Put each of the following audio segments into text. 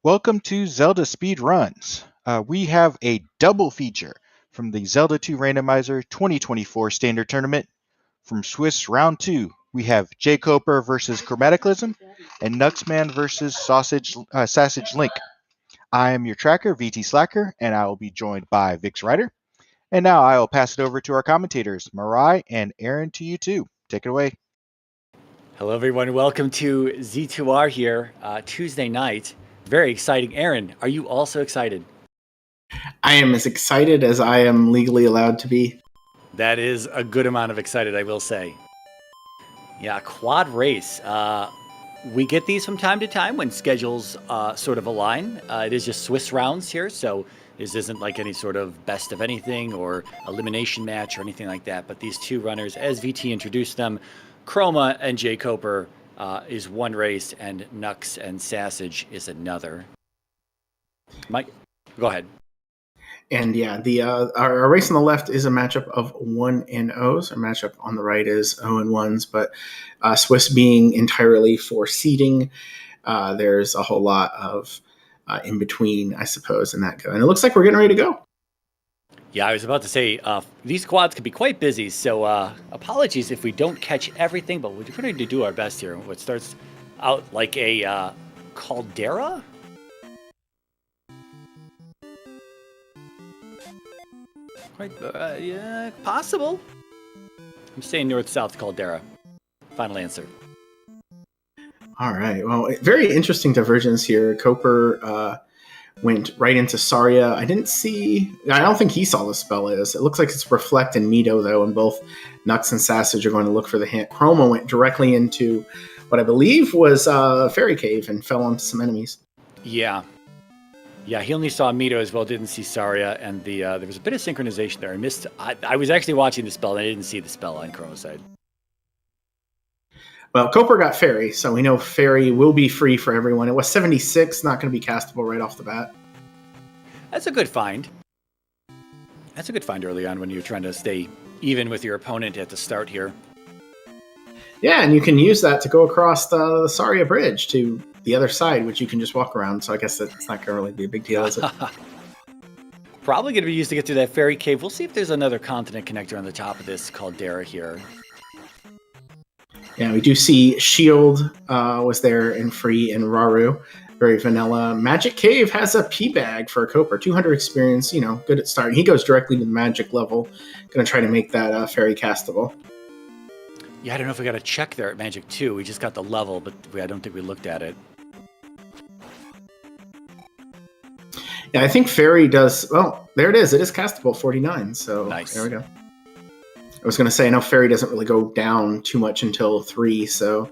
Welcome to Zelda Speedruns. We have a double feature from the Zelda 2 Randomizer 2024 Standard Tournament. From Swiss Round 2, we have jkoper versus Chromataclysm and Knucksman versus sassagelink. I am your tracker, VT Slacker, and I will be joined by Vix Ryder. And now I will pass it over to our commentators, Marai and Aaron, to you two. Take it away. Hello, everyone. Welcome to Z2R here, Tuesday night. Very exciting. Aaron, are you also excited? I am as excited as I am legally allowed to be. That is a good amount of excited, I will say. Yeah, quad race. We get these from time to time when schedules sort of align. It is just Swiss rounds here, so this isn't like any sort of best of anything or elimination match or anything like that. But these two runners, as VT introduced them, Chroma and jkoper is one race, and Knucks and Sassage is another. Mike, go ahead. And yeah, our race on the left is a matchup of 1 and O's. Our matchup on the right is O and 1s, but Swiss being entirely for seeding, there's a whole lot of in between, I suppose, in that go. And it looks like we're getting ready to go. Yeah, I was about to say, these quads can be quite busy, so apologies if we don't catch everything, but we're going to do our best here. What starts out like a caldera? Quite, yeah, possible. I'm saying north-south caldera. Final answer. All right. Well, very interesting divergence here. Koper went right into Saria. I don't think he saw the spell is. It looks like it's Reflect and Mito, though, and both Knucks and Sassage are going to look for the hint. Chroma went directly into what I believe was Fairy Cave and fell onto some enemies. Yeah. Yeah, he only saw Mito as well, didn't see Saria, and there was a bit of synchronization there. I was actually watching the spell, and I didn't see the spell on Chroma's side. Well, Koper got Fairy, so we know Fairy will be free for everyone. It was 76, not going to be castable right off the bat. That's a good find. That's a good find early on when you're trying to stay even with your opponent at the start here. Yeah, and you can use that to go across the Saria Bridge to the other side, which you can just walk around, so I guess that's not going to really be a big deal, is it? Probably going to be used to get through that Fairy Cave. We'll see if there's another continent connector on the top of this caldera here. Yeah, we do see Shield was there and free in Raru. Very vanilla. Magic Cave has a P-Bag for a Koper. 200 experience, good at starting. He goes directly to the magic level. Going to try to make that Fairy castable. Yeah, I don't know if we got a check there at Magic 2. We just got the level, but I don't think we looked at it. Yeah, I think Fairy does... Well, there it is. It is castable, 49. So nice. There we go. I was going to say, I know Fairy doesn't really go down too much until 3, so...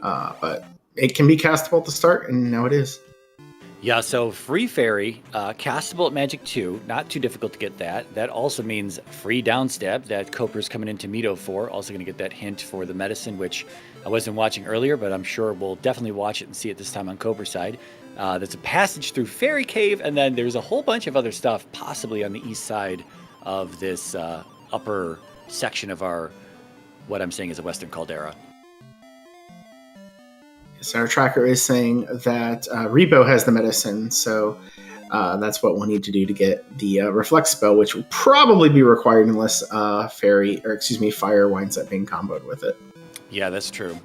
but it can be castable at the start, and now it is. Yeah, so free Fairy, castable at Magic 2. Not too difficult to get that. That also means free downstab that Koper's coming into Mito for. Also going to get that hint for the medicine, which I wasn't watching earlier, but I'm sure we'll definitely watch it and see it this time on Koper's side. There's a passage through Fairy Cave, and then there's a whole bunch of other stuff, possibly on the east side of this upper section of what I'm saying is a Western Caldera. So our tracker is saying that Rebo has the medicine, so that's what we'll need to do to get the Reflect spell, which will probably be required unless Fire winds up being comboed with it. Yeah, that's true.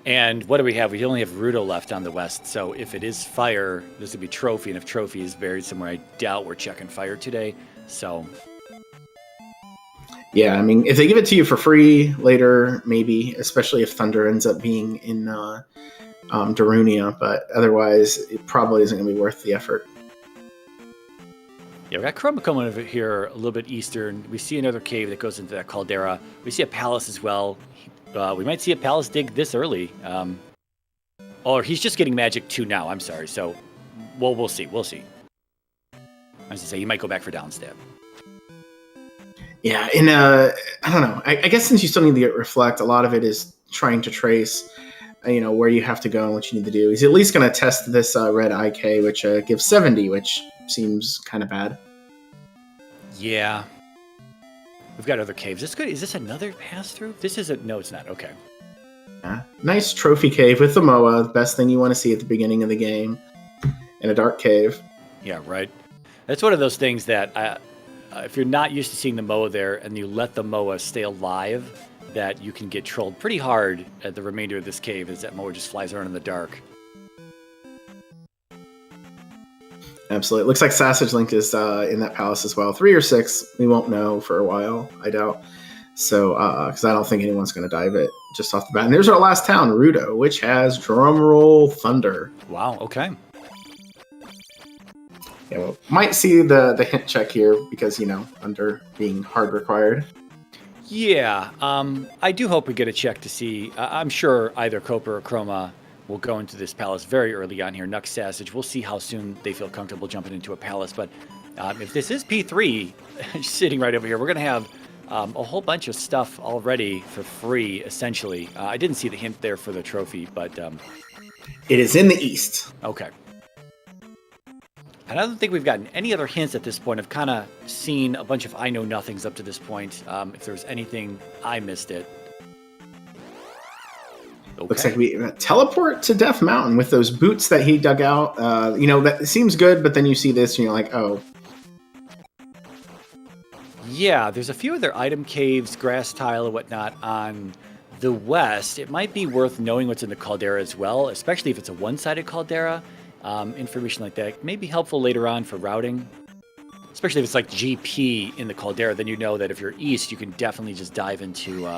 And what do we have? We only have Rudo left on the west, so if it is Fire, this would be Trophy, and if Trophy is buried somewhere, I doubt we're checking Fire today, so... Yeah, I mean, if they give it to you for free later, maybe, especially if Thunder ends up being in Darunia, but otherwise, it probably isn't going to be worth the effort. Yeah, we got Chroma coming over here a little bit eastern. We see another cave that goes into that caldera. We see a palace as well. We might see a palace dig this early. Or he's just getting Magic 2 now, I'm sorry. So, we'll see. We'll see. I was going to say, he might go back for downstab. Yeah, I don't know. I guess since you still need to get Reflect, a lot of it is trying to trace, where you have to go and what you need to do. He's at least going to test this red IK, which gives 70, which seems kind of bad. Yeah. We've got other caves. That's good. Is this another pass-through? No, it's not. Okay. Yeah. Nice trophy cave with the MOA, the best thing you want to see at the beginning of the game. in a dark cave. Yeah, right. That's one of those things that if you're not used to seeing the Moa there and you let the Moa stay alive, that you can get trolled pretty hard at the remainder of this cave as that Moa just flies around in the dark. Absolutely. It looks like sassagelink is in that palace as well. 3 or 6, we won't know for a while, I doubt. So, because I don't think anyone's going to dive it just off the bat. And there's our last town, Rudo, which has drumroll thunder. Wow, okay. Yeah, well, might see the hint check here because, thunder being hard required. Yeah, I do hope we get a check to see. I'm sure either Koper or Chroma will go into this palace very early on here. Knucks, Sassage, we'll see how soon they feel comfortable jumping into a palace. But if this is P3, sitting right over here, we're going to have a whole bunch of stuff already for free, essentially. I didn't see the hint there for the trophy, but... it is in the east. Okay. And I don't think we've gotten any other hints at this point. I've kind of seen a bunch of I know nothings up to this point. If there's anything, I missed it. Okay. Looks like we teleport to Death Mountain with those boots that he dug out. That seems good, but then you see this and you're like, oh. Yeah, there's a few other item caves, grass tile, and whatnot on the west. It might be worth knowing what's in the caldera as well, especially if it's a one-sided caldera. Information like that may be helpful later on for routing, especially if it's like GP in the caldera. Then you know that if you're east, you can definitely just dive into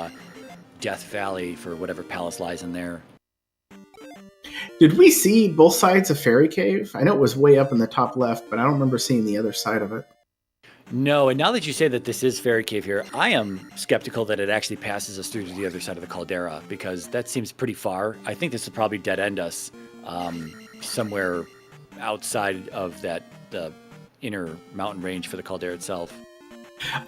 Death Valley for whatever palace lies in there. Did we see both sides of Fairy Cave? I know it was way up in the top left, but I don't remember seeing the other side of it. No, and now that you say that this is Fairy Cave here, I am skeptical that it actually passes us through to the other side of the caldera, because that seems pretty far. I think this would probably dead end us somewhere outside of the inner mountain range for the caldera itself.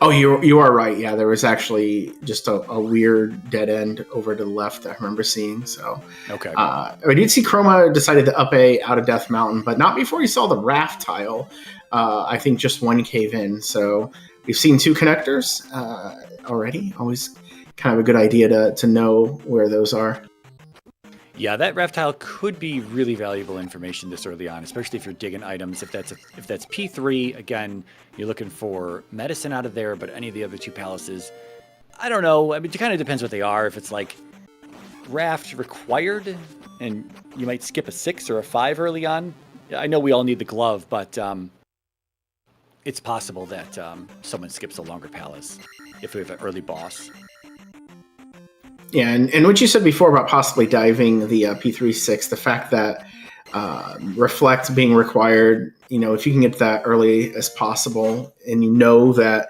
Oh, you are right. Yeah, there was actually just a weird dead end over to the left that I remember seeing. So, okay. I did see Chroma decided to up A out of Death Mountain, but not before he saw the raft tile. I think just one cave in. So we've seen 2 connectors already. Always kind of a good idea to know where those are. Yeah, that raft tile could be really valuable information this early on, especially if you're digging items. If that's P3, again, you're looking for medicine out of there, but any of the other 2 palaces, I don't know. I mean, it kind of depends what they are. If it's like raft required, and you might skip a 6 or a 5 early on. I know we all need the glove, but it's possible that someone skips a longer palace if we have an early boss. Yeah, and what you said before about possibly diving the P3-6, the fact that reflect being required, if you can get that early as possible, and you know that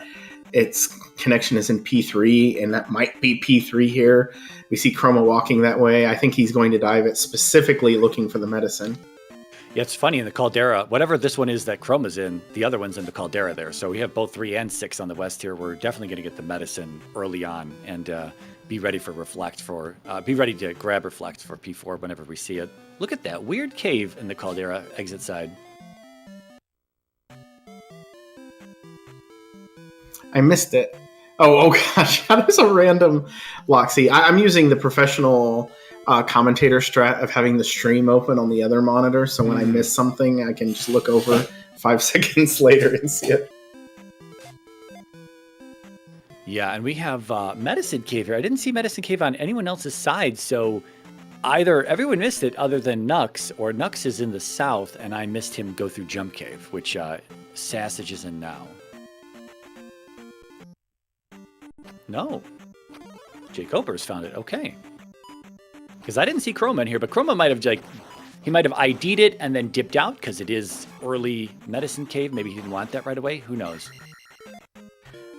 its connection is in P3, and that might be P3 here. We see Chroma walking that way. I think he's going to dive it specifically looking for the medicine. Yeah, it's funny, in the caldera, whatever this one is that Chroma's in, the other one's in the caldera there. So we have both 3 and 6 on the west here. We're definitely going to get the medicine early on, and be ready to grab reflect for P4 whenever we see it. Look at that weird cave in the caldera exit side. I missed it. Oh gosh, there's a random lock. See, I'm using the professional commentator strat of having the stream open on the other monitor, so when I miss something, I can just look over 5 seconds later and see it. Yeah, and we have Medicine Cave here. I didn't see Medicine Cave on anyone else's side, so either everyone missed it other than Knucks, or Knucks is in the south, and I missed him go through Jump Cave, which Sassage is in now. No. jkoper's found it. Okay. Because I didn't see Chroma in here, but Chroma might have he might have ID'd it and then dipped out because it is early Medicine Cave. Maybe he didn't want that right away. Who knows?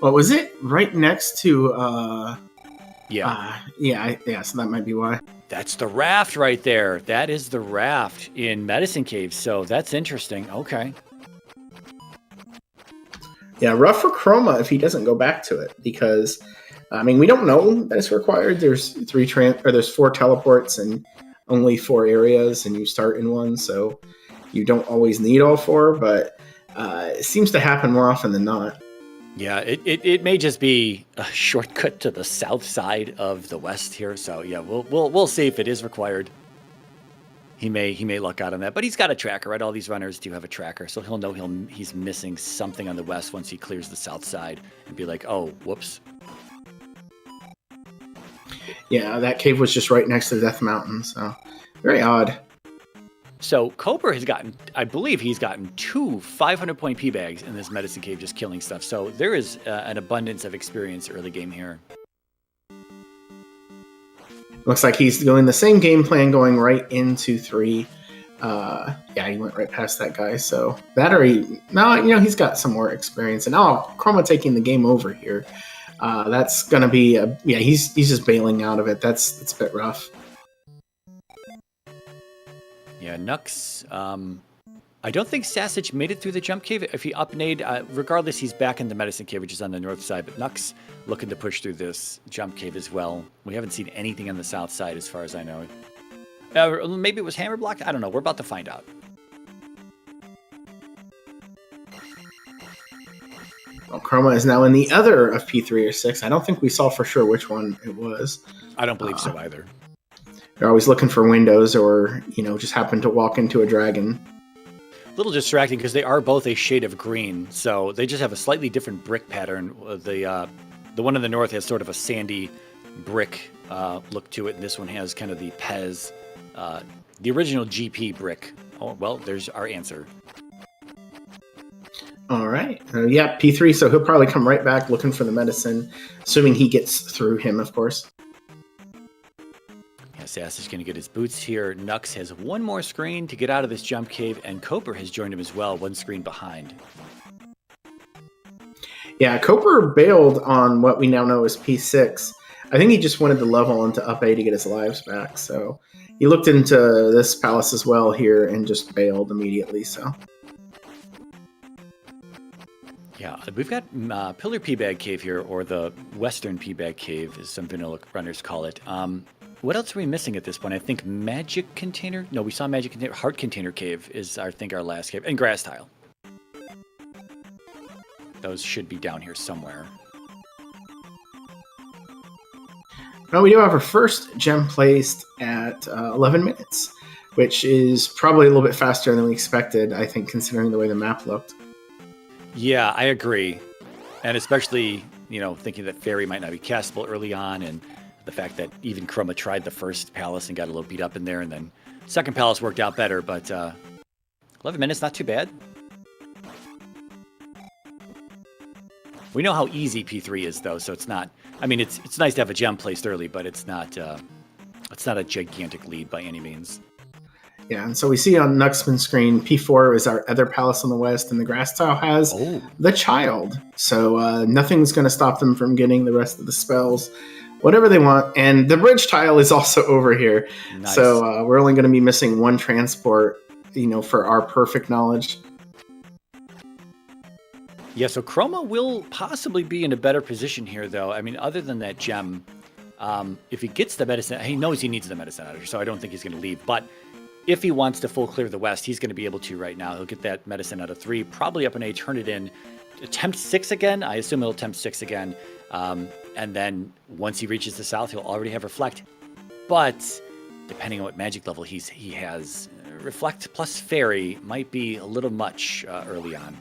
Well, was it right next to? Yeah. So that might be why. That's the raft right there. That is the raft in Medicine Cave. So that's interesting. Okay. Yeah, rough for Chroma if he doesn't go back to it, because we don't know that it's required. There's 4 teleports and only 4 areas, and you start in one, so you don't always need all 4. But it seems to happen more often than not. Yeah, it may just be a shortcut to the south side of the west here. So yeah, we'll see if it is required. he may luck out on that. But he's got a tracker, right? All these runners do have a tracker, so he'll know he's missing something on the west once he clears the south side and be like, oh, whoops. Yeah, that cave was just right next to the Death Mountain, so very odd. So jkoper has gotten, I believe he's gotten 2 500-point P bags in this medicine cave, just killing stuff. So there is an abundance of experience early game here. Looks like he's doing the same game plan, going right into 3. Yeah, he went right past that guy. So that or he's got some more experience. And now Chroma taking the game over here. That's gonna be he's just bailing out of it. It's a bit rough. Yeah, Knucks. I don't think Sassage made it through the jump cave. If he up-nade, regardless, he's back in the medicine cave, which is on the north side. But Knucks looking to push through this jump cave as well. We haven't seen anything on the south side as far as I know. Maybe it was hammer blocked? I don't know. We're about to find out. Well, Chroma is now in the other of P3 or 6. I don't think we saw for sure which one it was. I don't believe so either. They're always looking for windows or, just happen to walk into a dragon. A little distracting because they are both a shade of green, so they just have a slightly different brick pattern. The one in the north has sort of a sandy brick look to it, and this one has kind of the Pez, the original GP brick. Oh, well, there's our answer. All right. Yeah, P3, so he'll probably come right back looking for the medicine, assuming he gets through him, of course. Sass is going to get his boots here. Knucks has one more screen to get out of this jump cave, and jkoper has joined him as well, one screen behind. Yeah, jkoper bailed on what we now know as P6. I think he just wanted to level into up A to get his lives back, so he looked into this palace as well here and just bailed immediately, so... Yeah, we've got Pillar P-Bag Cave here, or the Western P-Bag Cave, as some vanilla runners call it. What else are we missing at this point? I think Magic Container? No, we saw Magic Container. Heart Container Cave is, I think, our last cave. And Grass Tile. Those should be down here somewhere. Well, we do have our first gem placed at 11 minutes, which is probably a little bit faster than we expected, I think, considering the way the map looked. Yeah, I agree. And especially, thinking that Fairy might not be castable early on, and the fact that even Chroma tried the first palace and got a little beat up in there, and then second palace worked out better, but 11 minutes, not too bad. We know how easy P3 is, though, so it's not... I mean, it's nice to have a gem placed early, but it's not a gigantic lead by any means. Yeah, and so we see on Knucksman's screen, P4 is our other palace on the west, and the grass tile has the child. So nothing's going to stop them from getting the rest of the spells, whatever they want. And the bridge tile is also over here. Nice. So we're only going to be missing one transport, for our perfect knowledge. Yeah, so Chroma will possibly be in a better position here, though. I mean, other than that gem, if he gets the medicine, he knows he needs the medicine out of here, so I don't think he's going to leave. But if he wants to full clear the west, he's going to be able to right now. He'll get that medicine out of 3, probably up an A, turn it in, attempt 6 again. I assume he'll attempt 6 again. And then once he reaches the south, he'll already have Reflect. But depending on what magic level he has, Reflect plus Fairy might be a little much early on.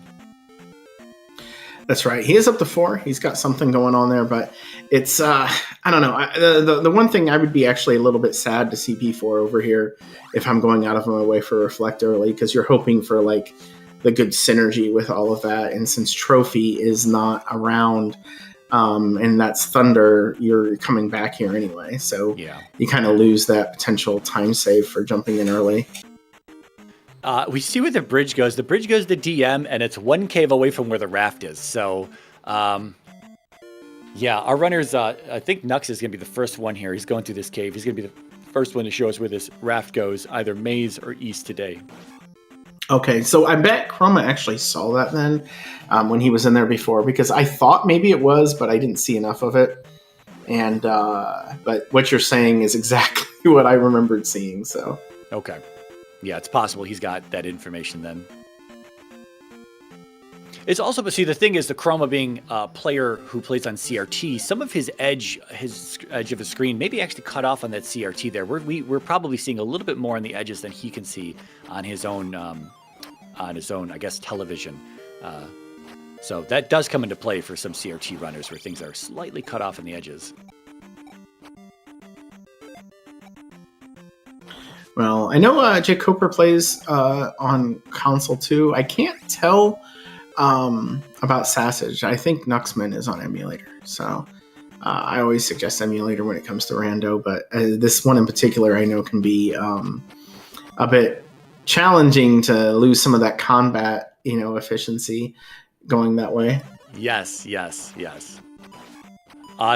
That's right. He is up to 4. He's got something going on there, but it's, I don't know. The one thing I would be actually a little bit sad to see P4 over here if I'm going out of my way for Reflect early, because you're hoping for like the good synergy with all of that. And since Trophy is not around, and that's Thunder, you're coming back here anyway. So yeah, you kind of lose that potential time save for jumping in early. We see where the bridge goes. The bridge goes to DM, and it's 1 cave away from where the raft is. So, yeah, our runners, I think Knucks is going to be the first one here. He's going through this cave. He's going to be the first one to show us where this raft goes, either maze or east today. Okay, so I bet Chroma actually saw that then when he was in there before, because I thought maybe it was, but I didn't see enough of it. And but what you're saying is exactly what I remembered seeing. So okay. Yeah, it's possible he's got that information then. It's also, but see, the thing is, the Chroma being a player who plays on CRT, some of his edge of the screen maybe actually cut off on that CRT there. We're probably seeing a little bit more on the edges than he can see on his own, I guess, television. So that does come into play for some CRT runners where things are slightly cut off on the edges. Well, I know jkoper plays on console too. I can't tell about Sassage. I think Knucksman is on emulator, so I always suggest emulator when it comes to rando, but this one in particular I know can be a bit challenging to lose some of that combat, efficiency going that way. Yes.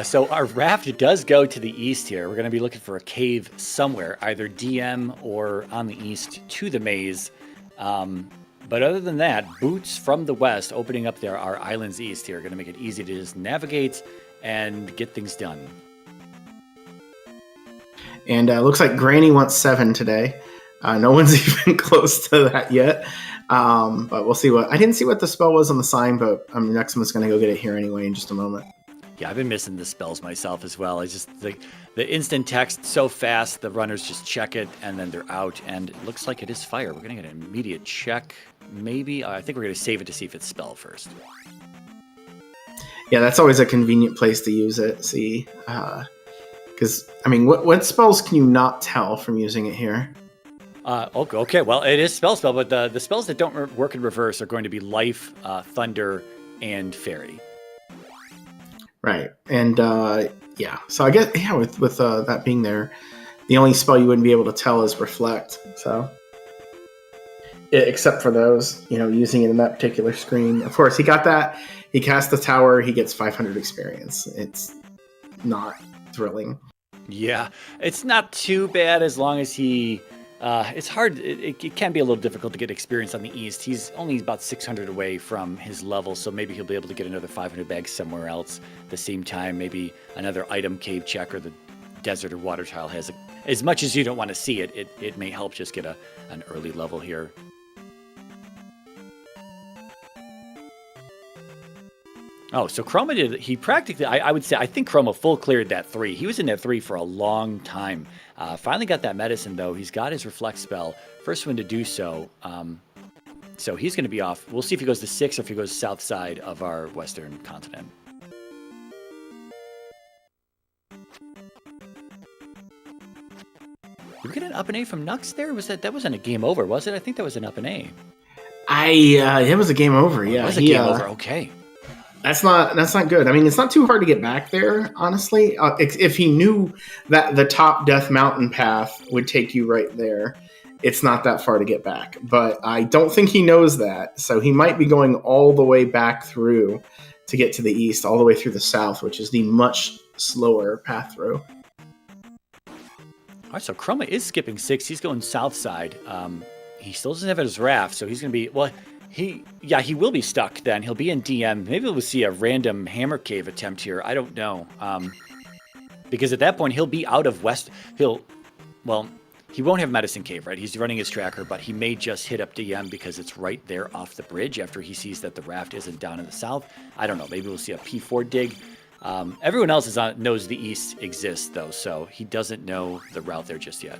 So our raft does go to the east here. We're going to be looking for a cave somewhere, either DM or on the east to the maze. But other than that, boots from the west opening up there our islands east here are going to make it easy to just navigate and get things done. And looks like Granny wants 7 today. No one's even close to that yet. But we'll see I didn't see what the spell was on the sign, but Knucksman's going to go get it here anyway in just a moment. Yeah, I've been missing the spells myself as well. I just the instant text so fast, the runners just check it and then they're out. And it looks like it is fire. We're going to get an immediate check. Maybe I think we're going to save it to see if it's spell first. Yeah, that's always a convenient place to use it. See, because what spells can you not tell from using it here? Okay. Well, it is spell, but the spells that don't work in reverse are going to be life, thunder, and fairy. Right, and so I guess with that being there, the only spell you wouldn't be able to tell is reflect. So, except for those, using it in that particular screen. Of course, he got that. He cast the tower. He gets 500 experience. It's not thrilling. Yeah, it's not too bad as long as he. It's hard. It can be a little difficult to get experience on the east. He's only about 600 away from his level, so maybe he'll be able to get another 500 bags somewhere else at the same time. Maybe another item cave check or the desert or water tile has as much as you don't want to see it. It may help just get an early level here. Oh, so Chroma he practically, I would say, I think Chroma full cleared that 3. He was in that 3 for a long time. Finally got that medicine, though. He's got his reflect spell. First one to do so. So he's going to be off. We'll see if he goes to 6 or if he goes south side of our western continent. Did we get an up and A from Knucks there? That wasn't a game over, was it? I think that was an up and A. It was a game over, yeah. It was a game over, okay. That's not good. It's not too hard to get back there, honestly. If he knew that the top Death Mountain path would take you right there, it's not that far to get back. But I don't think he knows that, so he might be going all the way back through to get to the east, all the way through the south, which is the much slower path through. All right, so Chroma is skipping 6. He's going south side. He still doesn't have his raft, so he's going to be... Well, he will be stuck then. He'll be in DM. Maybe we'll see a random hammer cave attempt here. I don't know. Because at that point, he'll be out of west. He won't have medicine cave, right? He's running his tracker, but he may just hit up DM because it's right there off the bridge after he sees that the raft isn't down in the south. I don't know. Maybe we'll see a P4 dig. Everyone else knows the east exists, though, so he doesn't know the route there just yet.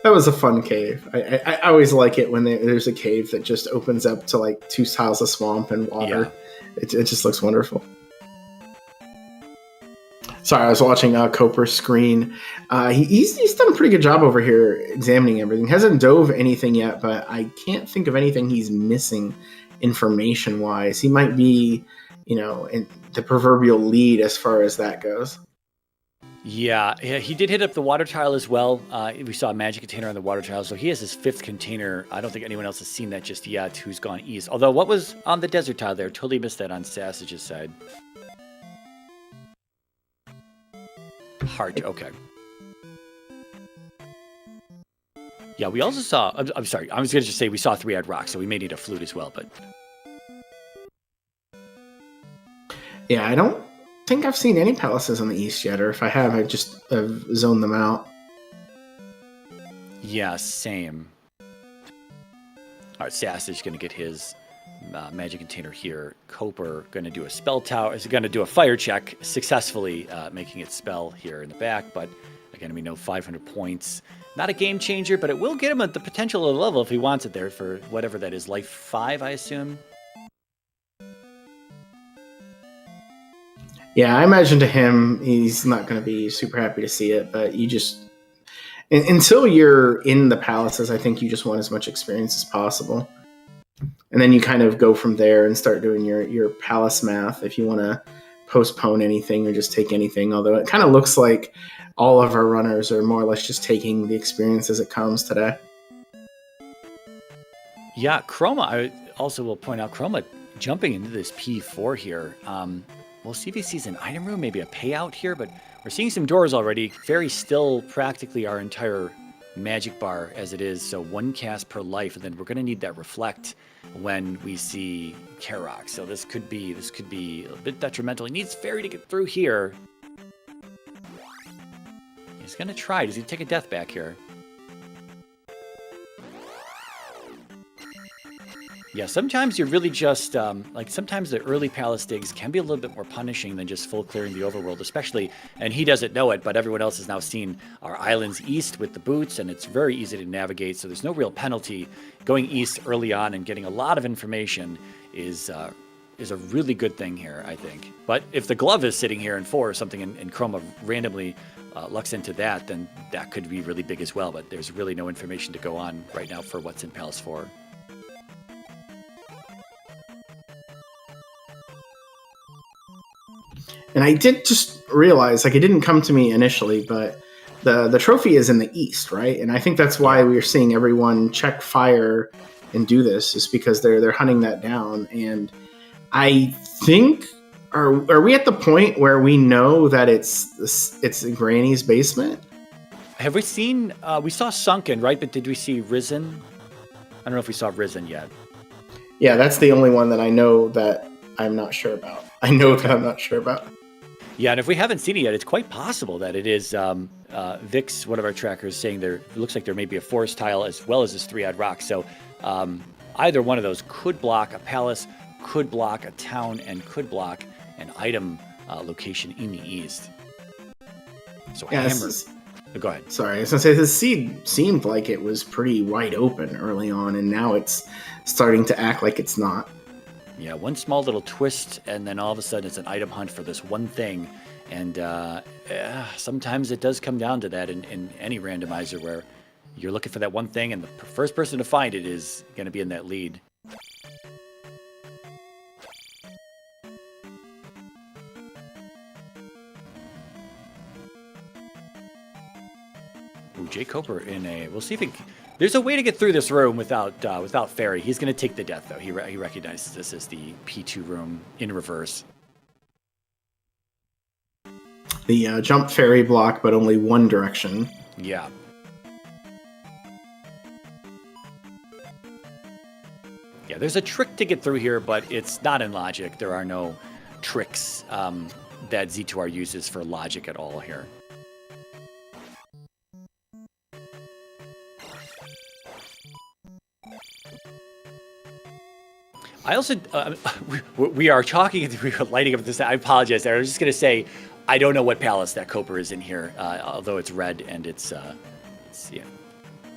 That was a fun cave. I always like it when there's a cave that just opens up to like 2 tiles of swamp and water. Yeah. It just looks wonderful. Sorry, I was watching Koper's screen. He's done a pretty good job over here examining everything. Hasn't dove anything yet, but I can't think of anything he's missing information-wise. He might be, in the proverbial lead as far as that goes. Yeah, he did hit up the water tile as well. We saw a magic container on the water tile, so he has his 5th container. I don't think anyone else has seen that just yet who's gone east. Although, what was on the desert tile there? Totally missed that on Sassage's side. Heart, okay. Yeah, we also saw... I'm sorry, I was going to just say we saw 3-eyed rock, so we may need a flute as well, but... Yeah, I don't think I've seen any palaces on the east yet, or if I have, I just zoned them out. Yeah, same. All right, Sassage going to get his magic container here. Koper going to do a spell tower. Is going to do a fire check, successfully making it spell here in the back. But again, we know 500 points. Not a game changer, but it will get him at the potential of the level if he wants it there for whatever that is. Life 5, I assume. Yeah, I imagine to him, he's not going to be super happy to see it, but you just, until you're in the palaces, I think you just want as much experience as possible. And then you kind of go from there and start doing your palace math if you want to postpone anything or just take anything, although it kind of looks like all of our runners are more or less just taking the experience as it comes today. Yeah, Chroma, I also will point out, Chroma jumping into this P4 here. We'll see if he sees an item room, maybe a payout here, but we're seeing some doors already. Fairy still practically our entire magic bar as it is, so 1 cast per life, and then we're going to need that reflect when we see Karok. So this could be a bit detrimental. He needs Fairy to get through here. He's going to try. Does he take a death back here? Yeah, sometimes you're really just, sometimes the early palace digs can be a little bit more punishing than just full clearing the overworld, especially, and he doesn't know it, but everyone else has now seen our islands east with the boots, and it's very easy to navigate, so there's no real penalty. Going east early on and getting a lot of information is a really good thing here, I think. But if the glove is sitting here in 4 or something, and Chroma randomly lucks into that, then that could be really big as well, but there's really no information to go on right now for what's in Palace 4. And I did just realize, it didn't come to me initially, but the trophy is in the east, right? And I think that's why we are seeing everyone check fire and do this, is because they're hunting that down. And I think, are we at the point where we know that it's Granny's basement? Have we seen? We saw Sunken, right? But did we see Risen? I don't know if we saw Risen yet. Yeah, that's the only one that I know that I'm not sure about. Yeah, and if we haven't seen it yet, it's quite possible that it is Vix, one of our trackers, saying it looks like there may be a forest tile as well as this 3-eyed rock. So either one of those could block a palace, could block a town, and could block an item location in the east. So yeah, Hammer. Go ahead. Sorry, I was going to say, this seed seemed like it was pretty wide open early on, and now it's starting to act like it's not. Yeah, one small little twist, and then all of a sudden it's an item hunt for this one thing. And sometimes it does come down to that in any randomizer, where you're looking for that one thing, and the first person to find it is going to be in that lead. Ooh, jkoper in a... We'll see if he... There's a way to get through this room without Fairy. He's going to take the death, though. He recognizes this as the P2 room in reverse. The jump Fairy block, but only one direction. Yeah. Yeah, there's a trick to get through here, but it's not in logic. There are no tricks that Z2R uses for logic at all here. I also, we are talking, we are lighting up this. I apologize. I was just going to say, I don't know what palace that Koper is in here, although it's red and it's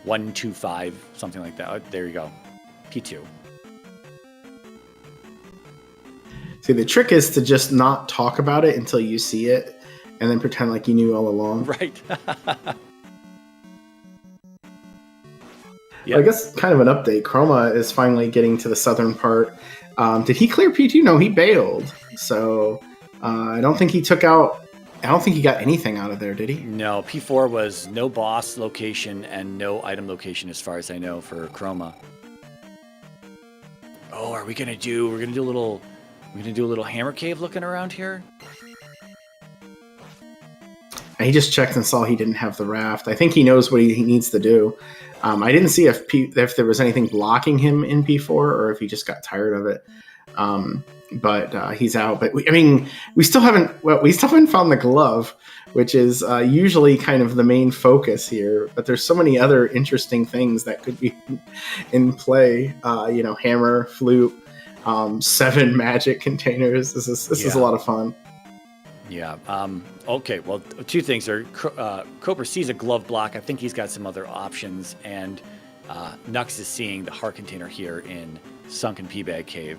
1, 2, 5, something like that. Oh, there you go. P2. See, the trick is to just not talk about it until you see it, and then pretend like you knew all along. Right. Yeah. I guess kind of an update. Chroma is finally getting to the southern part. Did he clear P2? No, he bailed. So I don't think he got anything out of there, did he? No, P4 was no boss location and no item location as far as I know for Chroma. Oh, we're gonna do a little hammer cave looking around here? He just checked and saw he didn't have the raft. I think he knows what he needs to do. I didn't see if there was anything blocking him in P4 or if he just got tired of it. but he's out. But we still haven't found the glove, which is usually kind of the main focus here. But there's so many other interesting things that could be in play. Hammer, flute, 7 magic containers. This is a lot of fun. Yeah. Okay. Well, 2 things are Koper sees a glove block. I think he's got some other options, and Knucks is seeing the heart container here in Sunken Peabag Cave.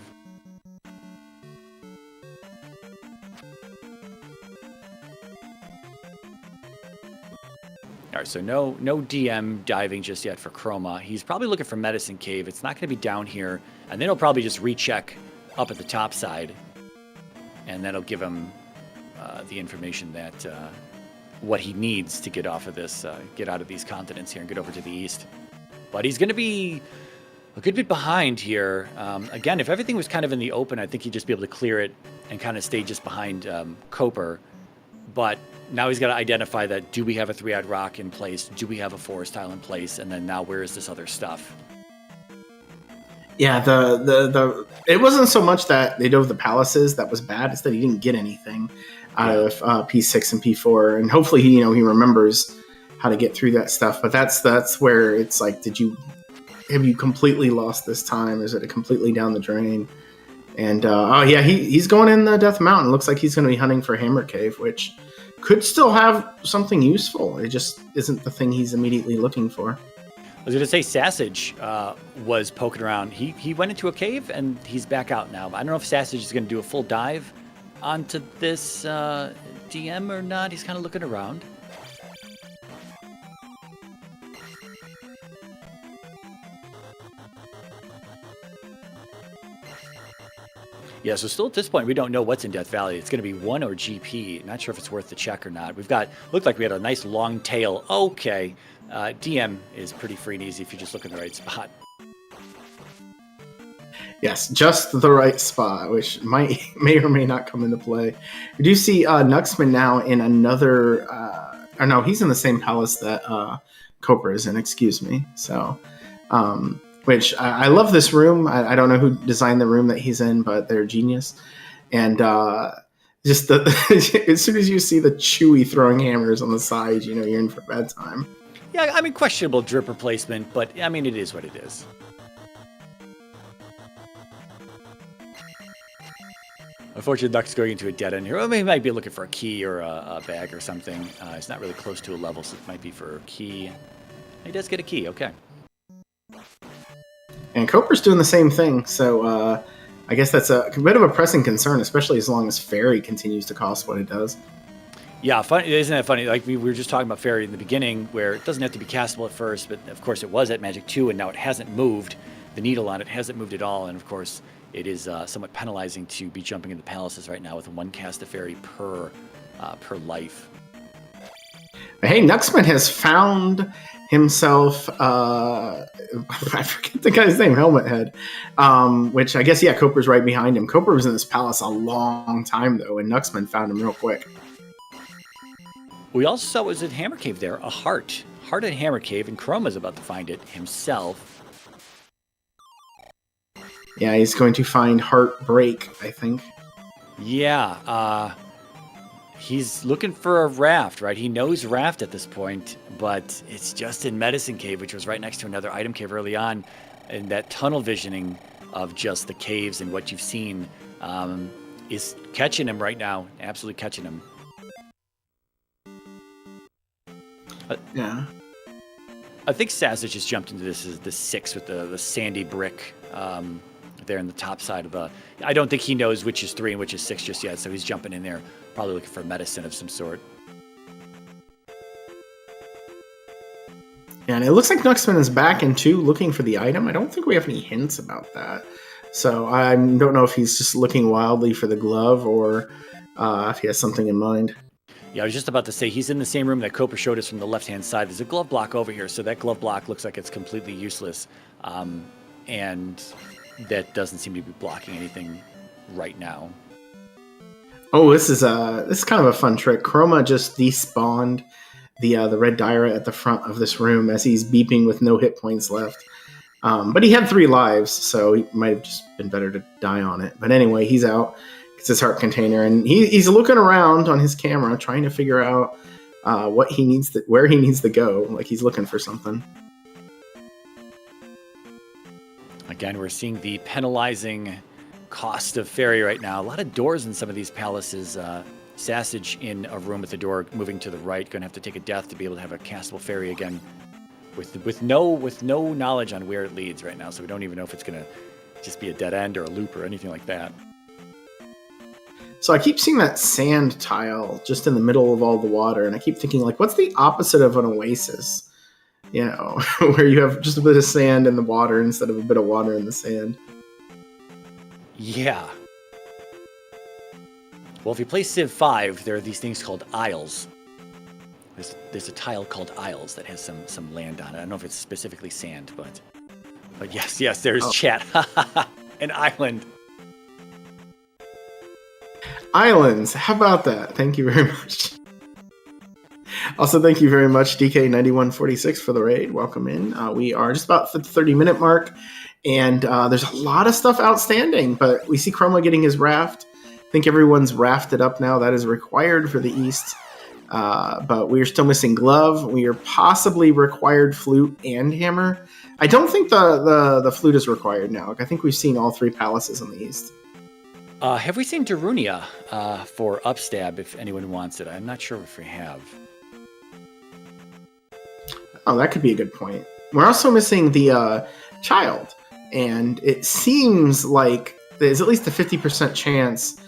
All right, so no DM diving just yet for Chroma. He's probably looking for Medicine Cave. It's not going to be down here, and then he'll probably just recheck up at the top side, and that'll give him the information that what he needs to get off of this, get out of these continents here and get over to the east. But he's going to be a good bit behind here. Again, if everything was kind of in the open, I think he'd just be able to clear it and kind of stay just behind Koper. But now he's got to identify that, do we have a 3-eyed rock in place? Do we have a forest tile in place? And then now where is this other stuff? Yeah, the it wasn't so much that they dove the palaces that was bad. It's that he didn't get anything out of P6 and P4. And hopefully he remembers how to get through that stuff. But that's where it's like, have you completely lost this time? Is it completely down the drain? And he's going in the Death Mountain. Looks like he's going to be hunting for Hammer Cave, which could still have something useful. It just isn't the thing he's immediately looking for. I was going to say Sassage was poking around. He went into a cave and he's back out now. I don't know if Sassage is going to do a full dive onto this DM or not. He's kind of looking around. Yeah, so still at this point, we don't know what's in Death Valley. It's going to be 1 or GP. Not sure if it's worth the check or not. Looked like we had a nice long tail. Okay, DM is pretty free and easy if you just look in the right spot. Yes, just the right spot, which may or may not come into play. We do see Knucksman now in another... or no, he's in the same palace that Koper is in, excuse me. So... which I love this room. I don't know who designed the room that he's in, but they're genius. And just as soon as you see the Chewy throwing hammers on the side, you're in for bedtime. Yeah, I mean, questionable drip replacement, but I mean, it is what it is. Unfortunately, Duck's going into a dead end here. Well, he might be looking for a key or a bag or something. He's not really close to a level, so it might be for a key. He does get a key, okay. And Koper's doing the same thing, so I guess that's a bit of a pressing concern, especially as long as Fairy continues to cost what it does. Yeah, isn't that funny? Like we were just talking about Fairy in the beginning, where it doesn't have to be castable at first, but of course it was at Magic 2, and now it hasn't moved. The needle on it hasn't moved at all, and of course it is somewhat penalizing to be jumping into palaces right now with 1 cast of Fairy per life. Hey, Knucksman has found himself, I forget the guy's name, Helmet Head, which I guess, Koper's right behind him. Koper was in this palace a long time, though, and Knucksman found him real quick. We also saw what was at Hammer Cave there, a heart. Heart at Hammer Cave, and Chroma's about to find it himself. Yeah, he's going to find Heartbreak, I think. Yeah, he's looking for a raft, right? He knows raft at this point, but it's just in Medicine Cave, which was right next to another item cave early on. And that tunnel visioning of just the caves and what you've seen is catching him right now. Absolutely catching him. Yeah. I think Sassage just jumped into this as the 6 with the sandy brick there in the top side of the... I don't think he knows which is 3 and which is 6 just yet, so he's jumping in there, probably looking for medicine of some sort. Yeah, and it looks like Knucksman is back in 2 looking for the item. I don't think we have any hints about that. So I don't know if he's just looking wildly for the glove or if he has something in mind. Yeah, I was just about to say, he's in the same room that Koper showed us from the left-hand side. There's a glove block over here, so that glove block looks like it's completely useless. And that doesn't seem to be blocking anything right now. Oh, this is kind of a fun trick. Chroma just despawned the red Dyra at the front of this room as he's beeping with no hit points left. But he had 3 lives, so he might have just been better to die on it. But anyway, he's out. It's his heart container, and he's looking around on his camera, trying to figure out where he needs to go. Like he's looking for something. Again, we're seeing the penalizing cost of ferry right now. A lot of doors in some of these palaces. Sassage in a room with the door moving to the right. Going to have to take a death to be able to have a castable ferry again, with no knowledge on where it leads right now. So we don't even know if it's going to just be a dead end or a loop or anything like that. So I keep seeing that sand tile just in the middle of all the water, and I keep thinking, like, what's the opposite of an oasis? You know, where you have just a bit of sand in the water instead of a bit of water in the sand. Yeah. Well, if you play Civ 5, there are these things called isles. There's a tile called isles that has some land on it. I don't know if it's specifically sand, but yes, there's chat. An island. Islands. How about that? Thank you very much. Also, thank you very much, DK9146, for the raid. Welcome in. We are just about at the 30-minute mark, and there's a lot of stuff outstanding, but we see Chroma getting his raft. I think everyone's rafted up now. That is required for the East, but we are still missing glove. We are possibly required flute and hammer. I don't think the flute is required now. I think we've seen all 3 palaces in the East. Have we seen Darunia for upstab if anyone wants it? I'm not sure if we have. Oh, that could be a good point. We're also missing the child, and it seems like there's at least a 50% chance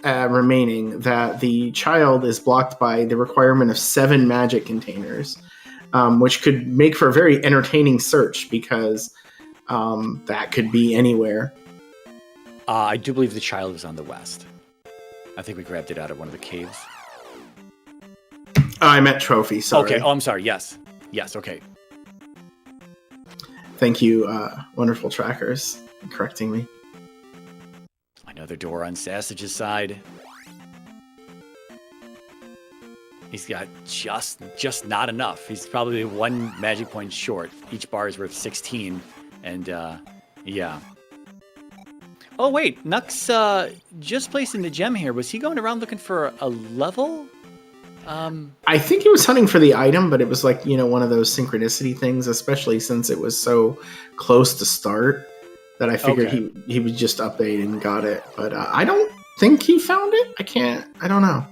remaining that the child is blocked by the requirement of 7 magic containers, which could make for a very entertaining search because that could be anywhere. I do believe the child was on the west. I think we grabbed it out of one of the caves. I meant trophy, sorry. Okay, I'm sorry, yes. Yes, okay. Thank you, wonderful trackers, for correcting me. Another door on Sassage's side. He's got just not enough. He's probably 1 magic point short. Each bar is worth 16, and yeah. Oh wait, Knucks just placing the gem here. Was he going around looking for a level? I think he was hunting for the item, but it was like, one of those synchronicity things, especially since it was so close to start that I figured he would just update and got it. But I don't think he found it. I don't know.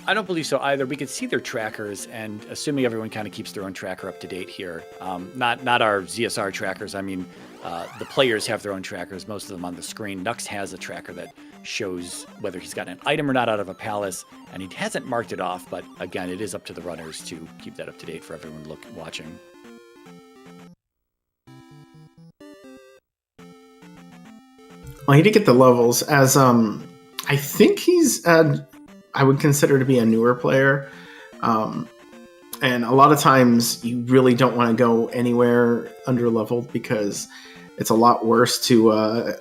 I don't believe so either. We could see their trackers, and assuming everyone kind of keeps their own tracker up to date here. Not our ZSR trackers. I mean, the players have their own trackers, most of them on the screen. Knucks has a tracker that shows whether he's gotten an item or not out of a palace, and he hasn't marked it off, but again, it is up to the runners to keep that up to date for everyone watching. Well, he did get the levels as I think he's I would consider to be a newer player, and a lot of times you really don't want to go anywhere under leveled because it's a lot worse to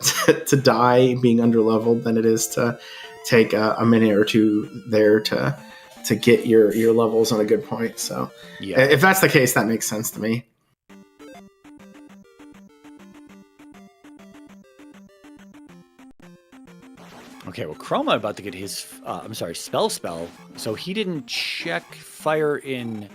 die being under leveled than it is to take a minute or two there to get your levels on a good point. So yeah, if that's the case, that makes sense to me. Okay, well, Chroma about to get his, spell. So he didn't check fire in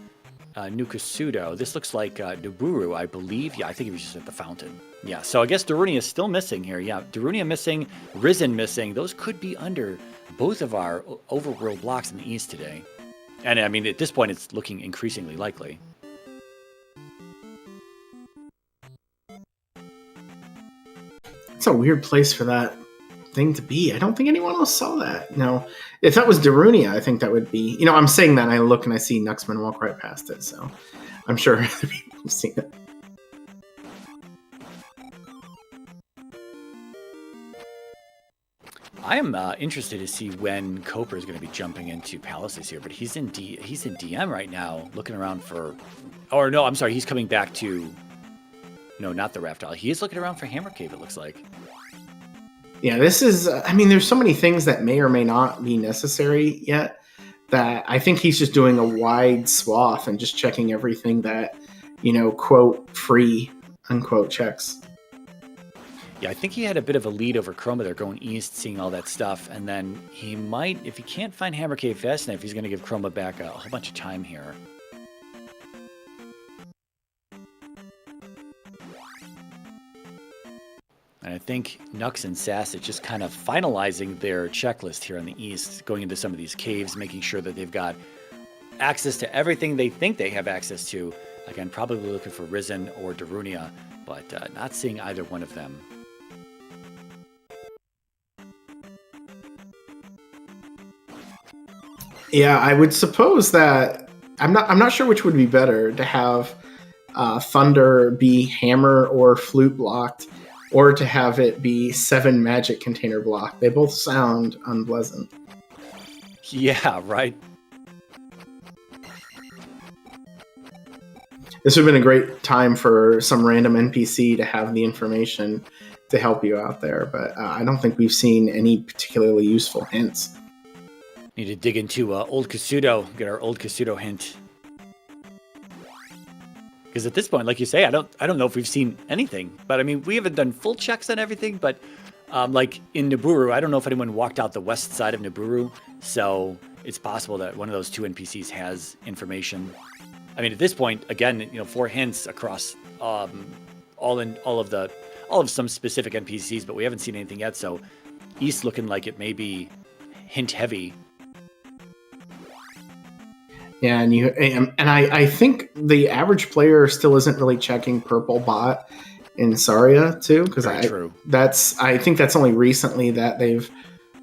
Nukasudo. This looks like Naburu, I believe. Yeah, I think he was just at the fountain. Yeah, so I guess Darunia is still missing here. Yeah, Darunia missing, Risen missing. Those could be under both of our overworld blocks in the east today. And I mean, at this point, it's looking increasingly likely. It's a weird place for that thing to be. I don't think anyone else saw that. No, if that was Darunia, I think that would be. I'm saying that, and I look and I see Knucksman walk right past it, so I'm sure other people have seen it. I am interested to see when Koper is going to be jumping into palaces here, but he's in DM right now, looking around for. Or no, I'm sorry, he's coming back to. No, not the raft isle. He is looking around for Hammer Cave. It looks like. Yeah, this is, there's so many things that may or may not be necessary yet that I think he's just doing a wide swath and just checking everything that, quote, free unquote checks. Yeah, I think he had a bit of a lead over Chroma there, going east, seeing all that stuff, and then he might, if he can't find Hammer Cave fast enough, he's going to give Chroma back a whole bunch of time here. And I think Knucks and Sass is just kind of finalizing their checklist here on the east, going into some of these caves, making sure that they've got access to everything they think they have access to. Again, probably looking for Risen or Darunia, but not seeing either one of them. Yeah, I would suppose that I'm not sure which would be better, to have Thunder be hammer or flute blocked, or to have it be 7 magic container blocked. They both sound unpleasant. Yeah, right. This would have been a great time for some random NPC to have the information to help you out there, but I don't think we've seen any particularly useful hints. Need to dig into Old Kasuto, get our Old Kasuto hint. Because at this point, like you say, I don't know if we've seen anything. But I mean, we haven't done full checks on everything. But like in Nibiru, I don't know if anyone walked out the west side of Nibiru, so it's possible that one of those 2 NPCs has information. I mean, at this point, again, 4 hints across all of some specific NPCs, but we haven't seen anything yet. So east looking like it may be hint heavy. Yeah, and I think the average player still isn't really checking purple bot in Saria too, because I think that's only recently that they've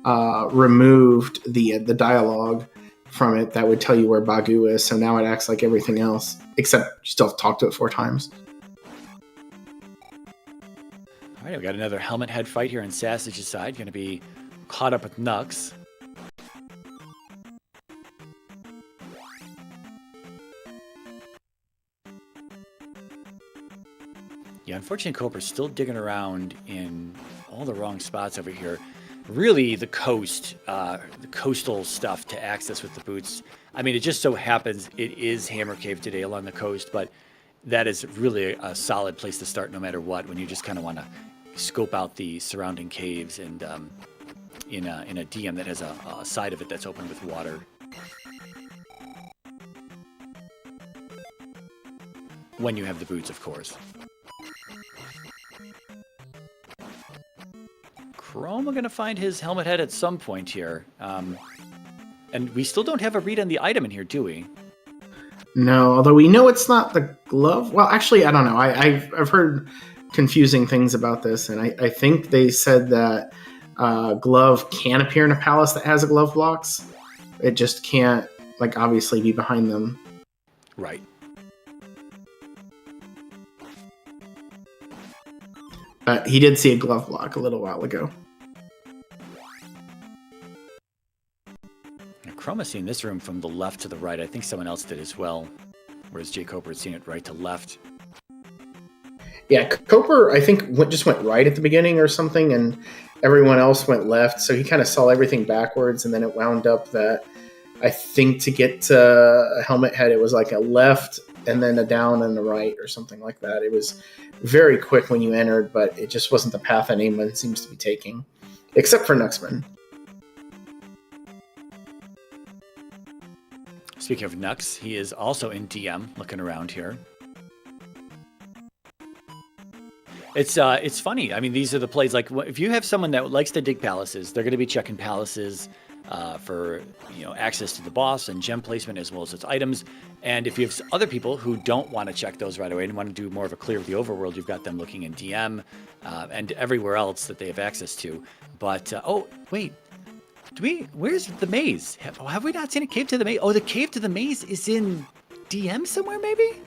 removed the dialogue from it that would tell you where Bagu is. So now it acts like everything else, except you still have to talk to it 4 times. All right, we got another helmet head fight here on Sassage's side. Going to be caught up with Knucks. Yeah, unfortunately, Coper's still digging around in all the wrong spots over here. Really, the coastal stuff to access with the boots. I mean, it just so happens it is Hammer Cave today along the coast, but that is really a solid place to start no matter what, when you just kind of want to scope out the surrounding caves and in a DM that has a side of it that's open with water. When you have the boots, of course. Chroma going to find his helmet head at some point here. And we still don't have a read on the item in here, do we? No, although we know it's not the glove. Well, actually, I don't know. I've heard confusing things about this, and I think they said that glove can appear in a palace that has a glove blocks. It just can't, like, obviously be behind them. Right. He did see a glove block a little while ago. Now, Chroma's seen this room from the left to the right. I think someone else did as well, whereas jkoper had seen it right to left. Yeah, Coper, I think, just went right at the beginning or something, and everyone else went left, so he kind of saw everything backwards, and then it wound up that I think to get to a helmet head, it was like a left and then a down and a right or something like that. It was very quick when you entered, but it just wasn't the path anyone seems to be taking, except for Knucksman. Speaking of Knucks, he is also in DM, looking around here. It's funny. I mean, these are the plays. Like, if you have someone that likes to dig palaces, they're going to be checking palaces for access to the boss and gem placement as well as its items. And if you have other people who don't want to check those right away and want to do more of a clear of the overworld, you've got them looking in DM and everywhere else that they have access to. But oh wait, where's the maze? Have we not seen a cave to the maze? Oh, the cave to the maze is in DM somewhere, maybe.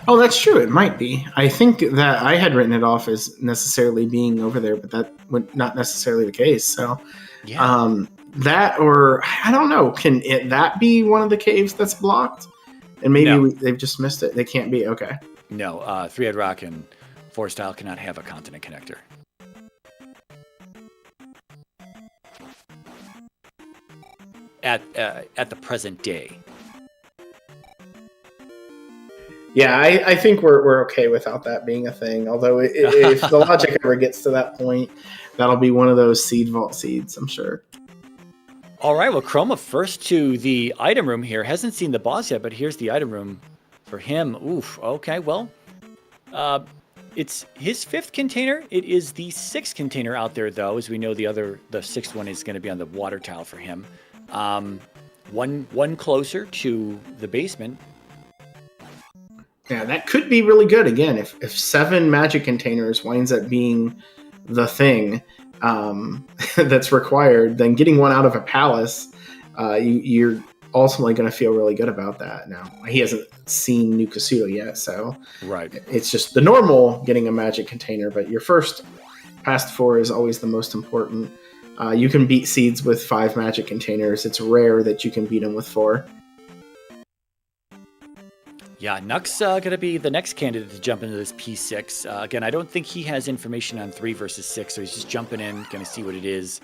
Oh, that's true. It might be. I think that I had written it off as necessarily being over there, but that would not necessarily the case. So, yeah. That, or I don't know. Can that be one of the caves that's blocked? And maybe they've just missed it. They can't be. Okay. No, Three-Head Rock and Forest Isle cannot have a continent connector. At the present day. Yeah, I think we're okay without that being a thing. Although if the logic ever gets to that point, that'll be one of those seed vault seeds, I'm sure. All right, well, Chroma first to the item room here. Hasn't seen the boss yet, but here's the item room for him. Oof, okay, well, it's his 5th container. It is the 6th container out there, though, as we know the 6th one is going to be on the water tile for him. One closer to the basement. Yeah, that could be really good. Again, if 7 magic containers winds up being the thing that's required, then getting one out of a palace, you're ultimately going to feel really good about that. Now, he hasn't seen New Kasuto yet, so right. It's just the normal getting a magic container, but your first past 4 is always the most important. You can beat seeds with 5 magic containers. It's rare that you can beat them with 4. Yeah, Knucks going to be the next candidate to jump into this P6. Again, I don't think he has information on 3 versus 6, so he's just jumping in, going to see what it is.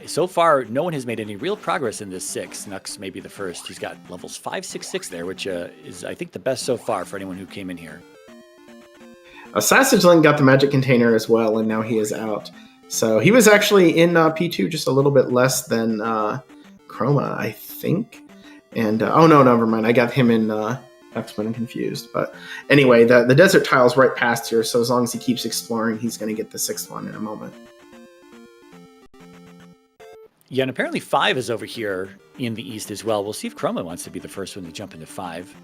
So far, no one has made any real progress in this 6. Knucks may be the first. He's got levels 5, 6, 6 there, which is, I think, the best so far for anyone who came in here. Sassagelink got the magic container as well, and now he is out. So he was actually in P2 just a little bit less than Chroma, I think. And, oh no, never mind. I got him in... That's when I'm confused. But anyway, the desert tile's right past here, so as long as he keeps exploring, he's going to get the 6th one in a moment. Yeah, and apparently 5 is over here in the east as well. We'll see if Chroma wants to be the first one to jump into 5.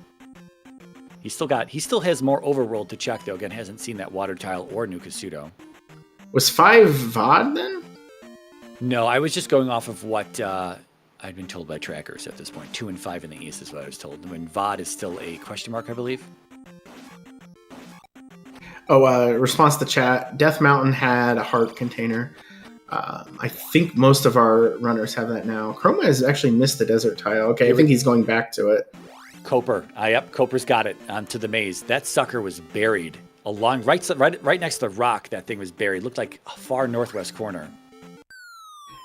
He still has more overworld to check, though. Again, hasn't seen that water tile or New Kasuto. Was 5 VOD then? No, I was just going off of what I'd been told by trackers at this point. 2 and 5 in the east is what I was told. When VOD is still a question mark, I believe. Oh, response to chat. Death Mountain had a heart container. I think most of our runners have that now. Chroma has actually missed the desert tile. Okay, I think he's going back to it. Koper. Yep, Koper's got it onto the maze. That sucker was buried along right next to the rock. That thing was buried. Looked like a far northwest corner.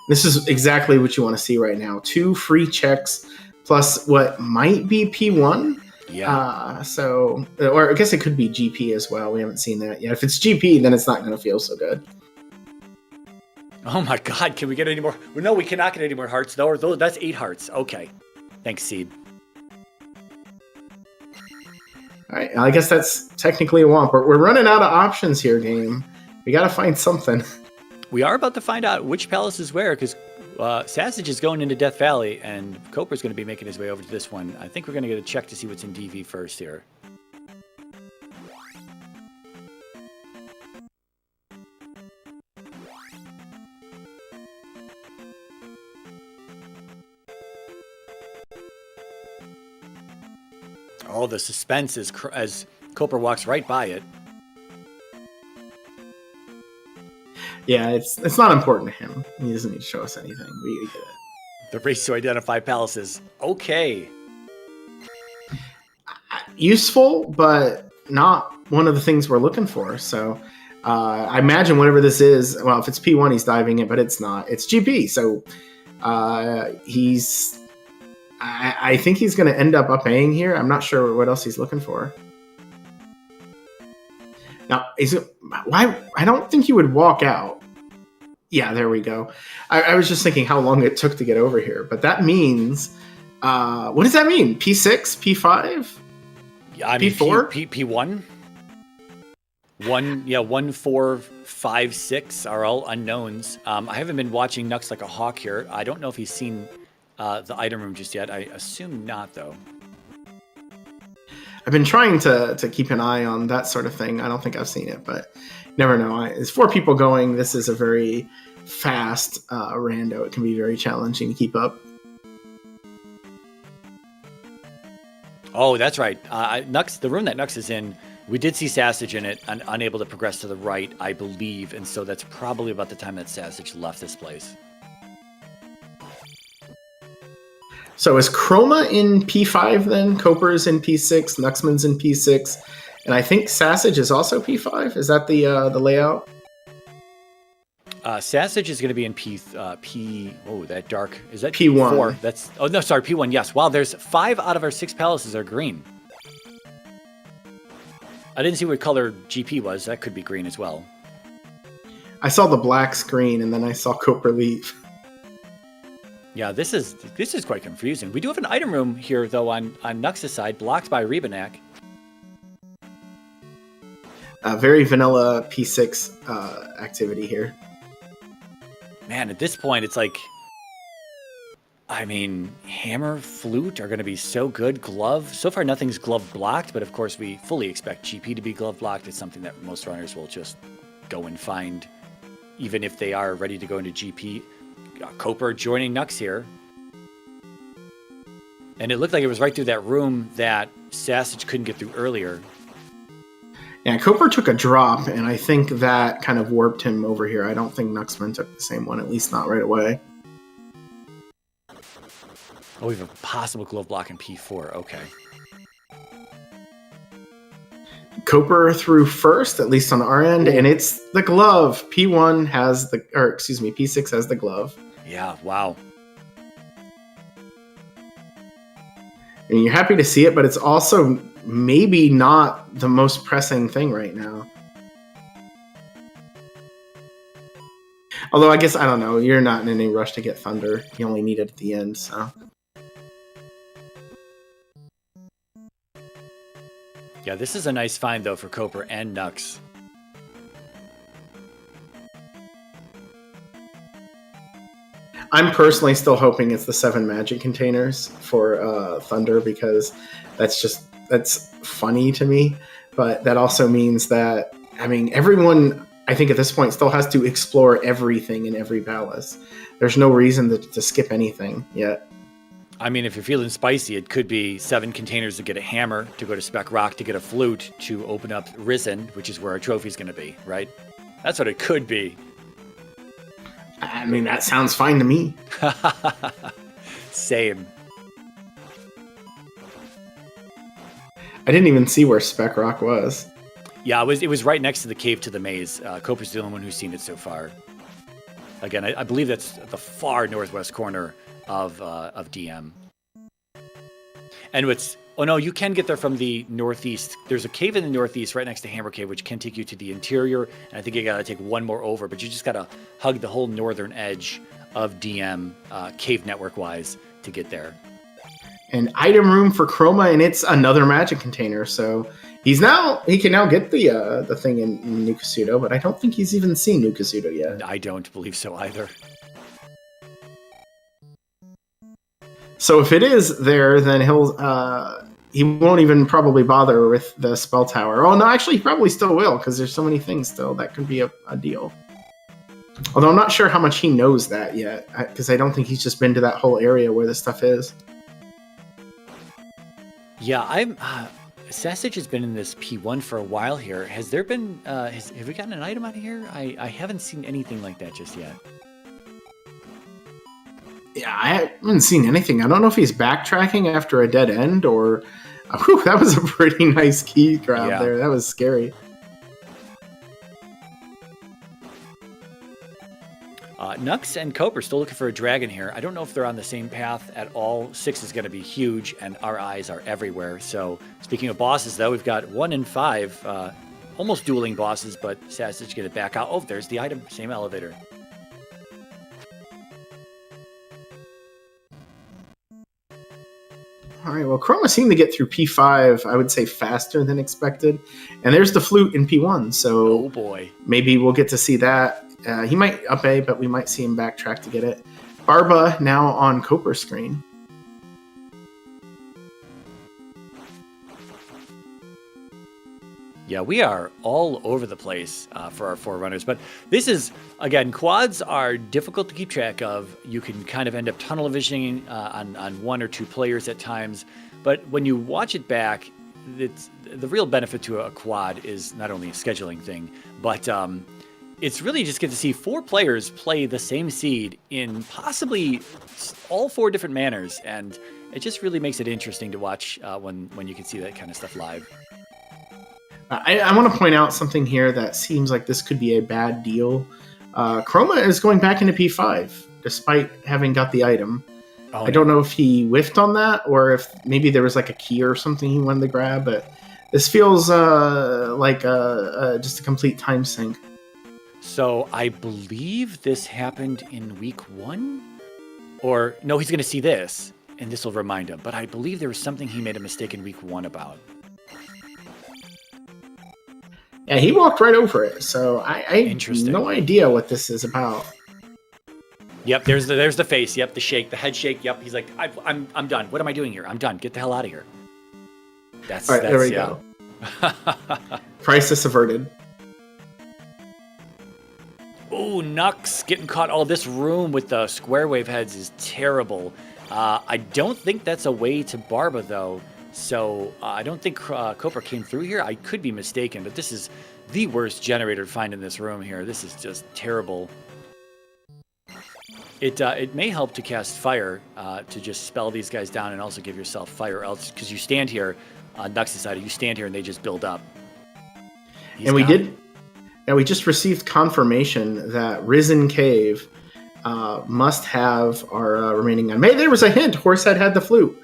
This is exactly what you want to see right now. 2 free checks plus what might be P1. Yeah. Or I guess it could be GP as well. We haven't seen that yet. If it's GP, then it's not going to feel so good. Oh my God! Can we get any more? No, we cannot get any more hearts. No, that's 8 hearts. Okay. Thanks, Seed. All right. I guess that's technically a womp. We're running out of options here, game. We got to find something. We are about to find out which palace is where, because Sassage is going into Death Valley, and Koper's going to be making his way over to this one. I think we're going to get a check to see what's in DV first here. Oh, the suspense is as Koper walks right by it. Yeah, it's not important to him. He doesn't need to show us anything. We get it. The race to identify palaces. Okay. Useful, but not one of the things we're looking for. So I imagine whatever this is, well, if it's P1, he's diving it, but it's not. It's GP. So I think he's going to end up upping here. I'm not sure what else he's looking for. Now, why? I don't think you would walk out. Yeah, there we go. I was just thinking how long it took to get over here, but that means, what does that mean? P6, P5, yeah, I mean, P4, P1. 1, 4, 5, 6 are all unknowns. I haven't been watching Knucks like a hawk here. I don't know if he's seen the item room just yet. I assume not, though. I've been trying to keep an eye on that sort of thing. I don't think I've seen it, but never know. It's 4 people going. This is a very fast rando. It can be very challenging to keep up. Oh, that's right. Knucks, the room that Knucks is in, we did see Sassage in it, unable to progress to the right, I believe, and so that's probably about the time that Sassage left this place. So is Chroma in P5 then? Koper is in P6, Knucksman's in P6, and I think Sassage is also P5? Is that the layout? Sassage is going to be in P. Oh, that dark. Is that P1? P4? That's. Oh no, sorry, P1. Yes. Wow, there's 5 out of our 6 palaces are green. I didn't see what color GP was. That could be green as well. I saw the black screen, and then I saw Koper leave. Yeah, this is quite confusing. We do have an item room here, though, on Knucks' side, blocked by Rebanak. Very vanilla P6 activity here. Man, at this point, it's like... I mean, hammer, flute are going to be so good. Glove. So far, nothing's glove blocked, but of course, we fully expect GP to be glove blocked. It's something that most runners will just go and find, even if they are ready to go into GP. Koper joining Knucks here. And it looked like it was right through that room that Sassage couldn't get through earlier. Yeah, Koper took a drop, and I think that kind of warped him over here. I don't think Knucksman took the same one, at least not right away. Oh, we have a possible glove block in P4. Okay. Koper through first, at least on our end, and it's the glove. P1 has the, or excuse me, P6 has the glove. Yeah, wow. And you're happy to see it, but it's also maybe not the most pressing thing right now. Although I guess, I don't know, you're not in any rush to get Thunder. You only need it at the end, so... Yeah, this is a nice find, though, for Koper and Knucks. I'm personally still hoping it's the 7 magic containers for Thunder, because that's funny to me. But that also means that, I mean, everyone, I think at this point, still has to explore everything in every palace. There's no reason to skip anything yet. I mean, if you're feeling spicy, it could be 7 containers to get a hammer, to go to Spec Rock, to get a flute, to open up Risen, which is where our trophy's going to be, right? That's what it could be. I mean, that sounds fine to me. Same. I didn't even see where Spec Rock was. Yeah, it was right next to the Cave to the Maze. Koper's the only one who's seen it so far. Again, I believe that's the far northwest corner of DM. And oh no, you can get there from the northeast. There's a cave in the northeast right next to Hammer Cave, which can take you to the interior. And I think you gotta take one more over, but you just gotta hug the whole northern edge of DM, cave network-wise, to get there. An item room for Chroma, and it's another magic container, so he can now get the thing in Nukasudo, but I don't think he's even seen Nukasudo yet. I don't believe so either. So if it is there, then he won't even probably bother with the spell tower. Oh no, actually he probably still will, because there's so many things still that could be a deal. Although I'm not sure how much he knows that yet, because I don't think he's just been to that whole area where this stuff is. Yeah, Sassage has been in this P1 for a while here. Has there been, have we gotten an item out of here? I haven't seen anything like that just yet. Yeah, I haven't seen anything. I don't know if he's backtracking after a dead end or... Whew, that was a pretty nice key grab there. That was scary. Knucks and Koper still looking for a dragon here. I don't know if they're on the same path at all. 6 is going to be huge, and our eyes are everywhere. So, speaking of bosses, though, we've got 1 and 5, almost dueling bosses, but Sassage get it back out. Oh, there's the item. Same elevator. All right, well, Chroma seemed to get through P5, I would say, faster than expected. And there's the flute in P1, so... Oh, boy. Maybe we'll get to see that. He might up A, but we might see him backtrack to get it. Barba now on Koper's screen. Yeah, we are all over the place for our 4 runners. But this is, again, quads are difficult to keep track of. You can kind of end up tunnel visioning on 1 or 2 players at times. But when you watch it back, the real benefit to a quad is not only a scheduling thing, but it's really just good to see 4 players play the same seed in possibly all 4 different manners. And it just really makes it interesting to watch when you can see that kind of stuff live. I want to point out something here that seems like this could be a bad deal. Chroma is going back into P5, despite having got the item. I don't know if he whiffed on that, or if maybe there was like a key or something he wanted to grab, but this feels just a complete time sink. So I believe this happened in week 1, or no, he's going to see this, and this will remind him. But I believe there was something he made a mistake in week 1 about. Yeah, he walked right over it. So I have no idea what this is about. Yep, there's the face. Yep, the shake, the head shake. Yep, he's like, I'm done. What am I doing here? I'm done. Get the hell out of here. That's all right. There we go. Crisis averted. Oh, Knucks getting caught. Oh, this room with the square wave heads is terrible. I don't think that's a way to Barba, though. So I don't think Koper came through here. I could be mistaken, but this is the worst generator to find in this room here. This is just terrible. It may help to cast fire to just spell these guys down and also give yourself fire, else because you stand here on Knucks' side, you stand here and they just build up. And we just received confirmation that Risen Cave must have our remaining gun. Maybe there was a hint. Horsehead had the flute.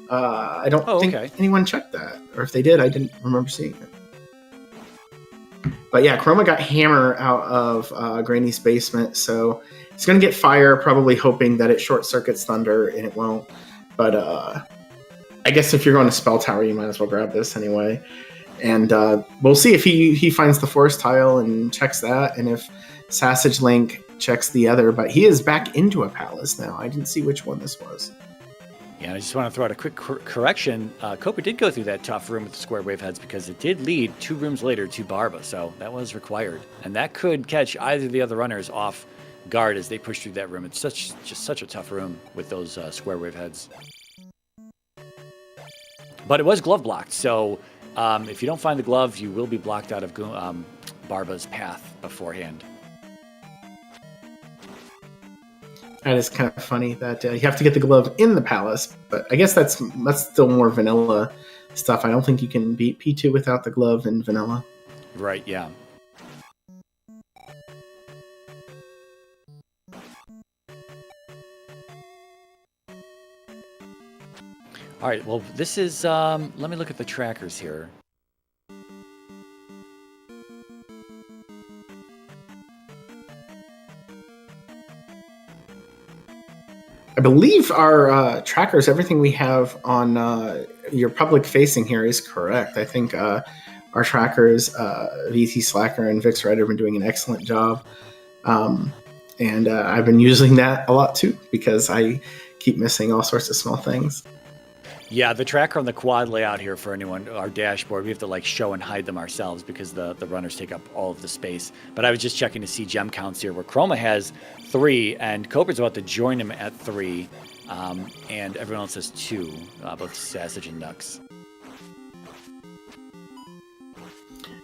I don't think anyone checked that. Or if they did, I didn't remember seeing it. But yeah, Chroma got Hammer out of Granny's basement, so he's going to get fire, probably hoping that it short circuits Thunder, and it won't. But I guess if you're going to Spell Tower, you might as well grab this anyway. And we'll see if he finds the forest tile and checks that, and if sassagelink checks the other. But he is back into a palace now. I didn't see which one this was. Yeah, I just want to throw out a quick correction. Koper did go through that tough room with the square wave heads because it did lead 2 rooms later to Barba, so that was required. And that could catch either of the other runners off guard as they push through that room. It's just such a tough room with those square wave heads. But it was glove blocked, so if you don't find the glove, you will be blocked out of Barba's path beforehand. That is kind of funny that you have to get the glove in the palace, but I guess that's still more vanilla stuff. I don't think you can beat P2 without the glove in vanilla. Right, yeah. All right, well, this is, let me look at the trackers here. I believe our trackers, everything we have on your public facing here is correct. I think our trackers, VT Slacker and Vix Red, have been doing an excellent job. And I've been using that a lot too, because I keep missing all sorts of small things. Yeah, the tracker on the quad layout here for anyone, our dashboard, we have to like show and hide them ourselves because the runners take up all of the space. But I was just checking to see gem counts here where Chroma has 3 and Koper's about to join him at 3. And everyone else has 2, both Sassage and Knucks.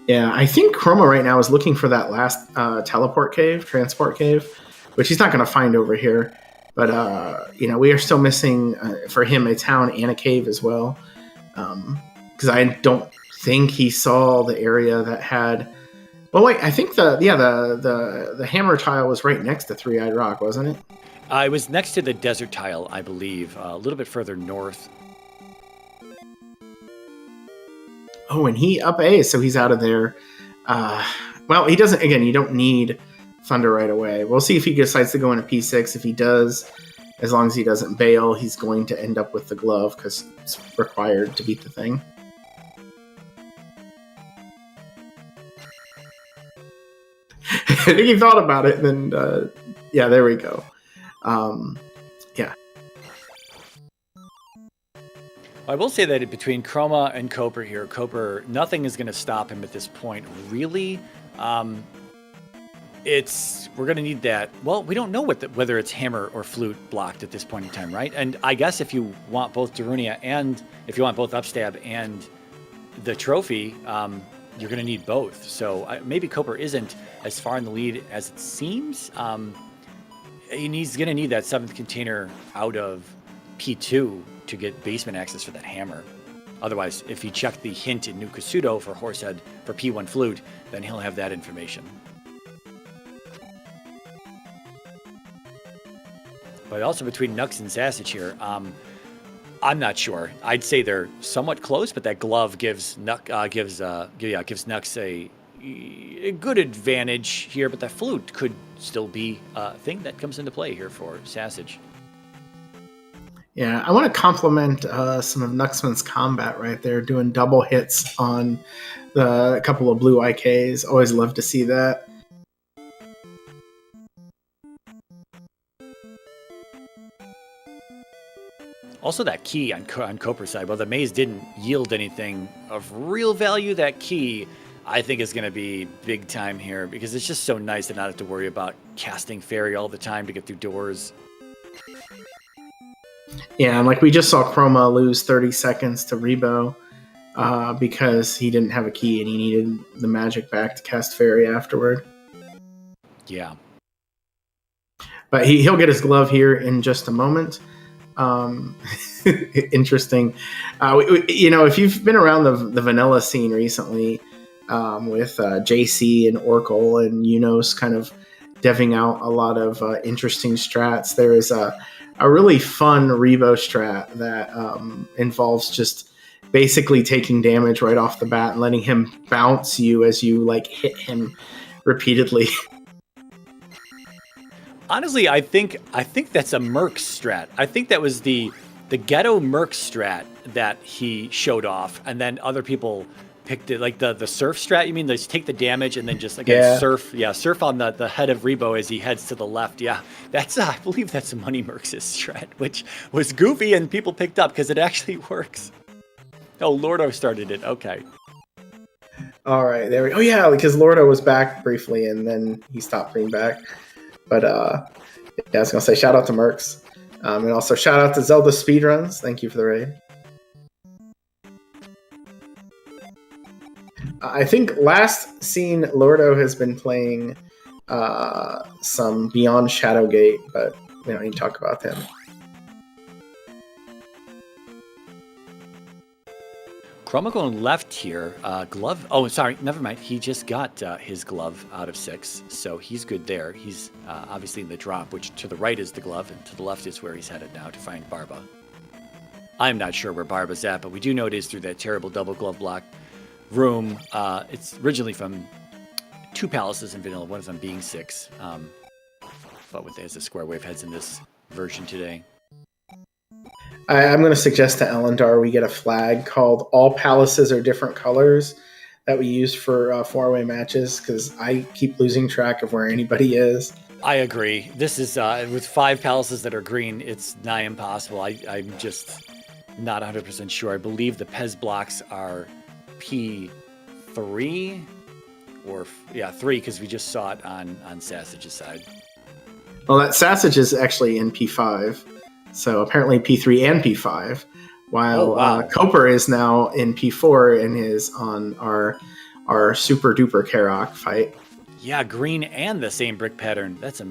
Yeah, I think Chroma right now is looking for that last transport cave, which he's not going to find over here. But, we are still missing, for him, a town and a cave as well. Because I don't think he saw the area that had... Well, wait, I think the hammer tile was right next to Three-Eyed Rock, wasn't it? It was next to the desert tile, I believe, a little bit further north. Oh, and he up A, so he's out of there. Well, he doesn't... Again, you don't need Thunder right away. We'll see if he decides to go into P6. If he does, as long as he doesn't bail, he's going to end up with the glove because it's required to beat the thing. I think he thought about it, and then yeah, there we go. Yeah. I will say that between Chroma and Koper here, Koper, nothing is going to stop him at this point, really. We're going to need that. Well, we don't know whether it's hammer or flute blocked at this point in time, right? And I guess if you want both Darunia and if you want both upstab and the trophy, you're going to need both. So maybe Koper isn't as far in the lead as it seems. He's going to need that 7th container out of P2 to get basement access for that hammer. Otherwise, if he checked the hint in New Kasuto for Horsehead for P1 flute, then he'll have that information. But also between Knucks and Sassage here, I'm not sure. I'd say they're somewhat close, but that glove gives Knucks a good advantage here. But that flute could still be a thing that comes into play here for Sassage. Yeah, I want to compliment some of Knucksman's combat right there, doing double hits on the couple of blue IKs. Always love to see that. Also, that key on Koper's side, while the maze didn't yield anything of real value, that key, I think, is going to be big time here because it's just so nice to not have to worry about casting fairy all the time to get through doors. Yeah, and like we just saw Chroma lose 30 seconds to Rebo because he didn't have a key and he needed the magic back to cast fairy afterward. Yeah. But he'll get his glove here in just a moment. Interesting. If you've been around the vanilla scene recently with JC and Oracle and Unos kind of deving out a lot of interesting strats, there is a really fun Rebo strat that involves just basically taking damage right off the bat and letting him bounce you as you like hit him repeatedly. Honestly, I think that's a Merc strat. I think that was the ghetto Merc strat that he showed off, and then other people picked it, like the surf strat. You mean they take the damage and then just surf on the head of Rebo as he heads to the left. Yeah, that's I believe that's a Money Mercs' strat, which was goofy and people picked up because it actually works. Oh, Lordo started it. Okay. All right, there we go. Oh yeah, because Lordo was back briefly and then he stopped being back. But I was going to say shout out to Mercs. And also shout out to ZeldaSpeedRuns. Thank you for the raid. I think last seen Lordo has been playing some Beyond Shadowgate, but we don't need to talk about him. Chroma going left here. Glove. Oh, sorry. Never mind. He just got his glove out of 6, so he's good there. He's obviously in the drop, which to the right is the glove, and to the left is where he's headed now to find Barba. I'm not sure where Barba's at, but we do know it is through that terrible double glove block room. It's originally from 2 palaces in vanilla, one of them being 6. But with as the square wave heads in this version today. I'm going to suggest to Elendar we get a flag called All Palaces Are Different Colors that we use for 4-way matches because I keep losing track of where anybody is. I agree. This is, with 5 palaces that are green, it's nigh impossible. I'm just not 100% sure. I believe the Pez blocks are P3 or, 3 because we just saw it on Sassage's side. Well, that Sassage is actually in P5. So apparently P3 and P5, while Koper is now in P4 and is on our super duper Karok fight. Yeah, green and the same brick pattern. That's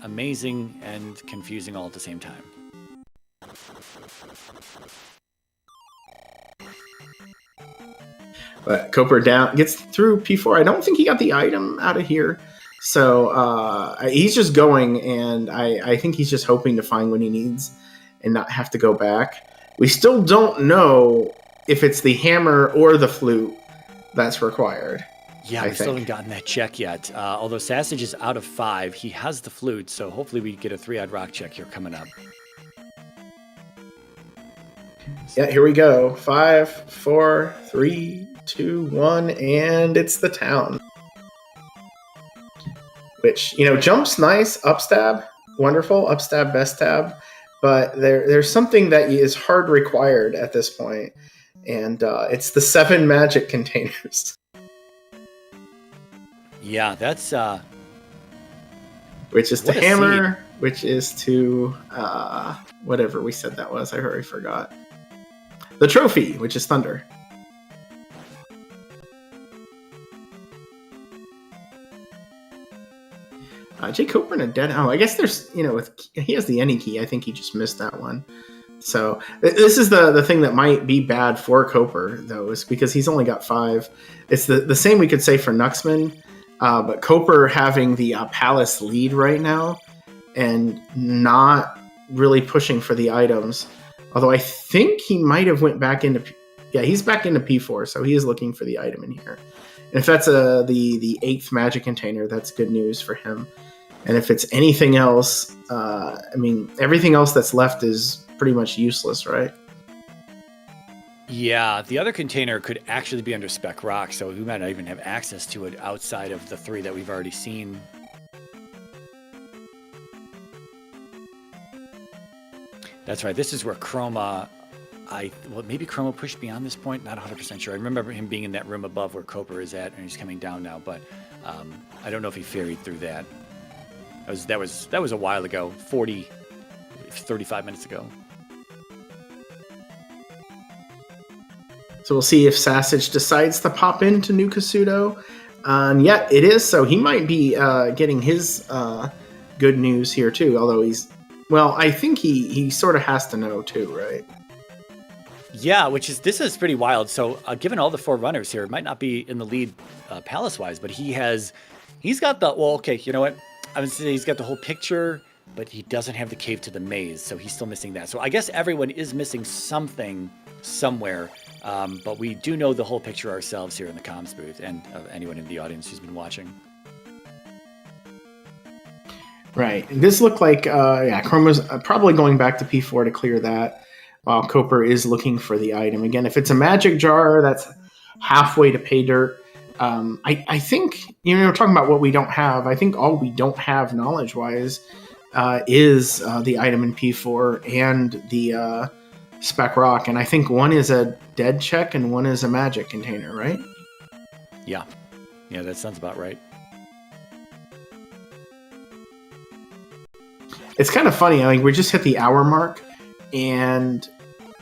amazing and confusing all at the same time. But Koper gets through P4. I don't think he got the item out of here. So he's just going, and I think he's just hoping to find what he needs and not have to go back. We still don't know if it's the hammer or the flute that's required. Yeah, we still haven't gotten that check yet. Although Sassage is out of 5, he has the flute, so hopefully we get a 3-odd rock check here coming up. Yeah, here we go. 5, 4, 3, 2, 1, and it's the town. Which, jumps nice, upstab, wonderful, upstab, best stab, but there's something that is hard required at this point, and it's the 7 magic containers. Yeah, that's... which is to hammer, which is to... whatever we said that was, I already forgot. The trophy, which is thunder. jkoper and a dead. Oh, I guess there's, he has the any key. I think he just missed that one. So this is the thing that might be bad for Koper, though, is because he's only got 5. It's the same we could say for Knucksman, but Koper having the Palace lead right now and not really pushing for the items Although I think he might have went back into... Yeah, he's back into P4, so he is looking for the item in here. And if that's the 8th magic container, that's good news for him. And if it's anything else, everything else that's left is pretty much useless, right? Yeah, the other container could actually be under Spec Rock, so we might not even have access to it outside of the 3 that we've already seen. That's right, this is where Chroma... maybe Chroma pushed beyond this point, not 100% sure. I remember him being in that room above where Koper is at, and he's coming down now, but I don't know if he ferried through that. That was a while ago, 35 minutes ago. So we'll see if Sassage decides to pop into New Kasuto. Yeah, it is. So he might be getting his good news here too. Although I think he sort of has to know too, right? Yeah, this is pretty wild. So given all the 4 runners here, it might not be in the lead palace-wise, but he's got the, well, okay, you know what? I would say he's got the whole picture, but he doesn't have the cave to the maze, so he's still missing that. So I guess everyone is missing something somewhere. But we do know the whole picture ourselves here in the comms booth, and anyone in the audience who's been watching. Right. This looked like, Chroma's probably going back to P4 to clear that, while Koper is looking for the item. Again, if it's a magic jar, that's halfway to pay dirt. I think, we're talking about what we don't have. I think all we don't have knowledge-wise is the item in P4 and the... Spec Rock, and I think one is a dead check and one is a magic container, right? Yeah, that sounds about right. It's kind of funny. We just hit the hour mark, and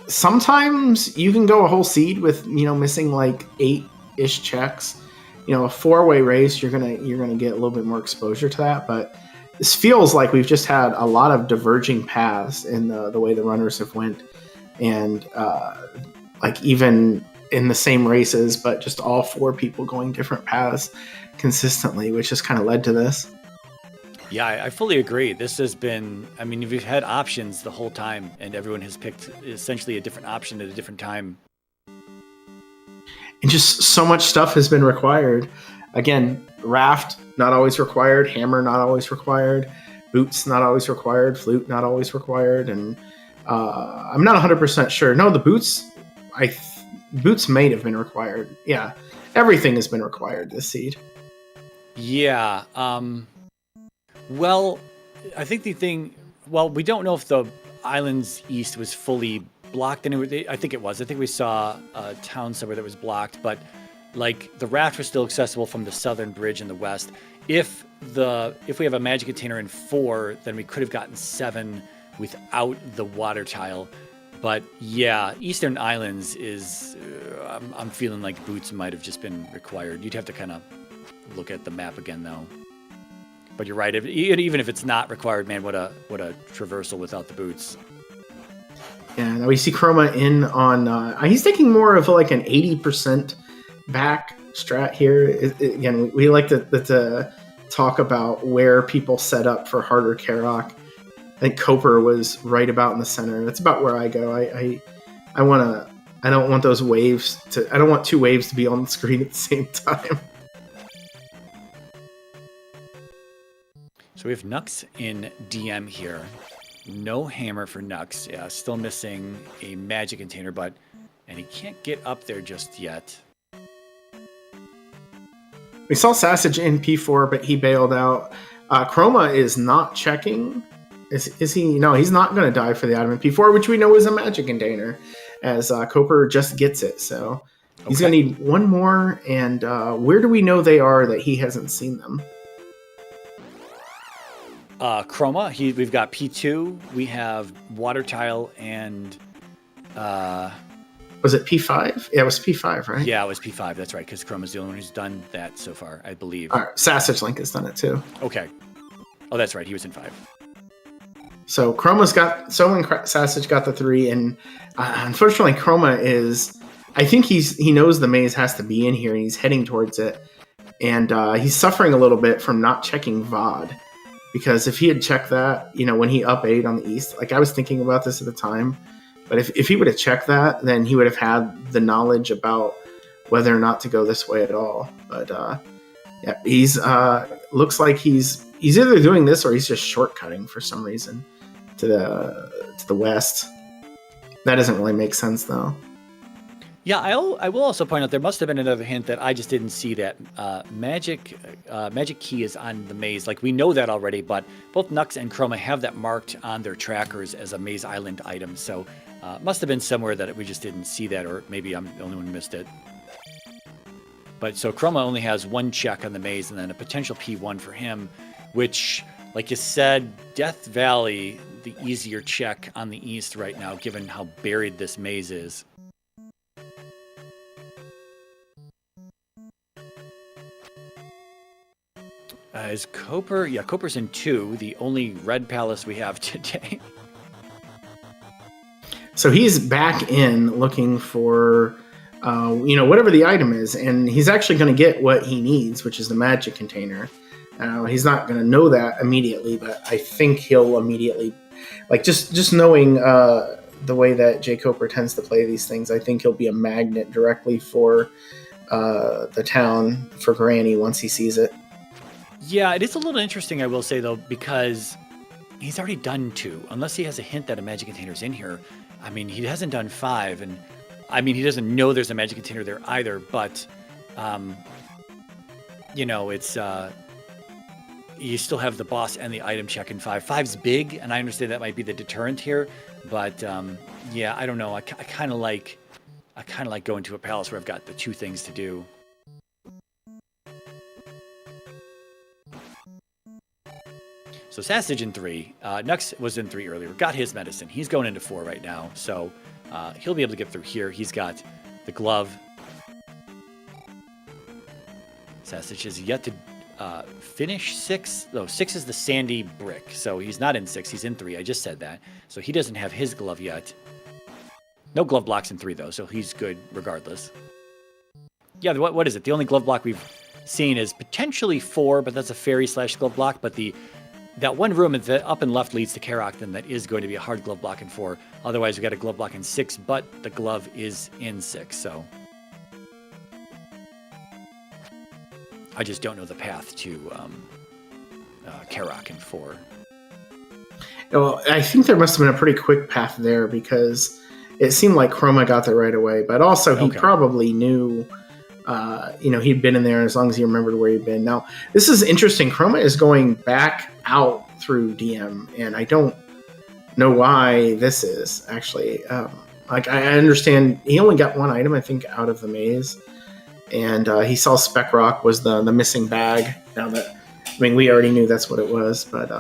sometimes you can go a whole seed with missing like 8-ish checks. A 4-way race, you're gonna get a little bit more exposure to that, but this feels like we've just had a lot of diverging paths in the way the runners have went. And even in the same races, but just all 4 people going different paths consistently, which has kind of led to this. Yeah, I fully agree. This has been, we've had options the whole time, and everyone has picked essentially a different option at a different time. And just so much stuff has been required. Again, raft, not always required. Hammer, not always required. Boots, not always required. Flute, not always required. And I'm not 100% sure. No, the boots, boots may have been required. Yeah, everything has been required this seed. Yeah. Well, I think the thing. Well, we don't know if the islands east was fully blocked. I think it was. I think we saw a town somewhere that was blocked, but the raft was still accessible from the southern bridge in the west. If we have a magic container in 4, then we could have gotten 7. Without the water tile. But yeah, Eastern Islands is, I'm feeling like boots might have just been required. You'd have to kind of look at the map again though. But you're right, even if it's not required, man, what a traversal without the boots. Yeah, now we see Chroma in on, he's taking more of like an 80% back strat here. Again, we like to talk about where people set up for harder Karok. I think Koper was right about in the center. That's about where I go. I don't want those waves I don't want 2 waves to be on the screen at the same time. So we have Knucks in DM here. No hammer for Knucks. Yeah, still missing a magic container, and he can't get up there just yet. We saw Sassage in P4, but he bailed out. Chroma is not checking. Is he? No, he's not going to die for the item in P4, which we know is a magic container, as Koper just gets it. So he's going to need 1 more. And where do we know they are that he hasn't seen them? Chroma, we've got P2, we have water tile, and was it P5? Yeah, it was P5, right? Yeah, it was P5. That's right, because Chroma's the only one who's done that so far, I believe. All right, Sassagelink has done it too. Okay. Oh, that's right. He was in 5. So Chroma's got Sassage got the 3, and unfortunately, Chroma is. I think he knows the maze has to be in here, and he's heading towards it, and he's suffering a little bit from not checking VOD, because if he had checked that, when he up 8 on the east, like I was thinking about this at the time, But if he would have checked that, then he would have had the knowledge about whether or not to go this way at all. But yeah, he's looks like he's either doing this or he's just shortcutting for some reason to the west. That doesn't really make sense, though. Yeah, I will also point out there must have been another hint that I just didn't see, that magic key is on the maze. Like, we know that already, but both Knucks and Chroma have that marked on their trackers as a Maze Island item. So must have been somewhere that we just didn't see that, or maybe I'm the only one who missed it. But so Chroma only has one check on the maze and then a potential P1 for him, which, like you said, Death Valley, the easier check on the east right now, given how buried this maze is. Is jkoper? Yeah, jkoper's in 2, the only red palace we have today. So he's back in looking for, whatever the item is, and he's actually going to get what he needs, which is the magic container. He's not going to know that immediately, but I think he'll immediately, like, just knowing the way that jkoper tends to play these things, I think he'll be a magnet directly for the town, for Granny, once he sees it. Yeah, it is a little interesting, I will say, though, because he's already done 2. Unless he has a hint that a magic container's in here. I mean, he hasn't done 5, and I mean, he doesn't know there's a magic container there either, but, it's, you still have the boss and the item check in 5. 5's big, and I understand that might be the deterrent here, but, yeah, I don't know. I kind of like going to a palace where I've got the 2 things to do. So Sassage in 3. Knucks was in 3 earlier. Got his medicine. He's going into 4 right now. So he'll be able to get through here. He's got the glove. Sassage has yet to finish 6. No, 6 is the sandy brick. So he's not in 6. He's in 3. I just said that. So he doesn't have his glove yet. No glove blocks in 3, though. So he's good regardless. Yeah, what is it? The only glove block we've seen is potentially 4, but that's a fairy/glove block. But that one room up and left leads to Karak, that is going to be a hard glove block in 4. Otherwise, we got a glove block in 6, but the glove is in 6, so I just don't know the path to Karak in 4. Well, I think there must have been a pretty quick path there because it seemed like Chroma got there right away, but also he probably knew, he'd been in there as long as he remembered where he'd been. Now, this is interesting. Chroma is going back out through DM, and I don't know why this is, actually. I understand he only got one item, I think, out of the maze, and he saw Spec Rock was the missing bag. Now that, we already knew that's what it was, but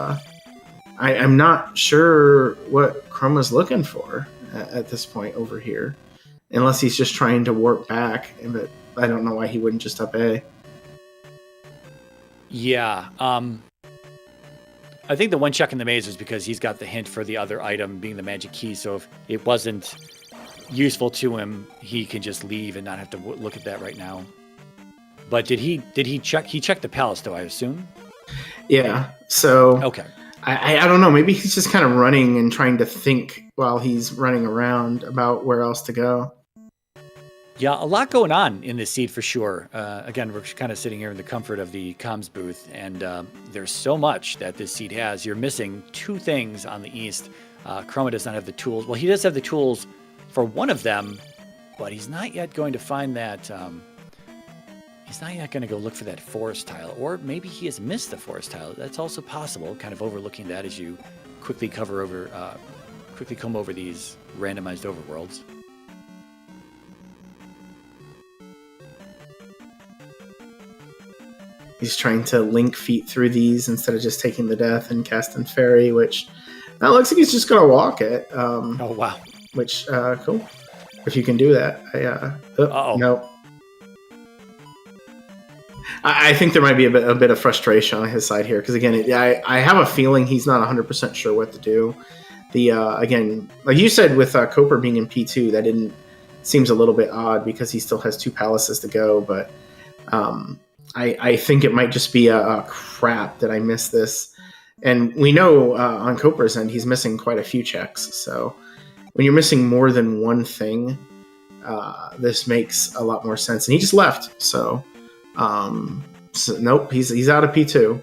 I'm not sure what Chroma's looking for at this point over here, unless he's just trying to warp back, but I don't know why he wouldn't just up A. Yeah, I think the one check in the maze is because he's got the hint for the other item being the magic key, so if it wasn't useful to him, he can just leave and not have to look at that right now. But did he check? He checked the palace, though, I assume? Yeah, so... Okay. I don't know, maybe he's just kind of running and trying to think while he's running around about where else to go. Yeah, a lot going on in this seed for sure. Again, we're kind of sitting here in the comfort of the comms booth, and there's so much that this seed has. You're missing 2 things on the east. Chroma does not have the tools. Well, he does have the tools for one of them, but he's not yet going to find that. He's not yet going to go look for that forest tile, or maybe he has missed the forest tile. That's also possible. Kind of overlooking that as you quickly comb over these randomized overworlds. He's trying to link feet through these instead of just taking the death and casting fairy, which now looks like he's just going to walk it. Oh, wow. Which, cool. If you can do that. No. I think there might be a bit of frustration on his side here. Because, again, I have a feeling he's not 100% sure what to do. Again, like you said with jkoper being in P2, that seems a little bit odd because he still has 2 palaces to go. But... I think it might just be a crap that I missed this. And we know on jkoper's end, he's missing quite a few checks. So when you're missing more than one thing, this makes a lot more sense. And he just left, so nope, he's out of P2.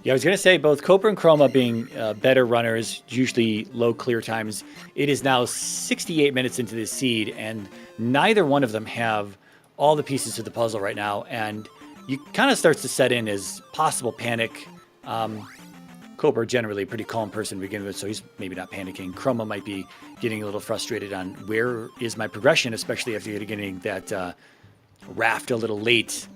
Yeah, I was going to say both Koper and Chroma being better runners, usually low clear times. It is now 68 minutes into this seed, and neither one of them have all the pieces to the puzzle right now. And you kind of starts to set in as possible panic. Koper generally a pretty calm person to begin with, so he's maybe not panicking. Chroma might be getting a little frustrated on where is my progression, especially after getting that raft a little late.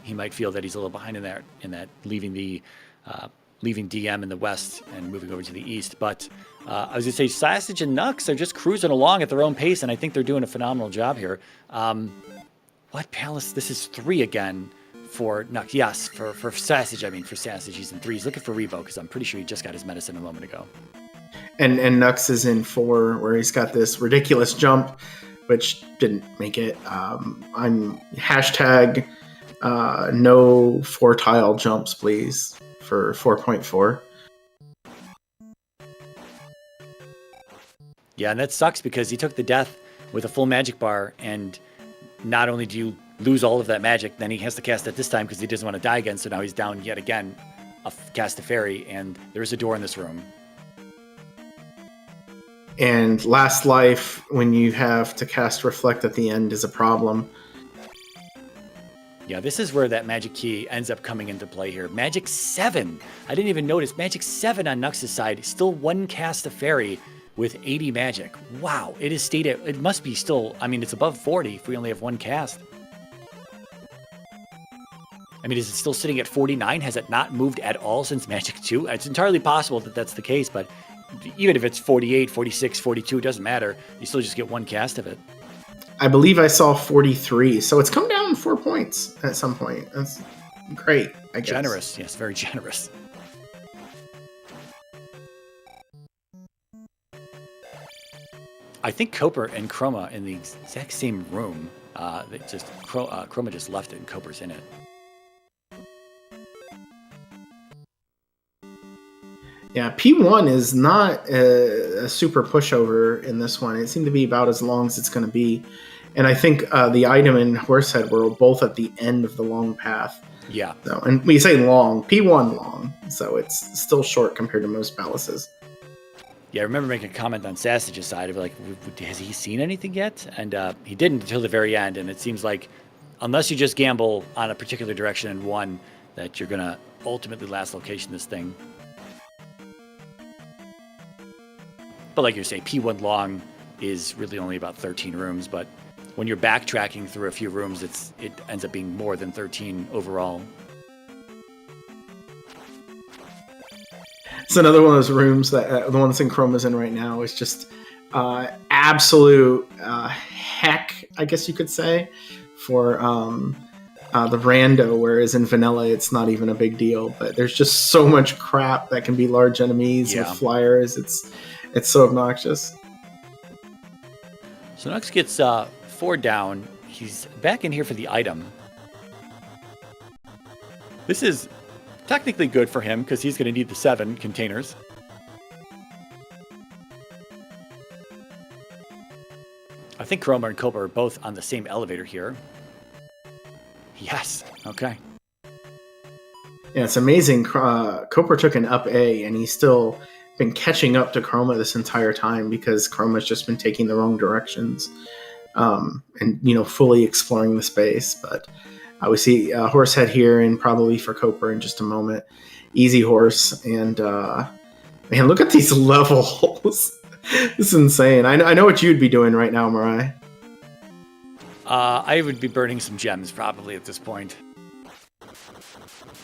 He might feel that he's a little behind in that leaving DM in the west and moving over to the east. But I was going to say Sausage and Knucks are just cruising along at their own pace, and I think they're doing a phenomenal job here. What palace? This is 3 again for Knucks. Yes, for Sausage. I mean, for Sausage, he's in 3. He's looking for Rebo because I'm pretty sure he just got his medicine a moment ago. And Knucks is in 4, where he's got this ridiculous jump, which didn't make it. I'm hashtag no 4-tile jumps, please, for 4.4. Yeah, and that sucks because he took the death with a full magic bar, and not only do you lose all of that magic, then he has to cast it this time because he doesn't want to die again, so now he's down yet again. Cast a fairy, and there's a door in this room. And last life, when you have to cast Reflect at the end, is a problem. Yeah, this is where that magic key ends up coming into play here. Magic 7. I didn't even notice. Magic 7 on Knucks' side. Still 1 cast of fairy with 80 magic. Wow, it is stated. It must be still, I mean, it's above 40 if we only have 1 cast. I mean, is it still sitting at 49? Has it not moved at all since Magic 2? It's entirely possible that that's the case, but even if it's 48, 46, 42, it doesn't matter. You still just get 1 cast of it. I believe I saw 43, so it's come down 4 points at some point. That's great, I guess. Generous, yes, very generous. I think Koper and Chroma in the exact same room. Chroma just left it and Koper's in it. Yeah, P1 is not a super pushover in this one. It seemed to be about as long as it's going to be. And I think the item and Horsehead were both at the end of the long path. Yeah. So, and when you say long, P1 long, so it's still short compared to most palaces. Yeah, I remember making a comment on Sassage's side of like, has he seen anything yet? And he didn't until the very end. And it seems like unless you just gamble on a particular direction and one, that you're going to ultimately last location this thing. But like you say, P1 long is really only about 13 rooms. But when you're backtracking through a few rooms, it ends up being more than 13 overall. It's another one of those rooms that the one that's in Chroma's in right now is just absolute heck, I guess you could say, for the rando, whereas in vanilla it's not even a big deal. But there's just so much crap that can be large enemies with flyers. It's so obnoxious. So Knucks gets 4 down. He's back in here for the item. This is technically good for him because he's going to need the 7 containers. I think Chroma and Koper are both on the same elevator here. Yes. Okay. Yeah, it's amazing. Koper took an up A, and he's still been catching up to Chroma this entire time because Chroma's just been taking the wrong directions and, fully exploring the space. But we see Horsehead here and probably for Koper in just a moment. Easy horse. And, man, look at these levels. This is insane. I know what you'd be doing right now, Mirai. I would be burning some gems probably at this point.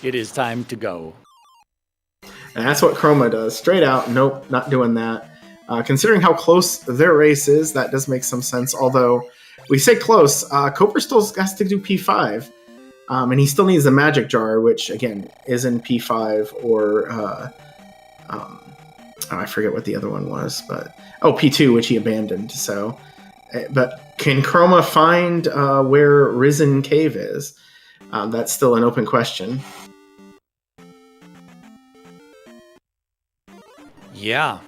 It is time to go. And that's what Chroma does. Straight out, nope, not doing that. Considering how close their race is, that does make some sense. Although, we say close, Koper still has to do P5. And he still needs the magic jar, which, again, is in P5 or... I forget what the other one was. But P2, which he abandoned. So, but can Chroma find where Risen Cave is? That's still an open question. Yeah.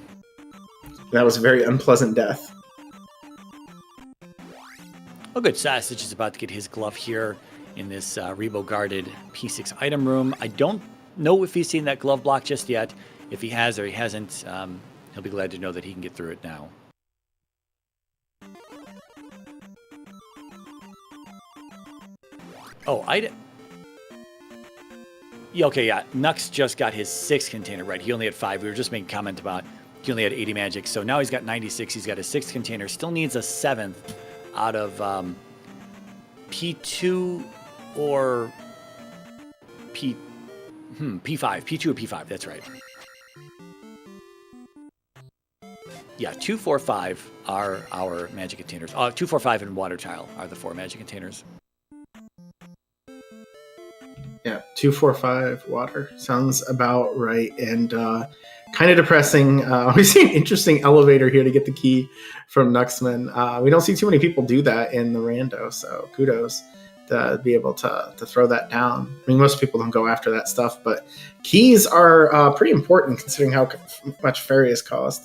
That was a very unpleasant death. Oh, good. Sassage is about to get his glove here in this Rebo-guarded P6 item room. I don't know if he's seen that glove block just yet. If he has or he hasn't, he'll be glad to know that he can get through it now. Oh, yeah, okay, yeah. Knucks just got his 6th container right. He only had 5. We were just making a comment about he only had 80 magic. So now he's got 96. He's got his 6th container. Still needs a 7th out of P2 or P5. P2 or P5. That's right. Yeah, 2, 4, 5 are our magic containers. 2, 4, 5 and water tile are the 4 magic containers. Yeah, 2, 4, 5 water sounds about right, and kind of depressing. We see an interesting elevator here to get the key from Knucksman. We don't see too many people do that in the rando, so kudos to be able to throw that down. I mean, most people don't go after that stuff, but keys are pretty important considering how much Farius cost.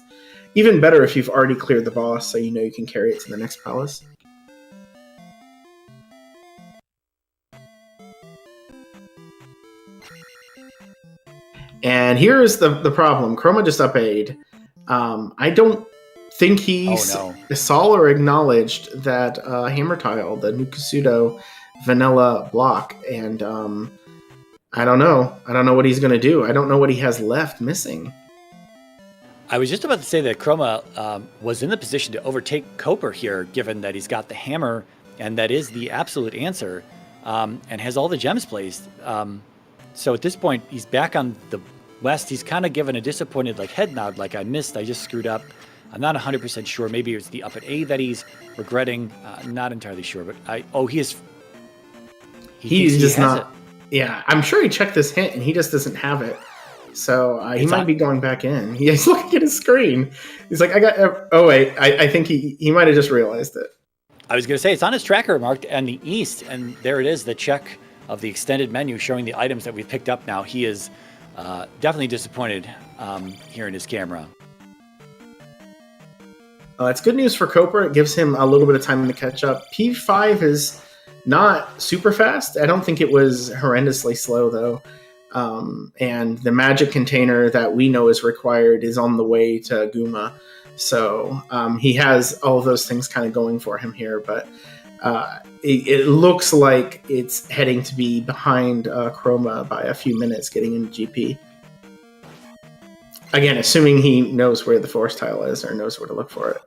Even better if you've already cleared the boss, so you know you can carry it to the next palace. And here's the problem. Chroma just up aid. I don't think he saw or acknowledged that hammer tile, the Nukusudo vanilla block. And I don't know. I don't know what he's going to do. I don't know what he has left missing. I was just about to say that Chroma was in the position to overtake jkoper here, given that he's got the hammer, and that is the absolute answer, and has all the gems placed. So at this point, he's back on the west. He's kind of given a disappointed head nod, like I missed, I just screwed up. I'm not 100% sure. Maybe it's the up at A that he's regretting. Not entirely sure, but he's just not. It. Yeah, I'm sure he checked this hint and he just doesn't have it. So he might be going back in. He's looking at his screen. He's like, I think he might have just realized it. I was going to say, it's on his tracker marked on the east, and there it is, the check of the extended menu showing the items that we've picked up now. He is definitely disappointed here in his camera. It's good news for jkoper. It gives him a little bit of time to catch up. P5 is not super fast. I don't think it was horrendously slow, though. And the magic container that we know is required is on the way to Guma. So he has all of those things kind of going for him here. But it looks like it's heading to be behind Chroma by a few minutes getting into GP. Again, assuming he knows where the force tile is or knows where to look for it.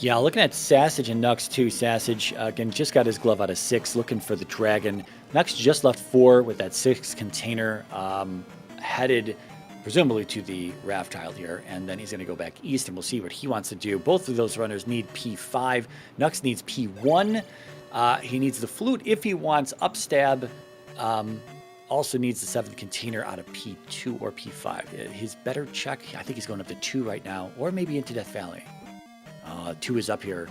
Yeah, looking at Sassage and Knucks too. Sassage, again, just got his glove out of 6, looking for the dragon. Knucks just left 4 with that 6 container, headed presumably to the raft tile here, and then he's going to go back east, and we'll see what he wants to do. Both of those runners need P5. Knucks needs P1. He needs the flute if he wants upstab. Also needs the 7th container out of P2 or P5. His better check, I think he's going up to 2 right now, or maybe into Death Valley. 2 is up here.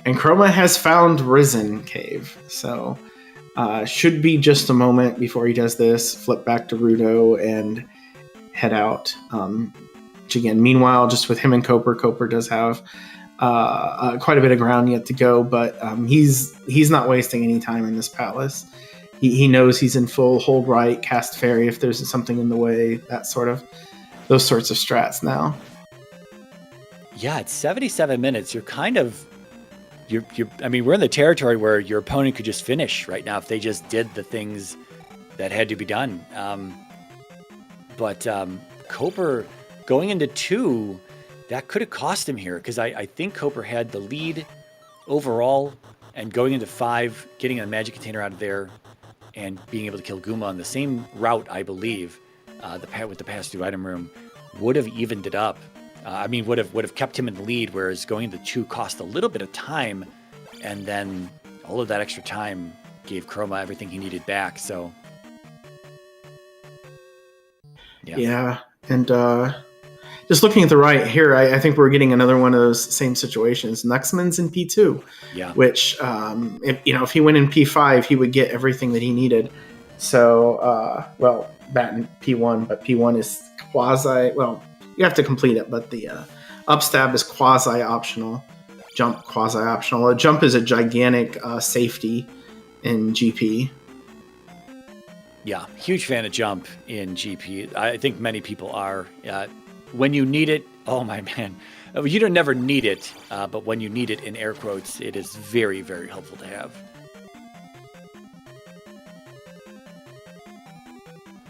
And Chroma has found Risen Cave, so should be just a moment before he does this. Flip back to Rudo and head out. Which again, meanwhile, just with him and jkoper does have quite a bit of ground yet to go, but he's not wasting any time in this palace. He knows he's in full hold right, cast fairy if there's something in the way, those sorts of strats now. Yeah, it's 77 minutes. You're kind of... I mean, we're in the territory where your opponent could just finish right now if they just did the things that had to be done. But jkoper going into 2, that could have cost him here, because I think jkoper had the lead overall, and going into 5, getting a magic container out of there, and being able to kill Guma on the same route, I believe, with the pass-through item room, would have evened it up. Would have kept him in the lead, whereas going into 2 cost a little bit of time, and then all of that extra time gave Chroma everything he needed back. So, yeah, and just looking at the right here, I think we're getting another one of those same situations. Knucksman's in P2, which if he went in P5, he would get everything that he needed. So, bat P1, but P1 is quasi. Well, you have to complete it, but the up stab is quasi optional. Jump quasi optional. A jump is a gigantic safety in GP. Yeah, huge fan of jump in GP. I think many people are. When you need it, oh my man. You don't never need it, but when you need it in air quotes, it is very, very helpful to have.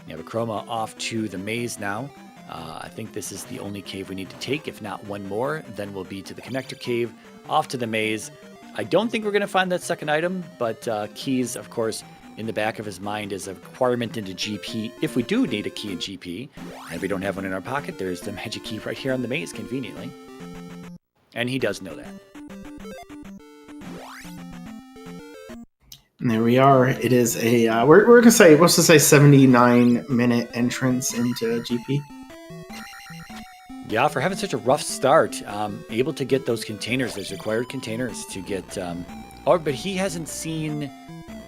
You have a Chroma off to the maze now. I think this is the only cave we need to take. If not one more, then we'll be to the connector cave, off to the maze. I don't think we're going to find that second item, but keys, of course, in the back of his mind is a requirement into GP. If we do need a key in GP, and we don't have one in our pocket, there's the magic key right here on the maze, conveniently. And he does know that. And there we are. It is a we're gonna say, what's to say, 79-minute entrance into GP. Yeah, for having such a rough start, able to get those containers, those required containers to get. But he hasn't seen.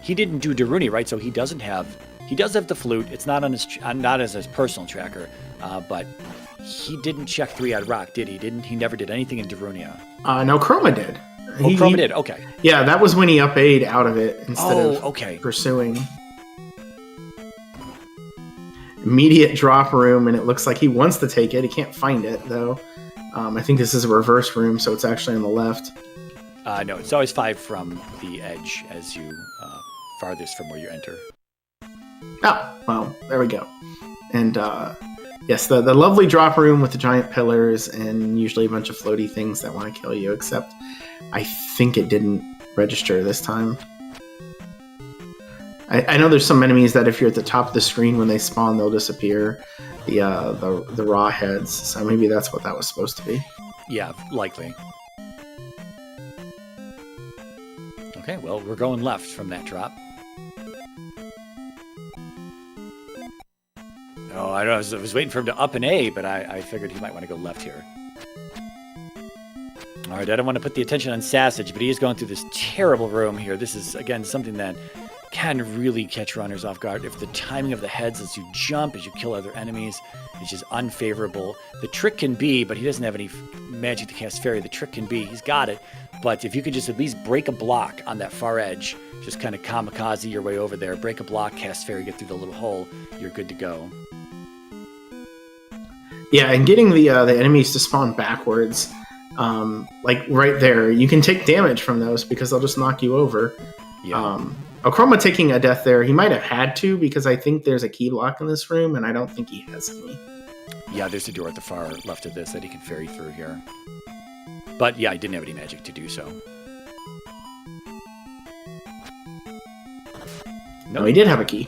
He didn't do Daruni, right? So he doesn't have. He does have the flute. It's not on his, not as his personal tracker, but he didn't check 3-eyed rock, did he? He never did anything in Darunia. No, Chroma did. Chroma did. Okay. Yeah, that was when he up A'd out of it instead of okay. pursuing. Immediate drop room, and it looks like he wants to take it. He can't find it, though. I think this is a reverse room, so it's actually on the left. No, it's always 5 from the edge as you farthest from where you enter. Oh, well, there we go. And yes, the lovely drop room with the giant pillars and usually a bunch of floaty things that want to kill you, except I think it didn't register this time. I know there's some enemies that if you're at the top of the screen when they spawn, they'll disappear. The raw heads, so maybe that's what that was supposed to be. Yeah, likely. Okay, well, we're going left from that drop. Oh, I don't know. I was waiting for him to up an A, but I figured he might want to go left here. All right, I don't want to put the attention on Sassage, but he is going through this terrible room here. This is, again, something that can really catch runners off guard. If the timing of the heads as you jump, as you kill other enemies, is just unfavorable. The trick can be, but he doesn't have any magic to cast fairy. The trick can be, he's got it, but if you could just at least break a block on that far edge, just kind of kamikaze your way over there, break a block, cast fairy, get through the little hole, you're good to go. Yeah, and getting the enemies to spawn backwards, like right there, you can take damage from those because they'll just knock you over. Yeah. Chroma taking a death there, he might have had to because I think there's a key block in this room, and I don't think he has any. Yeah, there's a door at the far left of this that he can ferry through here. But yeah, I didn't have any magic to do so. No, he did have a key.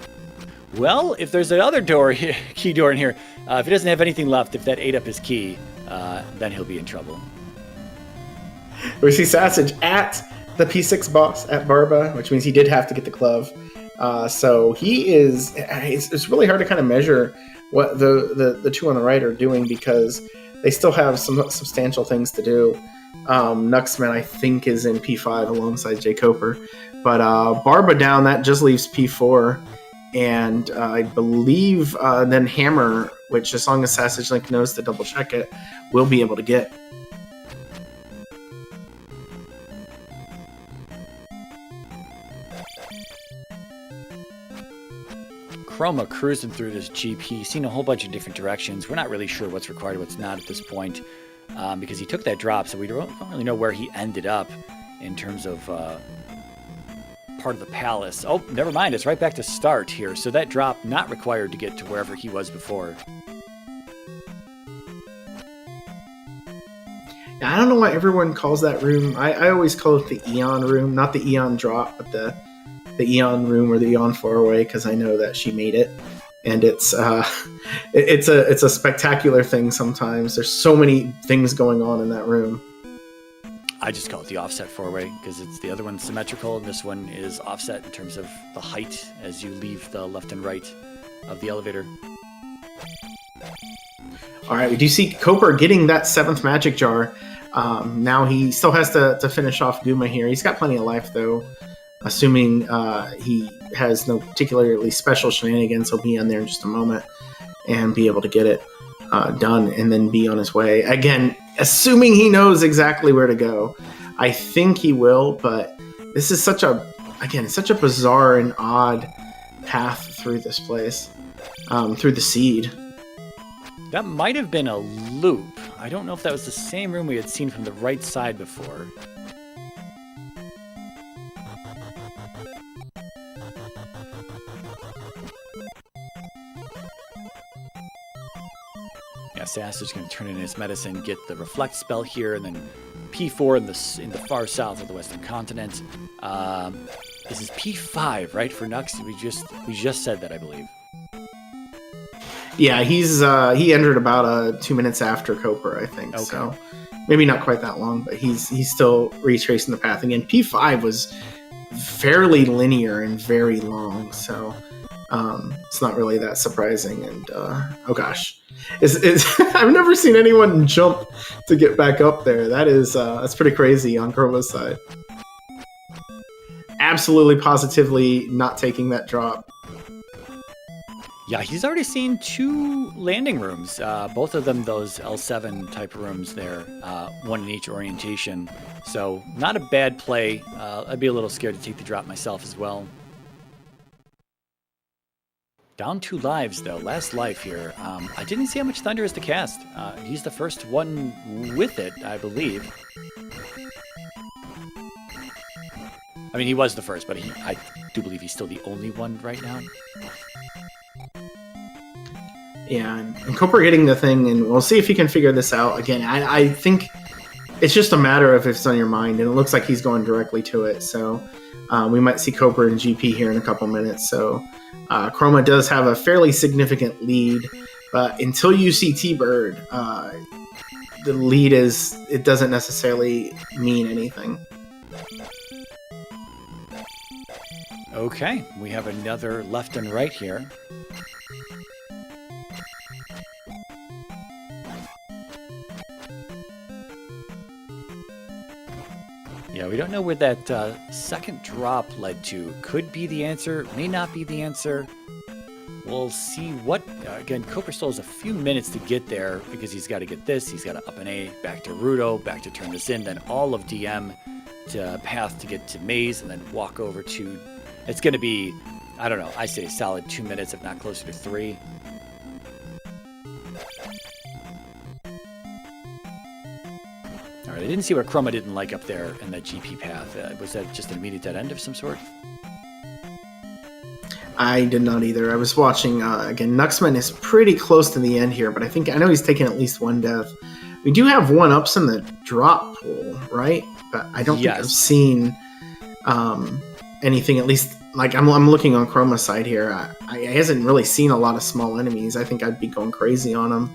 Well, if there's another door, key door in here, if he doesn't have anything left, if that ate up his key, then he'll be in trouble. We see Sassage at the P6 boss at Barba, which means he did have to get the glove. So he is. It's really hard to kind of measure what the two on the right are doing because they still have some substantial things to do. Knucksman, I think, is in P5 alongside jkoper, but Barba down, that just leaves P4. And I believe then Hammer, which as long as sassagelink knows to double check it, will be able to get. Chroma cruising through this GP, seen a whole bunch of different directions. We're not really sure what's required, what's not at this point, because he took that drop, so we don't really know where he ended up in terms of part of the palace. Oh, never mind. It's right back to start here. So that drop not required to get to wherever he was before. I don't know why everyone calls that room. I always call it the Eon room, not the Eon drop, but the Eon room or the Eon faraway, because I know that she made it, and it's a spectacular thing. Sometimes there's so many things going on in that room. I just call it the offset four-way because it's the other one's symmetrical and this one is offset in terms of the height as you leave the left and right of the elevator. All right, we do see jkoper getting that 7th magic jar. Now he still has to finish off Guma here. He's got plenty of life though. assuming he has no particularly special shenanigans. He'll be on there in just a moment and be able to get it done and then be on his way. Again, assuming he knows exactly where to go. I think he will, but this is such a bizarre and odd path through this place, through the seed. That might have been a loop. I don't know if that was the same room we had seen from the right side before. Yeah, Sass is going to turn in his medicine, get the reflect spell here, and then P4 in the far south of the Western continent. This is P5, right, for Knucks? We just said that, I believe. Yeah, he entered about 2 minutes after Koper, I think. Okay. So maybe not quite that long, but he's still retracing the path again. P5 was fairly linear and very long, so it's not really that surprising. And oh gosh, I've never seen anyone jump to get back up there. That's pretty crazy on Chroma's side. Absolutely, positively not taking that drop. Yeah, he's already seen 2 landing rooms, both of them those L7 type rooms there, one in each orientation. So not a bad play. I'd be a little scared to take the drop myself as well. Down 2 lives, though. Last life here. I didn't see how much Thunder is to cast. He's the first one with it, I believe. I mean, he was the first, but I do believe he's still the only one right now. Yeah, and Koper getting the thing, and we'll see if he can figure this out. Again, I think it's just a matter of if it's on your mind, and it looks like he's going directly to it. So we might see Koper and GP here in a couple minutes. So Chroma does have a fairly significant lead, but until you see T-Bird, the lead it doesn't necessarily mean anything. Okay, we have another left and right here. Yeah, we don't know where that second drop led to. Could be the answer, may not be the answer. We'll see what... again, Koper still has a few minutes to get there because he's got to get this. He's got to up an A, back to Rudo, back to turn this in, then all of DM to path to get to Maze, and then walk over to... It's going to be, I don't know, I say a solid 2 minutes, if not closer to 3. All right, I didn't see what Chroma didn't like up there in that GP path. Was that just an immediate dead end of some sort? I did not either. I was watching, again, Knucksman is pretty close to the end here, but I know he's taken at least 1 death. We do have 1-ups in the drop pool, right? But I don't think I've seen anything, at least, like, I'm looking on Chroma's side here. I hasn't really seen a lot of small enemies. I think I'd be going crazy on him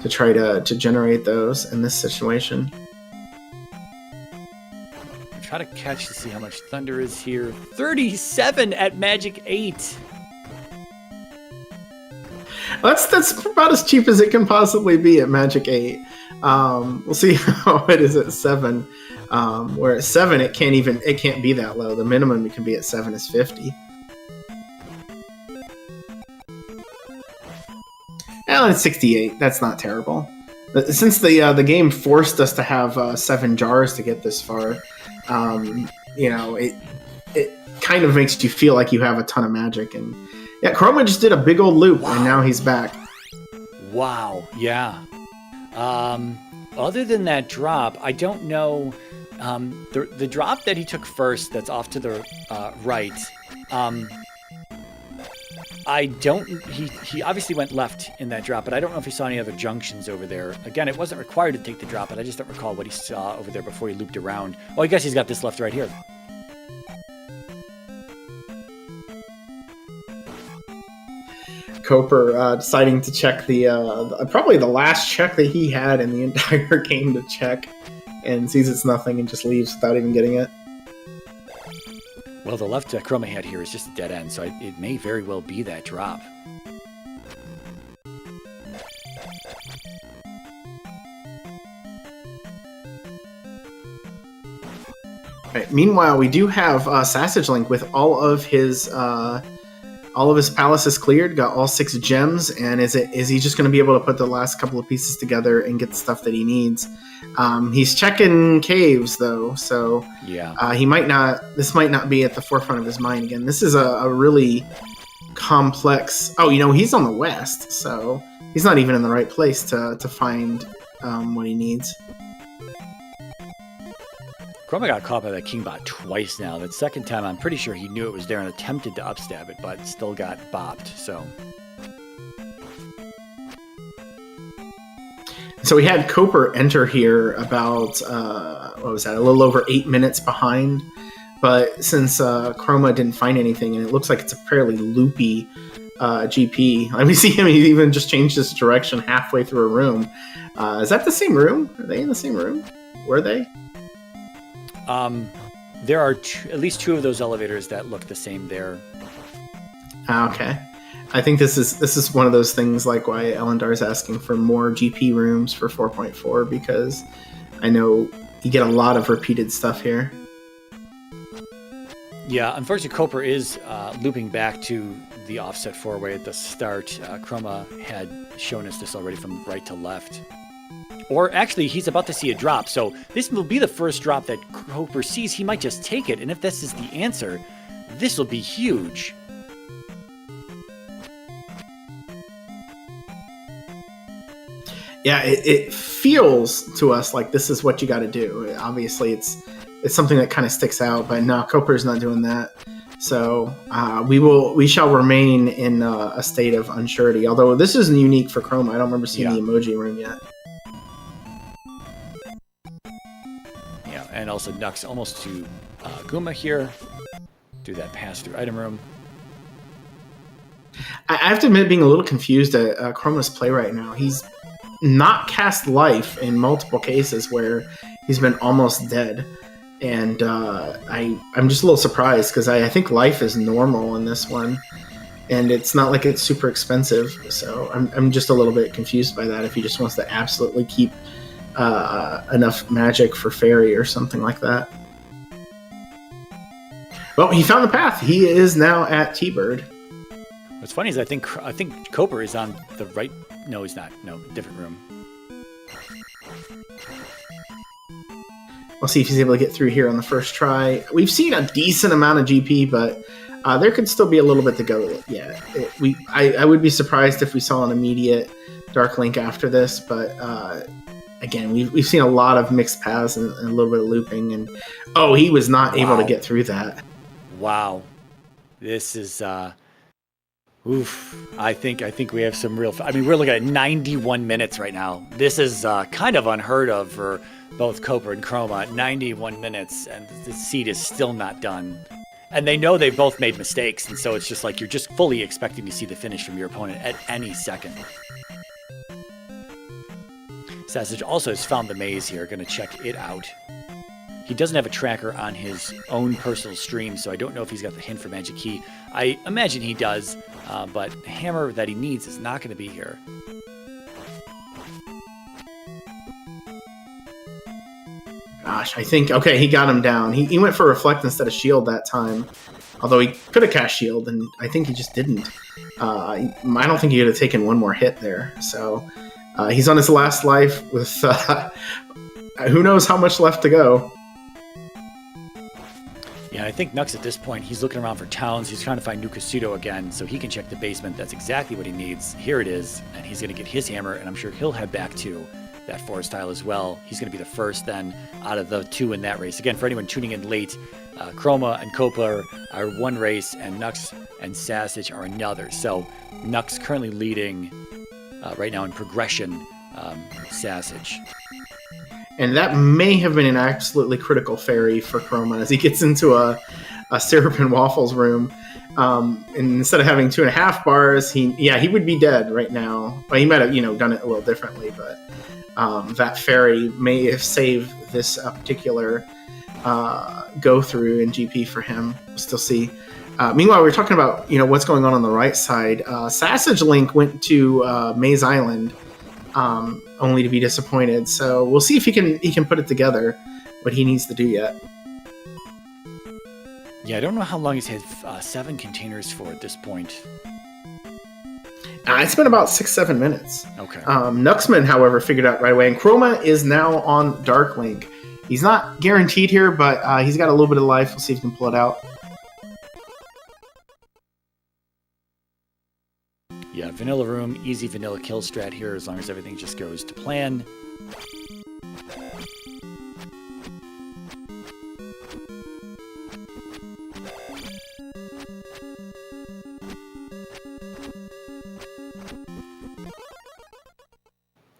to try to generate those in this situation. Try to catch to see how much Thunder is here. 37 at Magic 8. That's about as cheap as it can possibly be at Magic 8. We'll see how it is at 7. Where at 7 it can't be that low. The minimum it can be at 7 is 50. Well, it's 68. That's not terrible. Since the game forced us to have 7 jars to get this far, it kind of makes you feel like you have a ton of magic. And yeah, Chroma just did a big old loop, and now he's back. Wow, yeah. Other than that drop, I don't know. The drop that he took first, that's off to the right. He obviously went left in that drop, but I don't know if he saw any other junctions over there. Again, it wasn't required to take the drop, but I just don't recall what he saw over there before he looped around. Oh, I guess he's got this left right here. Koper deciding to check probably the last check that he had in the entire game to check, and sees it's nothing and just leaves without even getting it. Well, the left Chroma had here is just a dead end, so it may very well be that drop. Right. Meanwhile, we do have sassagelink with all of his palaces cleared, got all 6 gems, and is he just going to be able to put the last couple of pieces together and get the stuff that he needs? He's checking caves though, so yeah, he might not. This might not be at the forefront of his mind again. This is a really complex. Oh, he's on the west, so he's not even in the right place to find what he needs. Chroma got caught by that Kingbot twice now. That second time, I'm pretty sure he knew it was there and attempted to upstab it, but still got bopped, so. So we had jkoper enter here about, a little over 8 minutes behind. But since Chroma didn't find anything, and it looks like it's a fairly loopy GP. We see him, he even just changed his direction halfway through a room. Is that the same room? Are they in the same room? Were they? There are at least 2 of those elevators that look the same there. Okay. I think this is one of those things like why Elendar's asking for more GP rooms for 4.4, because I know you get a lot of repeated stuff here. Yeah, unfortunately, jkoper is looping back to the offset 4-way at the start. Chroma had shown us this already from right to left. Or actually, he's about to see a drop, so this will be the first drop that jkoper sees. He might just take it, and if this is the answer, this will be huge. Yeah, it feels to us like this is what you got to do. Obviously, it's something that kind of sticks out, but no, jkoper's not doing that. So we shall remain in a state of unsurety. Although this isn't unique for Chroma. I don't remember seeing the emoji room yet. Yeah, and also Knucks almost to Guma here. Do that pass through item room. I have to admit being a little confused at Chroma's play right now. He's not cast life in multiple cases where he's been almost dead. And I'm just a little surprised because I think life is normal in this one, and it's not like it's super expensive. So I'm just a little bit confused by that. If he just wants to absolutely keep enough magic for fairy or something like that. Well, he found the path. He is now at T-Bird. What's funny is I think jkoper is on the right. No, he's not. No, different room. We'll see if he's able to get through here on the first try. We've seen a decent amount of GP, but there could still be a little bit to go. Yeah, I would be surprised if we saw an immediate Dark Link after this, but again, we've seen a lot of mixed paths and a little bit of looping. And he was not able to get through that. Wow, this is oof. I think we have some real. I mean, we're looking at 91 minutes right now. This is kind of unheard of for both jkoper and Chroma. 91 minutes, and the seed is still not done. And they know they've both made mistakes, and so it's just like you're just fully expecting to see the finish from your opponent at any second. Sassage also has found the maze here. Going to check it out. He doesn't have a tracker on his own personal stream, so I don't know if he's got the hint for Magic Key. I imagine he does, but the hammer that he needs is not going to be here. Gosh, I think, he got him down. He went for Reflect instead of Shield that time, although he could have cast Shield, and I think he just didn't. I don't think he would have taken one more hit there, so he's on his last life with who knows how much left to go. Yeah, I think Knucks at this point, he's looking around for towns. He's trying to find New Casuto again so he can check the basement. That's exactly what he needs. Here it is, and he's going to get his hammer, and I'm sure he'll head back to that forest tile as well. He's going to be the first then out of the 2 in that race. Again, for anyone tuning in late, Chroma and jkoper are one race, and Knucks and Sassage are another. So Knucks currently leading right now in progression, Sassage. And that may have been an absolutely critical fairy for Chroma as he gets into a syrup and waffles room. And instead of having 2.5 bars, he would be dead right now. Well, he might have done it a little differently, but that fairy may have saved this particular go through in GP for him. We'll still see. Meanwhile, we're talking about what's going on the right side. sassagelink went to Maze Island. Only to be disappointed. So we'll see if he can put it together, what he needs to do yet. Yeah, I don't know how long he's had 7 containers for at this point. It's been about 6-7 minutes. Okay. Knucksman, however, figured out right away. And Chroma is now on Dark Link. He's not guaranteed here, but he's got a little bit of life. We'll see if he can pull it out. Yeah, vanilla room, easy vanilla kill strat here as long as everything just goes to plan.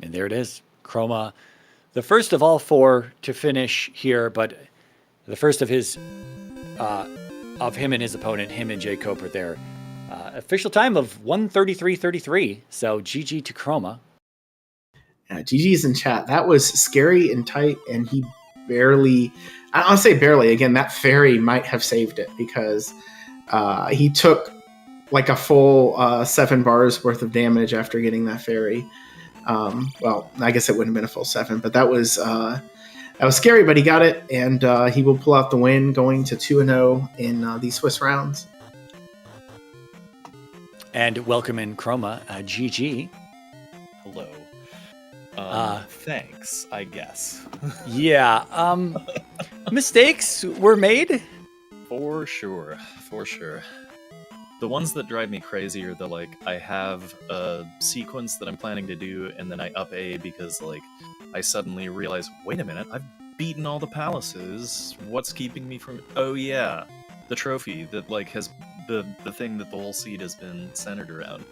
And there it is. Chroma, the first of all 4 to finish here, but the first of his, of him and his opponent, him and jkoper there. Official time of 1:33:33. So GG to Chroma. GG's in chat. That was scary and tight, and he barely, I'll say barely, again, that fairy might have saved it because he took like a full 7 bars worth of damage after getting that fairy. Well, I guess it wouldn't have been a full 7, but that was scary, but he got it, and he will pull out the win going to 2-0 in these Swiss rounds. And welcome in Chroma, GG. Hello. Thanks, I guess. Yeah, mistakes were made. For sure. The ones that drive me crazy are the, like, I have a sequence that I'm planning to do, and then I up A because, like, I suddenly realize, wait a minute, I've beaten all the palaces. What's keeping me from... Oh, yeah, the trophy that, like, has the thing that the whole seed has been centered around.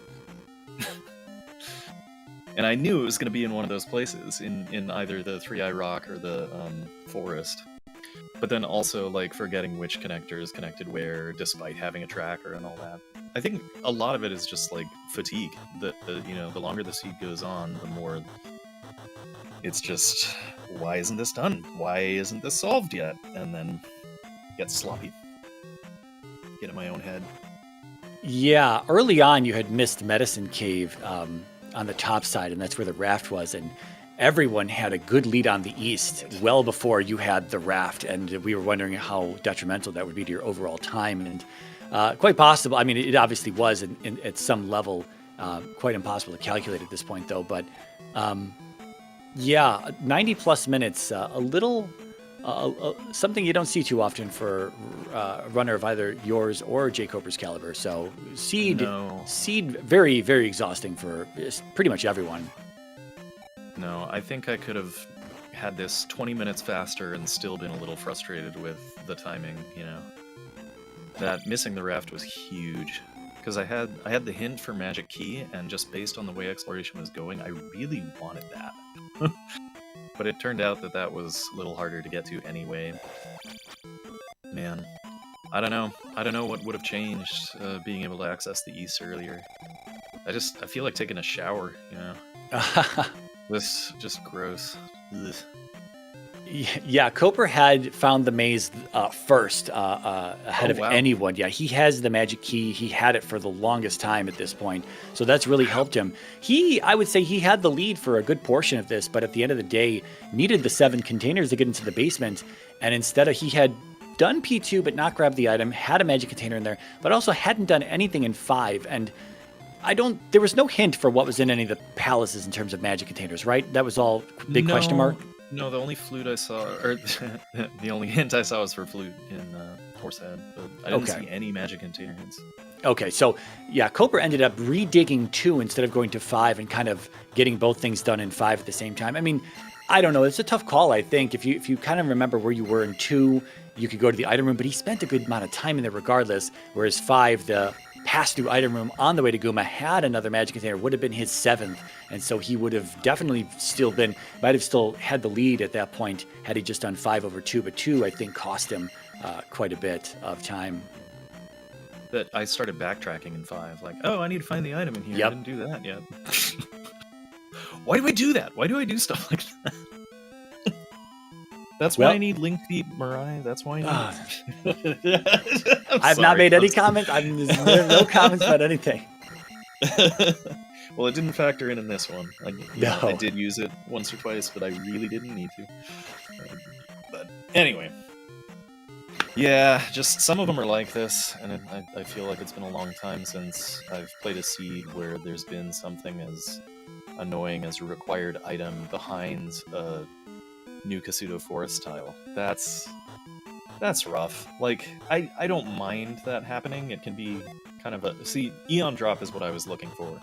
And I knew it was going to be in one of those places, in either the 3-Eye Rock or the forest. But then also, like, forgetting which connector is connected where, despite having a tracker and all that. I think a lot of it is just, like, fatigue. The longer the seed goes on, the more it's just, why isn't this done? Why isn't this solved yet? And then get sloppy. Get in my own head. Yeah, early on you had missed Medicine Cave on the top side, and that's where the raft was, and everyone had a good lead on the east well before you had the raft, and we were wondering how detrimental that would be to your overall time, and quite possible. I mean, it obviously was at some level quite impossible to calculate at this point, though, but yeah, 90 plus minutes, a little something you don't see too often for a runner of either yours or jkoper's caliber. So seed very, very exhausting for pretty much everyone. No, I think I could have had this 20 minutes faster and still been a little frustrated with the timing, you know. That missing the raft was huge, because I had the hint for Magic Key, and just based on the way exploration was going, I really wanted that. But it turned out that was a little harder to get to anyway. Man, I don't know what would have changed being able to access the east earlier. I feel like taking a shower, you know. This just gross. Ugh. Yeah, Koper had found the maze first ahead of anyone. Yeah, he has the magic key. He had it for the longest time at this point. So that's really helped him. I would say he had the lead for a good portion of this, but at the end of the day, needed the 7 containers to get into the basement. And instead he had done P2 but not grabbed the item, had a magic container in there, but also hadn't done anything in 5. And there was no hint for what was in any of the palaces in terms of magic containers, right? That was all big question mark? No, the only flute I saw, or the only hint I saw was for flute in Horsehead, but I didn't see any magic container hints. Okay, so yeah, Koper ended up redigging 2 instead of going to 5 and kind of getting both things done in 5 at the same time. I mean, I don't know, it's a tough call, I think. If you kind of remember where you were in 2, you could go to the item room, but he spent a good amount of time in there regardless, whereas 5, the pass-through item room on the way to Guma had another magic container, would have been his 7th, and so he would have definitely might have still had the lead at that point had he just done 5 over 2, but 2, I think, cost him quite a bit of time. That I started backtracking in 5, like, oh, I need to find the item in here. Yep. I didn't do that yet. Why do I do that? Why do I do stuff like that? That's why I need Link Feet Mirai. That's why I need... I've not made any comments. There's no comments about anything. Well, it didn't factor in this one. I did use it once or twice, but I really didn't need to. But anyway. Yeah, just some of them are like this, and I feel like it's been a long time since I've played a seed where there's been something as annoying as a required item behind a new Kasuto Forest tile. That's rough. Like, I don't mind that happening. It can be kind of a... See, Eon Drop is what I was looking for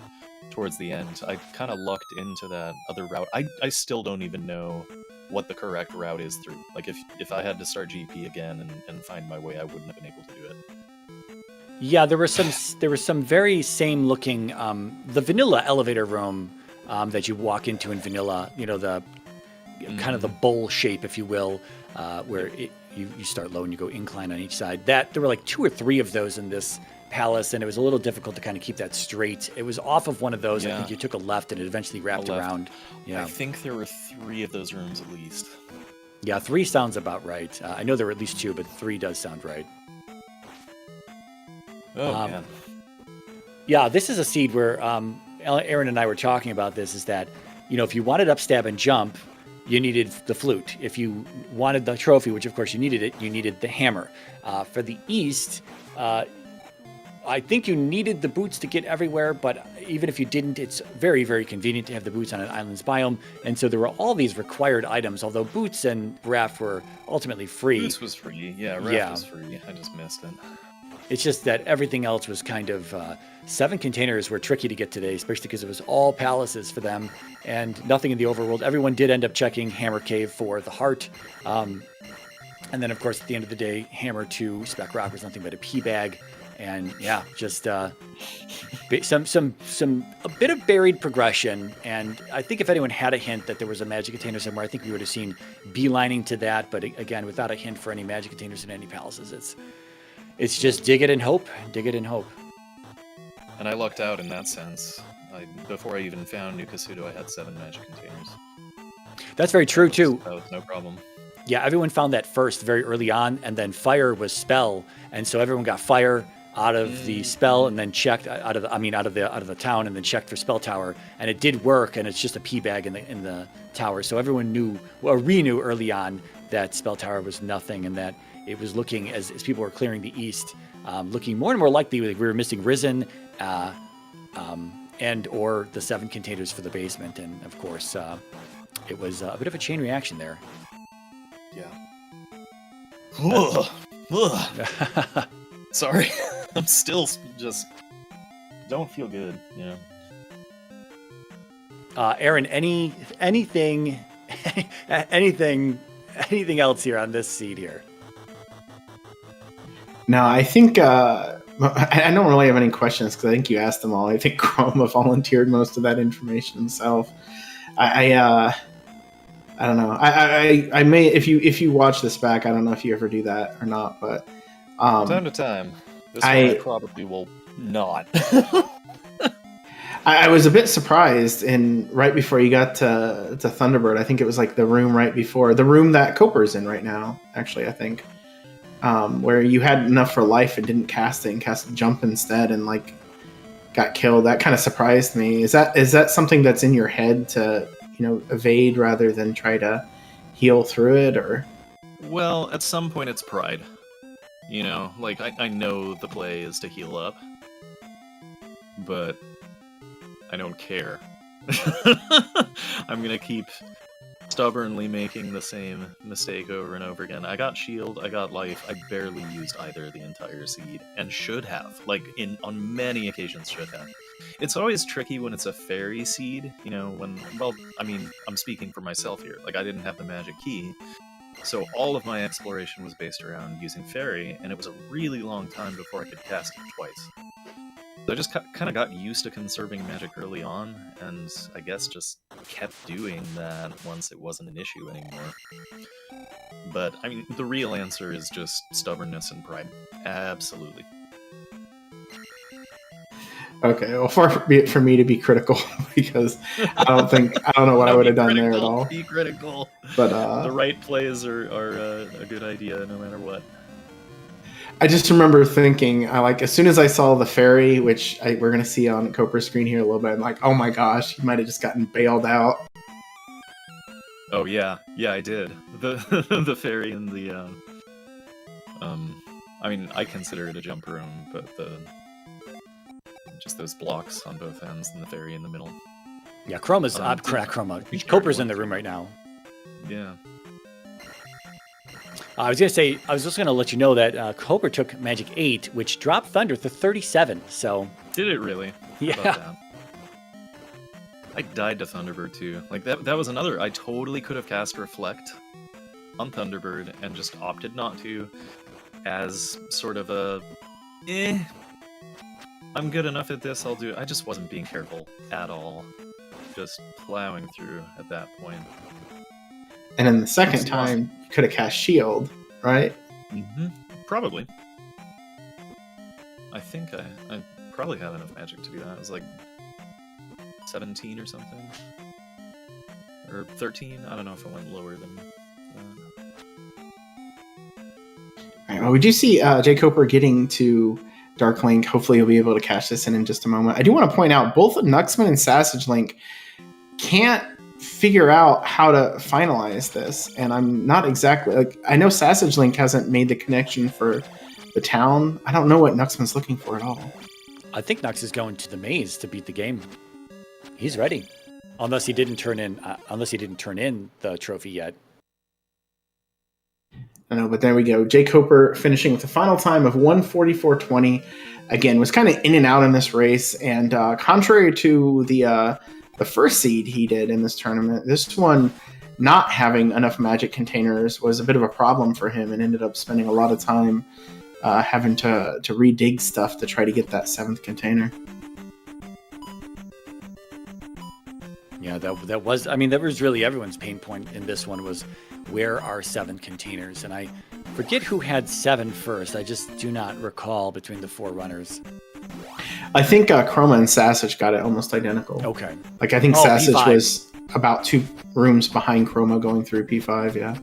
towards the end. I kind of lucked into that other route. I still don't even know what the correct route is through. Like, if I had to start GP again and find my way, I wouldn't have been able to do it. Yeah, there were some very same looking the vanilla elevator room that you walk into in vanilla. You know, the kind of the bowl shape, if you will, where you start low and you go incline on each side. There were like 2 or 3 of those in this palace, and it was a little difficult to kind of keep that straight. It was off of one of those. I think you took a left, and it eventually wrapped around. Yeah, I think there were 3 of those rooms at least. Yeah, 3 sounds about right. I know there were at least 2, but 3 does sound right. Oh man. Yeah, this is a seed where Aaron and I were talking about this. Is that, you know, if you wanted up, stab, and jump, you needed the flute. If you wanted the trophy, which of course you needed the hammer. For the east, I think you needed the boots to get everywhere, but even if you didn't, it's very, very convenient to have the boots on an island's biome. And so there were all these required items, although boots and raft were ultimately free. Boots was free, yeah, raft was free. I just missed it. It's just that everything else was kind of... 7 containers were tricky to get today, especially because it was all palaces for them and nothing in the overworld. Everyone did end up checking Hammer Cave for the heart. And then, of course, at the end of the day, Hammer to Spec Rock was nothing but a pea bag. And yeah, just a bit of buried progression. And I think if anyone had a hint that there was a magic container somewhere, I think we would have seen beelining to that. But again, without a hint for any magic containers in any palaces, it's just dig it and hope. Dig it and hope. And I lucked out in that sense. Before I even found New Kasuto, I had 7 magic containers. That's very true, too. That was no problem. Yeah, everyone found that first very early on, and then fire was spell, and so everyone got fire out of the spell, and then checked out of the town, and then checked for spell tower, and it did work, and it's just a pea bag in the tower. So everyone knew, or we knew early on, that spell tower was nothing, and that it was looking, as people were clearing the east, looking more and more likely we were missing Risen, and or the 7 containers for the basement, and of course it was a bit of a chain reaction there. Yeah. Sorry, I'm still just don't feel good, you know. Aaron, anything else here on this seed here? No, I think I don't really have any questions because I think you asked them all. I think Chroma volunteered most of that information himself. I don't know. I may if you watch this back. I don't know if you ever do that or not, but time to time. This one I probably will not. I was a bit surprised, and right before you got to Thunderbird, I think it was like the room right before the room that Koper's in right now. Actually, I think. Where you had enough for life and didn't cast it and cast jump instead and like got killed. That kind of surprised me. Is that something that's in your head to, you know, evade rather than try to heal through it, or? Well, at some point it's pride. You know, like I know the play is to heal up, but I don't care. I'm gonna keep stubbornly making the same mistake over and over again. I got shield, I got life, I barely used either the entire seed, and should have. Like, on many occasions should have. It's always tricky when it's a fairy seed, you know, I'm speaking for myself here. Like, I didn't have the magic key, so all of my exploration was based around using fairy, and it was a really long time before I could cast it twice. So I just kind of got used to conserving magic early on, and I guess just kept doing that once it wasn't an issue anymore. But, I mean, the real answer is just stubbornness and pride. Absolutely. Okay, well, far be it for me to be critical, because I don't know what I would have done there at all. Be critical. But the right plays are a good idea no matter what. I just remember thinking, as soon as I saw the fairy, which we're going to see on Koper's screen here a little bit, I'm like, oh my gosh, he might have just gotten bailed out. Oh yeah, I did. The the fairy and I mean, I consider it a jump room, but just those blocks on both ends and the ferry in the middle. Yeah, Chroma's Chroma. Coper's in the room right now. Yeah. I was just gonna let you know that Coper took Magic 8, which dropped Thunder to 37. So Did it really? How about yeah, that? I died to Thunderbird too. Like that was another. I totally could have cast Reflect on Thunderbird and just opted not to, as sort of a, I'm good enough at this. I'll do it. I just wasn't being careful at all. Just plowing through at that point. And then the second time, you could have cast Shield, right? Mm-hmm. Probably. I think I probably had enough magic to do that. It was like 17 or something. Or 13. I don't know if it went lower than that. All right, well, we do see jkoper getting to Dark Link. Hopefully he'll be able to cash this in just a moment. I do want to point out both Knucksman and sassagelink can't figure out how to finalize this, and I'm not exactly like, I know sassagelink hasn't made the connection for the town. I don't know what Knucksman's looking for at all. I think Nux is going to the maze to beat the game. He's ready, unless he didn't turn in the trophy yet. I know, but there we go. jkoper finishing with a final time of 1:44.20. Again, was kind of in and out in this race, and contrary to the first seed he did in this tournament, this one not having enough magic containers was a bit of a problem for him, and ended up spending a lot of time having to redig stuff to try to get that 7th container. Yeah, that was really everyone's pain point in this one, was where are 7 containers? And I forget who had 7 first. I just do not recall between the 4 runners. I think Chroma and Sassage got it almost identical. Okay. Like, I think Sassage P5 was about 2 rooms behind Chroma going through P5, yeah.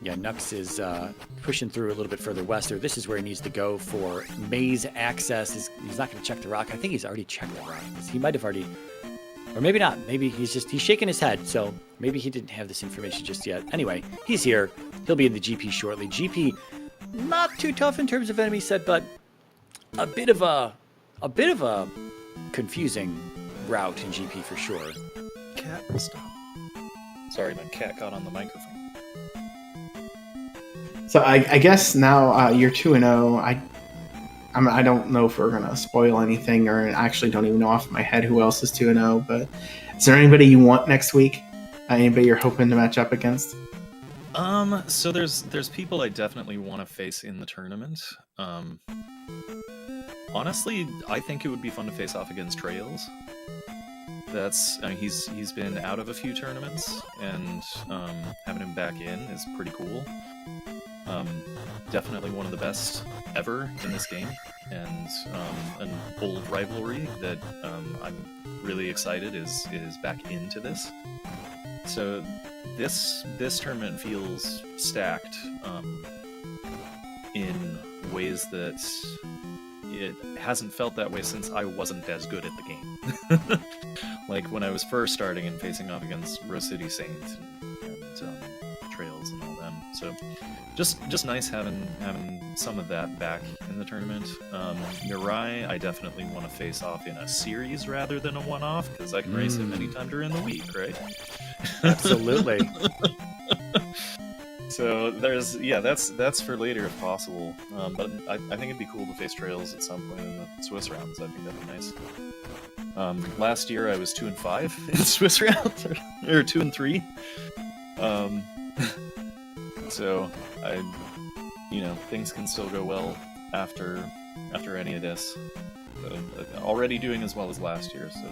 Yeah, Nux is pushing through a little bit further west. This is where he needs to go for maze access. He's not going to check the rock. I think he's already checked the rock. He might have already, or maybe not. Maybe he's shaking his head. So maybe he didn't have this information just yet. Anyway, he's here. He'll be in the GP shortly. GP, not too tough in terms of enemy set, but a bit of a confusing route in GP for sure. Cat, stop. Sorry, my cat got on the microphone. So I guess now you're 2-0. I don't know if we're gonna spoil anything, or I actually don't even know off my head who else is 2-0. But is there anybody you want next week? Anybody you're hoping to match up against? So there's people I definitely want to face in the tournament. Honestly, I think it would be fun to face off against Trails. He's been out of a few tournaments, and having him back in is pretty cool. Definitely one of the best ever in this game, and an old rivalry that I'm really excited is back into this. So this tournament feels stacked in ways that it hasn't felt that way since I wasn't as good at the game. Like when I was first starting and facing off against Rose City Saint and Trails and all them. So just nice having some of that back in the tournament. Mirai, I definitely want to face off in a series rather than a one-off, because I can race him anytime during the week, right? Absolutely. So that's for later if possible. But I think it'd be cool to face Trails at some point in the Swiss rounds. I think that'd be nice. Last year I was 2-5 in Swiss rounds, or 2-3. So things can still go well after any of this. Already doing as well as last year, so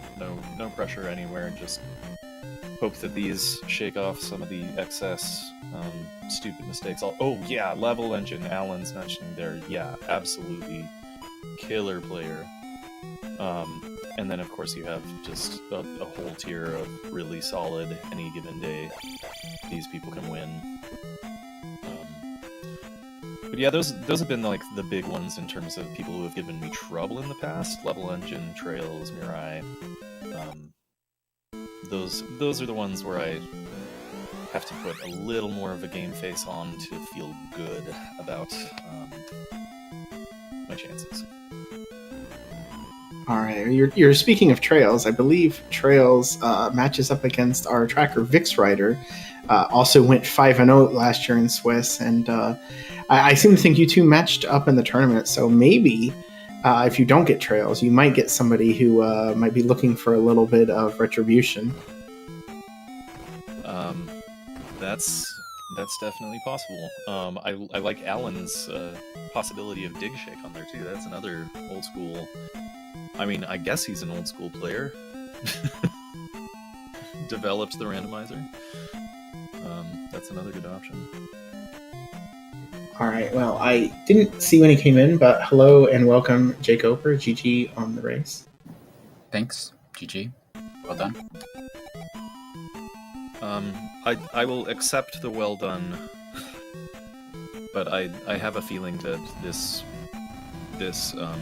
no pressure anywhere. Just hope that these shake off some of the excess stupid mistakes. Level Engine, Alan's mentioning there. Yeah, absolutely killer player. And then of course you have just a whole tier of really solid any given day. These people can win. But yeah, those have been like the big ones in terms of people who have given me trouble in the past. Level Engine, Trails, Mirai. Those are the ones where have to put a little more of a game face on to feel good about my chances. All right, you're speaking of Trails. I believe Trails matches up against our tracker Vix Rider. Also went 5-0 last year in Swiss, and I seem to think you two matched up in the tournament. So maybe if you don't get Trails, you might get somebody who might be looking for a little bit of retribution. That's definitely possible. I like Alan's possibility of dig shake on there too. That's another old school. I mean, I guess he's an old school player. Developed the randomizer. That's another good option. All right. Well, I didn't see when he came in, but hello and welcome, jkoper. GG on the race. Thanks, GG. Well done. I will accept the well done, but I have a feeling that this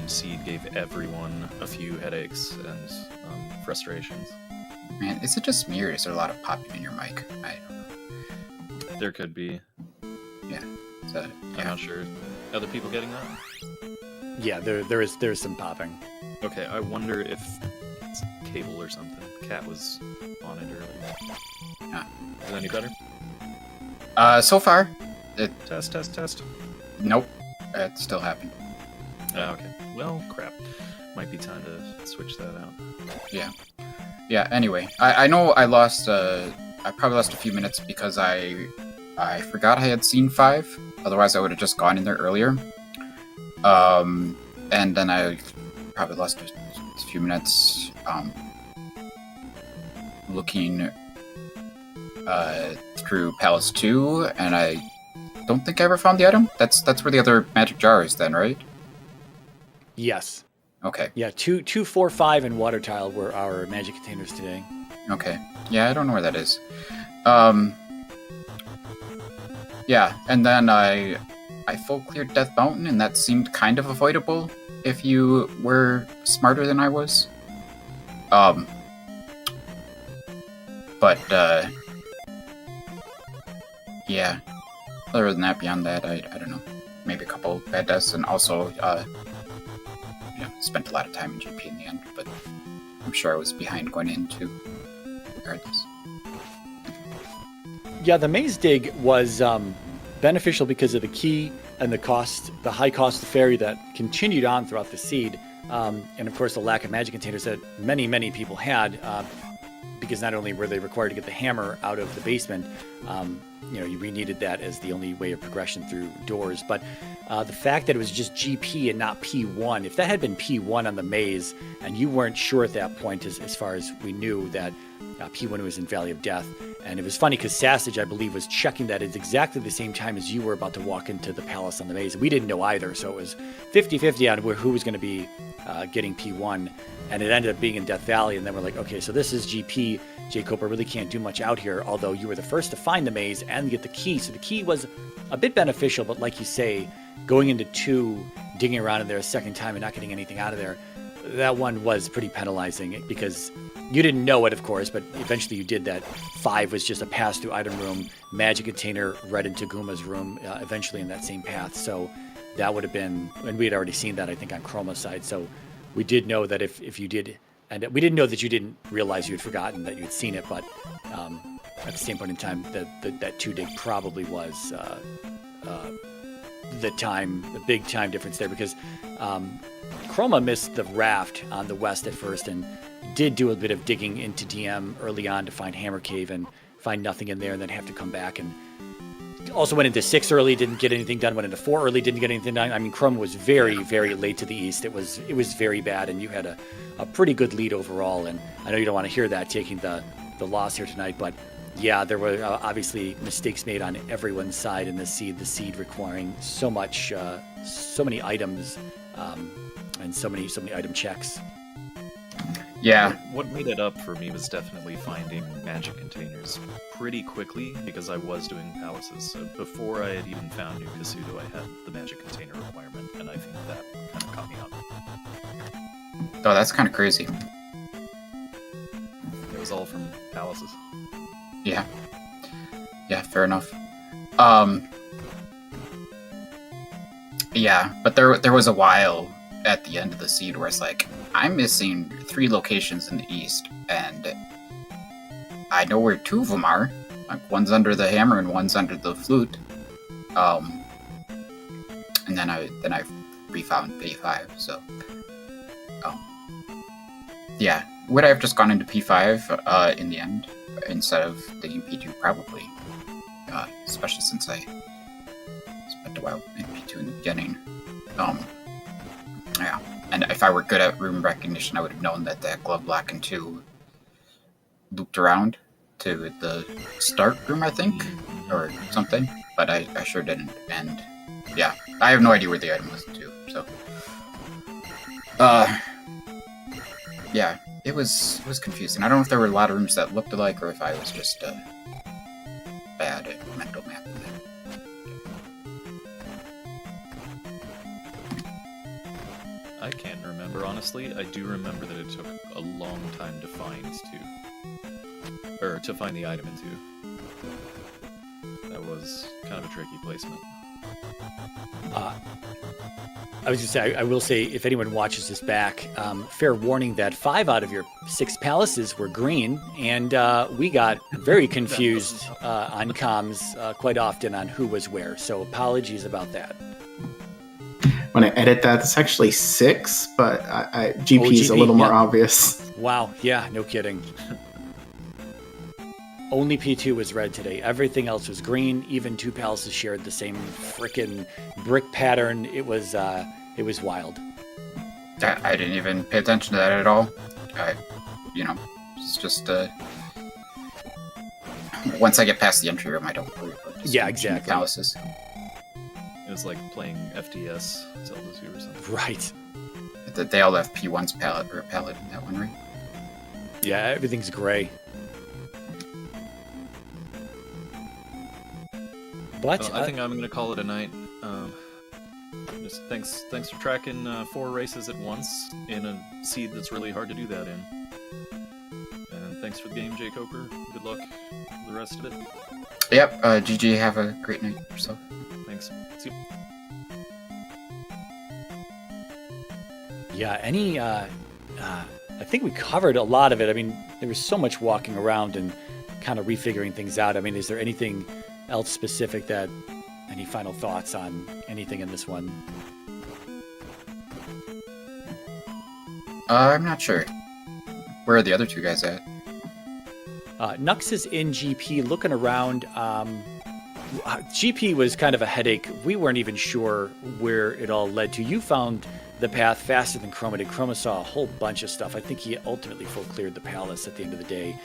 seed gave everyone a few headaches and frustrations. Man, is it just me or is there a lot of popping in your mic? I don't know. There could be. Yeah. I'm not sure. Other people getting that? Yeah, there's some popping. Okay, I wonder if it's cable or something. Cat was on it earlier. Yeah. Is it any better? So far, Test. nope. It's still happening. Okay. Well, crap. Might be time to switch that out. Yeah. Yeah, anyway. I know I lost, I probably lost a few minutes because I forgot I had seen 5. Otherwise, I would have just gone in there earlier. And then I probably lost a few minutes, looking through Palace 2, and I don't think I ever found the item. That's where the other magic jar is then, right? Yes. Okay. Yeah, 2, 4, 5, and water tile were our magic containers today. Okay. Yeah, I don't know where that is. Yeah, and then I full cleared Death Mountain, and that seemed kind of avoidable if you were smarter than I was. But, yeah. Other than that, beyond that, I don't know. Maybe a couple bad deaths, and also, spent a lot of time in GP in the end, but I'm sure I was behind going into regardless. Yeah, the maze dig was beneficial because of the key and the high cost of ferry that continued on throughout the seed, and of course the lack of magic containers that many people had, because not only were they required to get the hammer out of the basement, we needed that as the only way of progression through doors. But the fact that it was just GP and not P1, if that had been P1 on the maze, and you weren't sure at that point, as far as we knew, that P1 was in Valley of Death. And it was funny because Sassage, I believe, was checking that at exactly the same time as you were about to walk into the palace on the maze. And we didn't know either, so it was 50-50 on who was going to be getting P1. And it ended up being in Death Valley, and then we're like, okay, so this is GP. jkoper really can't do much out here, although you were the first to find the maze and get the key. So the key was a bit beneficial, but like you say, going into 2, digging around in there a second time and not getting anything out of there, that one was pretty penalizing because you didn't know it, of course, but eventually you did that. 5 was just a pass-through item room, magic container right into Guma's room, eventually in that same path. So that would have been, and we had already seen that, I think, on Chroma's side. So we did know that if you did, and we didn't know that you didn't realize you had forgotten that you had seen it, but at the same point in time, that 2 dig probably was the big time difference there, because Chroma missed the raft on the west at first and did do a bit of digging into DM early on to find Hammer Cave and find nothing in there, and then have to come back, and also went into 6 early, didn't get anything done, went into 4 early, didn't get anything done. I mean, Chroma was very late to the east. It was very bad, and you had a pretty good lead overall, and I know you don't want to hear that taking the loss here tonight, but yeah, there were obviously mistakes made on everyone's side in the seed requiring so many items, and so many item checks. Yeah. What made it up for me was definitely finding magic containers pretty quickly, because I was doing palaces. So before I had even found New Kasuto, I had the magic container requirement, and I think that kind of caught me up. Oh, that's kind of crazy. It was all from palaces. Yeah. Yeah, fair enough. Yeah, but there was a while at the end of the seed where it's like, I'm missing 3 locations in the east, and I know where 2 of them are. Like, one's under the hammer and one's under the flute. And then I refound P5. So, yeah, would I have just gone into P5 in the end instead of taking P2? Probably, especially since I spent a while in P2 in the beginning. Yeah, and if I were good at room recognition, I would have known that glove block and 2 looped around to the start room, I think, or something, but I sure didn't, and yeah, I have no idea where the item was too, so yeah, it was confusing. I don't know if there were a lot of rooms that looked alike, or if I was just bad at mental mapping. I can't remember, honestly. I do remember that it took a long time to find the item in 2. That was kind of a tricky placement. I was going to say, I will say, if anyone watches this back, fair warning that 5 out of your 6 palaces were green, and we got very confused on comms quite often on who was where, so apologies about that. When I edit that, it's actually 6, but GP is a little more obvious. Wow, yeah, no kidding. Only P2 was red today. Everything else was green. Even 2 palaces shared the same frickin' brick pattern. It was wild. I didn't even pay attention to that at all. It's just once I get past the entry room, I don't worry about Yeah, exactly. Palaces. It was like playing FDS Zelda 2 or something. Right. They all have P1's palette in that one, right? Yeah, everything's gray. But I think I'm going to call it a night. Just thanks for tracking 4 races at once in a seed that's really hard to do that in. And thanks for the game, jkoper. Good luck with the rest of it. Yep, GG, have a great night yourself. Thanks. See you. yeah, I think we covered a lot of it. I mean, there was so much walking around and kind of refiguring things out. I mean, is there anything else specific any final thoughts on anything in this one? I'm not sure. Where are the other 2 guys at? Knucks is in GP looking around. GP was kind of a headache. We weren't even sure where it all led to. You found the path faster than Chroma did. Chroma saw a whole bunch of stuff. I think he ultimately full cleared the palace at the end of the day.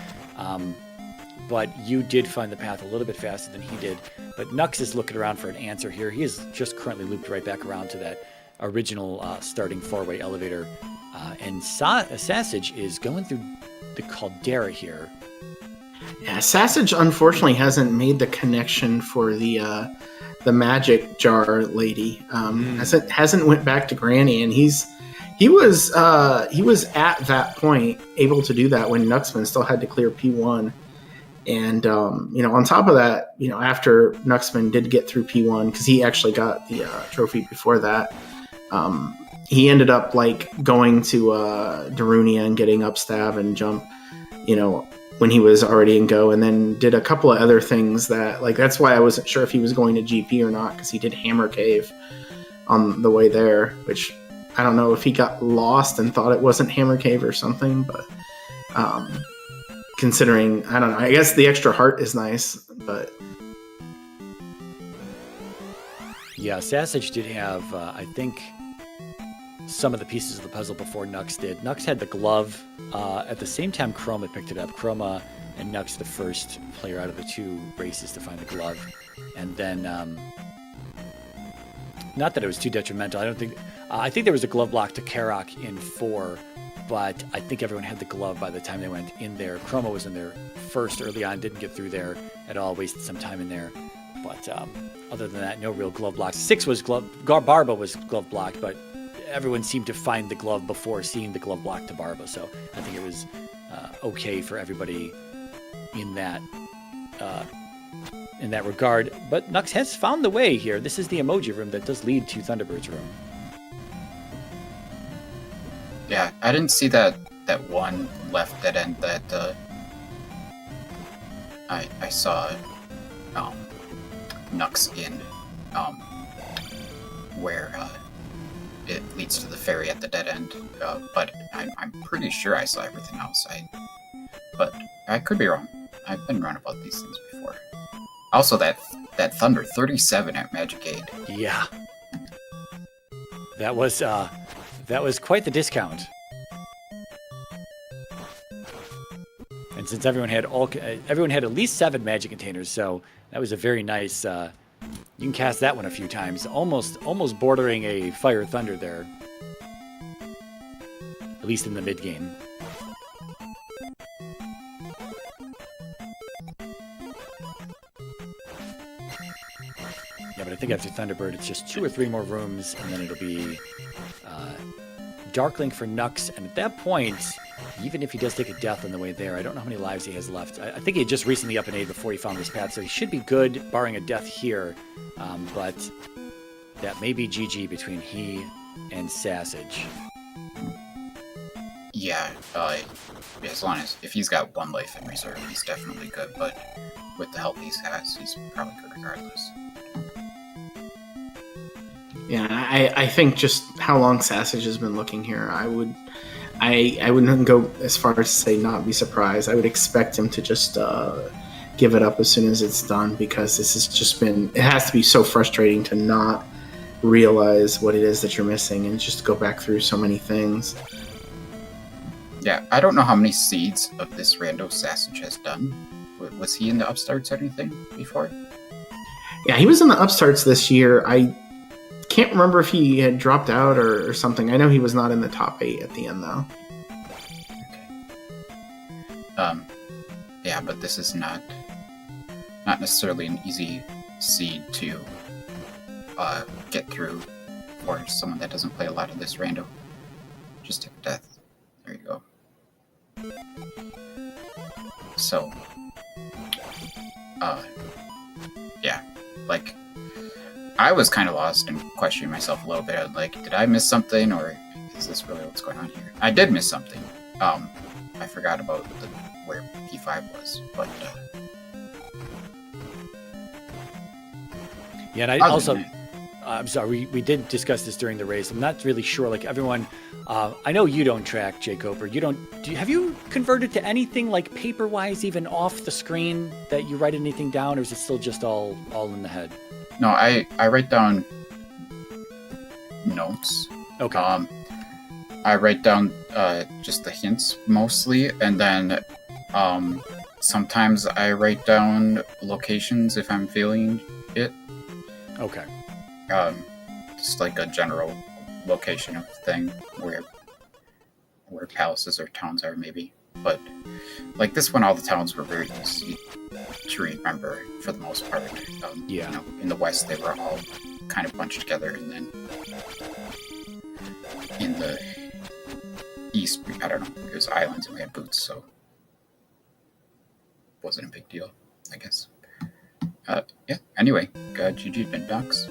But you did find the path a little bit faster than he did. But Knucks is looking around for an answer here. He is just currently looped right back around to that original starting 4-way elevator. And Sassage is going through the caldera here. Yeah, Sassage unfortunately hasn't made the connection for the magic jar lady. Hasn't went back to Granny, and he was at that point able to do that when Knucksman still had to clear P1. And, on top of that, after Knucksman did get through P1, because he actually got the trophy before that, he ended up, going to Darunia and getting upstab and jump, when he was already in Go, and then did a couple of other things that, that's why I wasn't sure if he was going to GP or not, because he did Hammer Cave on the way there, which I don't know if he got lost and thought it wasn't Hammer Cave or something, but... considering, I don't know, I guess the extra heart is nice, but... Yeah, Sassage did have, I think, some of the pieces of the puzzle before Knucks did. Knucks had the glove. At the same time, Chroma picked it up. Chroma and Knucks, the first player out of the 2 races to find the glove. And then, not that it was too detrimental. I think there was a glove block to Karok in 4, but I think everyone had the glove by the time they went in there. Chroma was in there first early on, didn't get through there at all, wasted some time in there. But other than that, no real glove blocks. 6 was Barba was glove blocked, but everyone seemed to find the glove before seeing the glove block to Barba, so I think it was okay for everybody in that in that regard. But Knucks has found the way here. This is the emoji room that does lead to Thunderbird's room. Yeah, I didn't see that one left dead end that I saw Knucks in, where it leads to the ferry at the dead end. But I'm pretty sure I saw everything else. But I could be wrong. I've been wrong about these things before. Also, that Thunder 37 at Magic Aid. Yeah, that was quite the discount. And since everyone had at least 7 magic containers, so that was a very nice. You can cast that one a few times, almost bordering a Fire Thunder there. At least in the mid game. Yeah, but I think after Thunderbird, it's just 2 or 3 more rooms, and then it'll be Darklink for Knucks. And at that point, even if he does take a death on the way there, I don't know how many lives he has left. I think he had just recently up an A before he found this path, so he should be good, barring a death here. But that may be GG between he and Sassage. Yeah, as long as if he's got 1 life in reserve, he's definitely good. But with the help he has, he's probably good regardless. Yeah, I think just how long Sassage has been looking here, I wouldn't go as far as to say not be surprised. I would expect him to just give it up as soon as it's done, because this has just been, it has to be so frustrating to not realize what it is that you're missing and just go back through so many things. Yeah, I don't know how many seeds of this rando Sassage has done. Was he in the upstarts or anything before? Yeah, he was in the upstarts this year. I can't remember if he had dropped out or something. I know he was not in the top 8 at the end, though. Okay. Yeah, but this is not necessarily an easy seed to get through for someone that doesn't play a lot of this rando. Just take death. There you go. So, yeah, like, I was kind of lost and questioning myself a little bit. Like, did I miss something, or is this really what's going on here? I did miss something. I forgot about where P5 was, but yeah, and I also, I'm sorry, we did discuss this during the race. I'm not really sure. Like everyone, I know you don't track jkoper. Have you converted to anything like paper-wise, even off the screen, that you write anything down, or is it still just all in the head? No, I write down notes. Okay. I write down just the hints mostly, and then sometimes I write down locations if I'm feeling it. Okay. Just like a general location of thing where palaces or towns are, maybe. But like this one, all the towns were very easy to remember for the most part. Yeah. You know, in the west, they were all kind of bunched together, and then in the east, I don't know, it was islands and we had boots, so it wasn't a big deal, I guess. Yeah, anyway, GG to Knucks.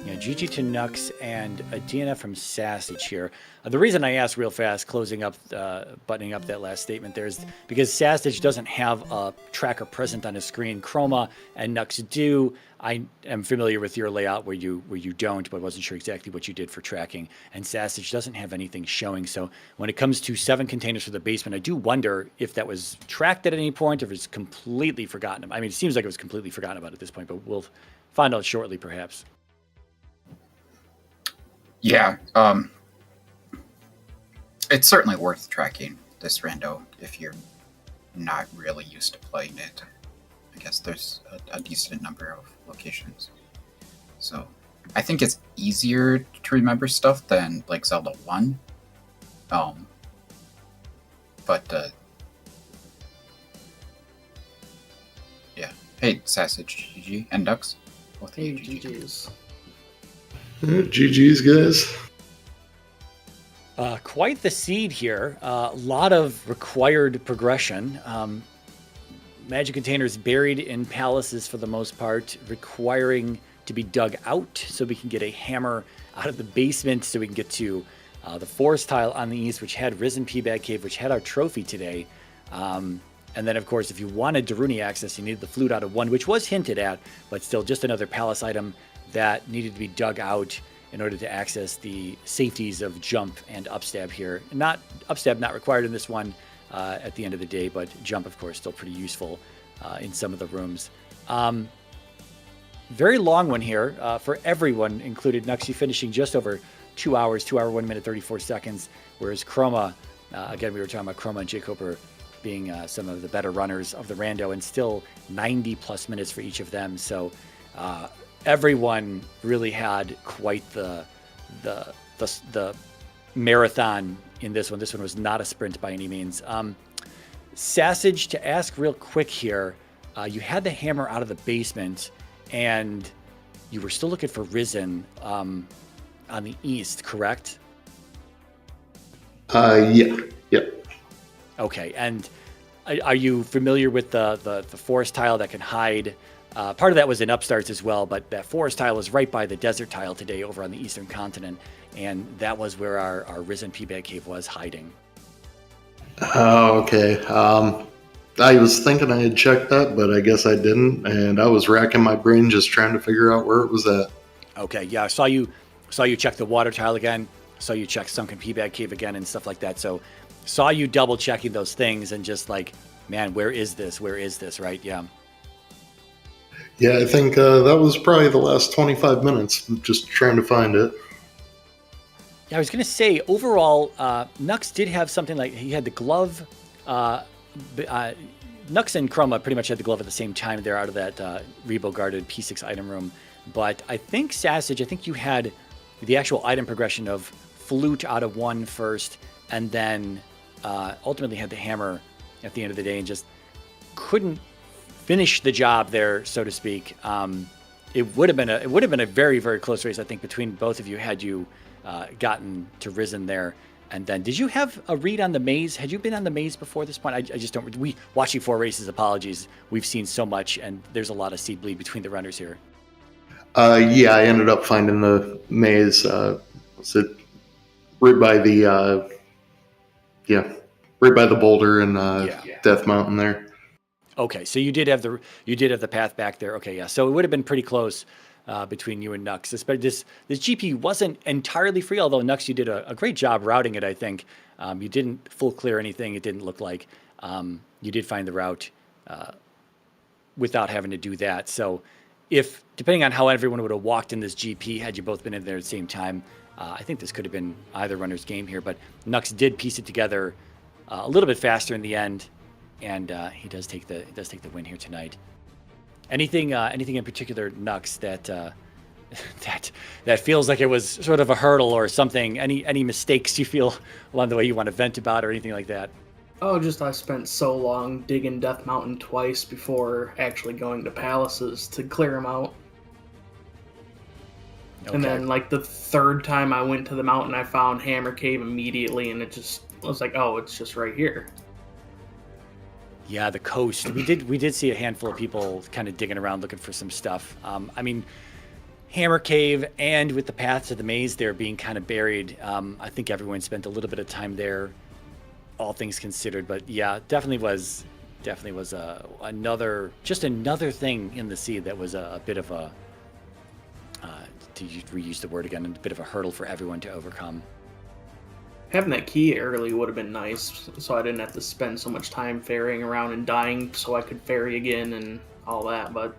Yeah, GG to Knucks and a DNF from Sassage here. The reason I asked real fast, buttoning up that last statement there, is because Sassage doesn't have a tracker present on his screen. Chroma and Knucks do. I am familiar with your layout where you don't, but wasn't sure exactly what you did for tracking. And Sassage doesn't have anything showing. So when it comes to 7 containers for the basement, I do wonder if that was tracked at any point, or if it's completely forgotten. I mean, it seems like it was completely forgotten about at this point, but we'll find out shortly, perhaps. Yeah, it's certainly worth tracking this rando if you're not really used to playing it. I guess there's a decent number of locations. So I think it's easier to remember stuff than like Zelda 1. But yeah. Hey, Sassage, GG, and Ducks. Both Hey, GG. GG's. GG's, guys. Quite the seed here. A lot of required progression. magic containers buried in palaces for the most part, requiring to be dug out so we can get a hammer out of the basement so we can get to the forest tile on the east, which had Risen Peabag Cave, which had our trophy today. And then, of course, if you wanted Daruni access, you needed the flute out of 1, which was hinted at, but still just another palace item that needed to be dug out in order to access the safeties of jump and upstab here. Upstab not required in this one at the end of the day, but jump, of course, still pretty useful in some of the rooms. Very long one here for everyone, included Knucks, you finishing just over 2 hours, 2 hour, 1 minute, 34 seconds, whereas Chroma, again, we were talking about Chroma and jkoper being some of the better runners of the rando, and still 90 plus minutes for each of them. So everyone really had quite the marathon in this one. This one was not a sprint by any means. Sassage, to ask real quick here, you had the hammer out of the basement and you were still looking for Risen on the east, correct? Yeah. Yep. Okay, and are you familiar with the forest tile that can hide? Part of that was in Upstarts as well, but that forest tile is right by the desert tile today over on the eastern continent, and that was where our Risen Peabag Cave was hiding. Oh, okay. I was thinking I had checked that, but I guess I didn't, and I was racking my brain just trying to figure out where it was at. Okay, yeah, I saw you check the water tile again, saw you check Sunken Peabag Cave again and stuff like that, so saw you double checking those things and just like, man, where is this, right? Yeah. Yeah, I think that was probably the last 25 minutes, just trying to find it. Yeah, I was going to say, overall, Knucks did have something like, he had the glove. Knucks and Chroma pretty much had the glove at the same time. They're out of that Rebo-guarded P6 item room. But I think, Sassage, you had the actual item progression of flute out of 1 first, and then ultimately had the hammer at the end of the day and just couldn't finish the job there, so to speak. It would have been a very, very close race, I think, between both of you had you gotten to Risen there. And then, did you have a read on the maze? Had you been on the maze before this point? I just don't. Watching 4 races, apologies. We've seen so much, and there's a lot of seed bleed between the runners here. Yeah, I ended up finding the maze. Was it right by the right by the boulder and Death Mountain there? Okay, so you did have the path back there. Okay, yeah. So it would have been pretty close between you and Knucks. This GP wasn't entirely free, although Knucks, you did a great job routing it, I think. You didn't full clear anything, it didn't look like. You did find the route without having to do that. So if, depending on how everyone would have walked in this GP, had you both been in there at the same time, I think this could have been either runner's game here. But Knucks did piece it together a little bit faster in the end, and he does take the win here tonight. Anything in particular, Knucks, that feels like it was sort of a hurdle or something? Any mistakes you feel along the way you want to vent about or anything like that? Oh, just I spent so long digging Death Mountain twice before actually going to Palaces to clear them out. Okay. And then, like, the third time I went to the mountain, I found Hammer Cave immediately, and I was like, oh, it's just right here. Yeah, the coast. We did see a handful of people kind of digging around looking for some stuff. I mean, Hammer Cave and with the path to the maze there being kind of buried, I think everyone spent a little bit of time there, all things considered. But yeah, definitely was another thing in the sea that was a bit of a, to reuse the word again, a bit of a hurdle for everyone to overcome. Having that key early would have been nice, so I didn't have to spend so much time ferrying around and dying so I could ferry again and all that. But,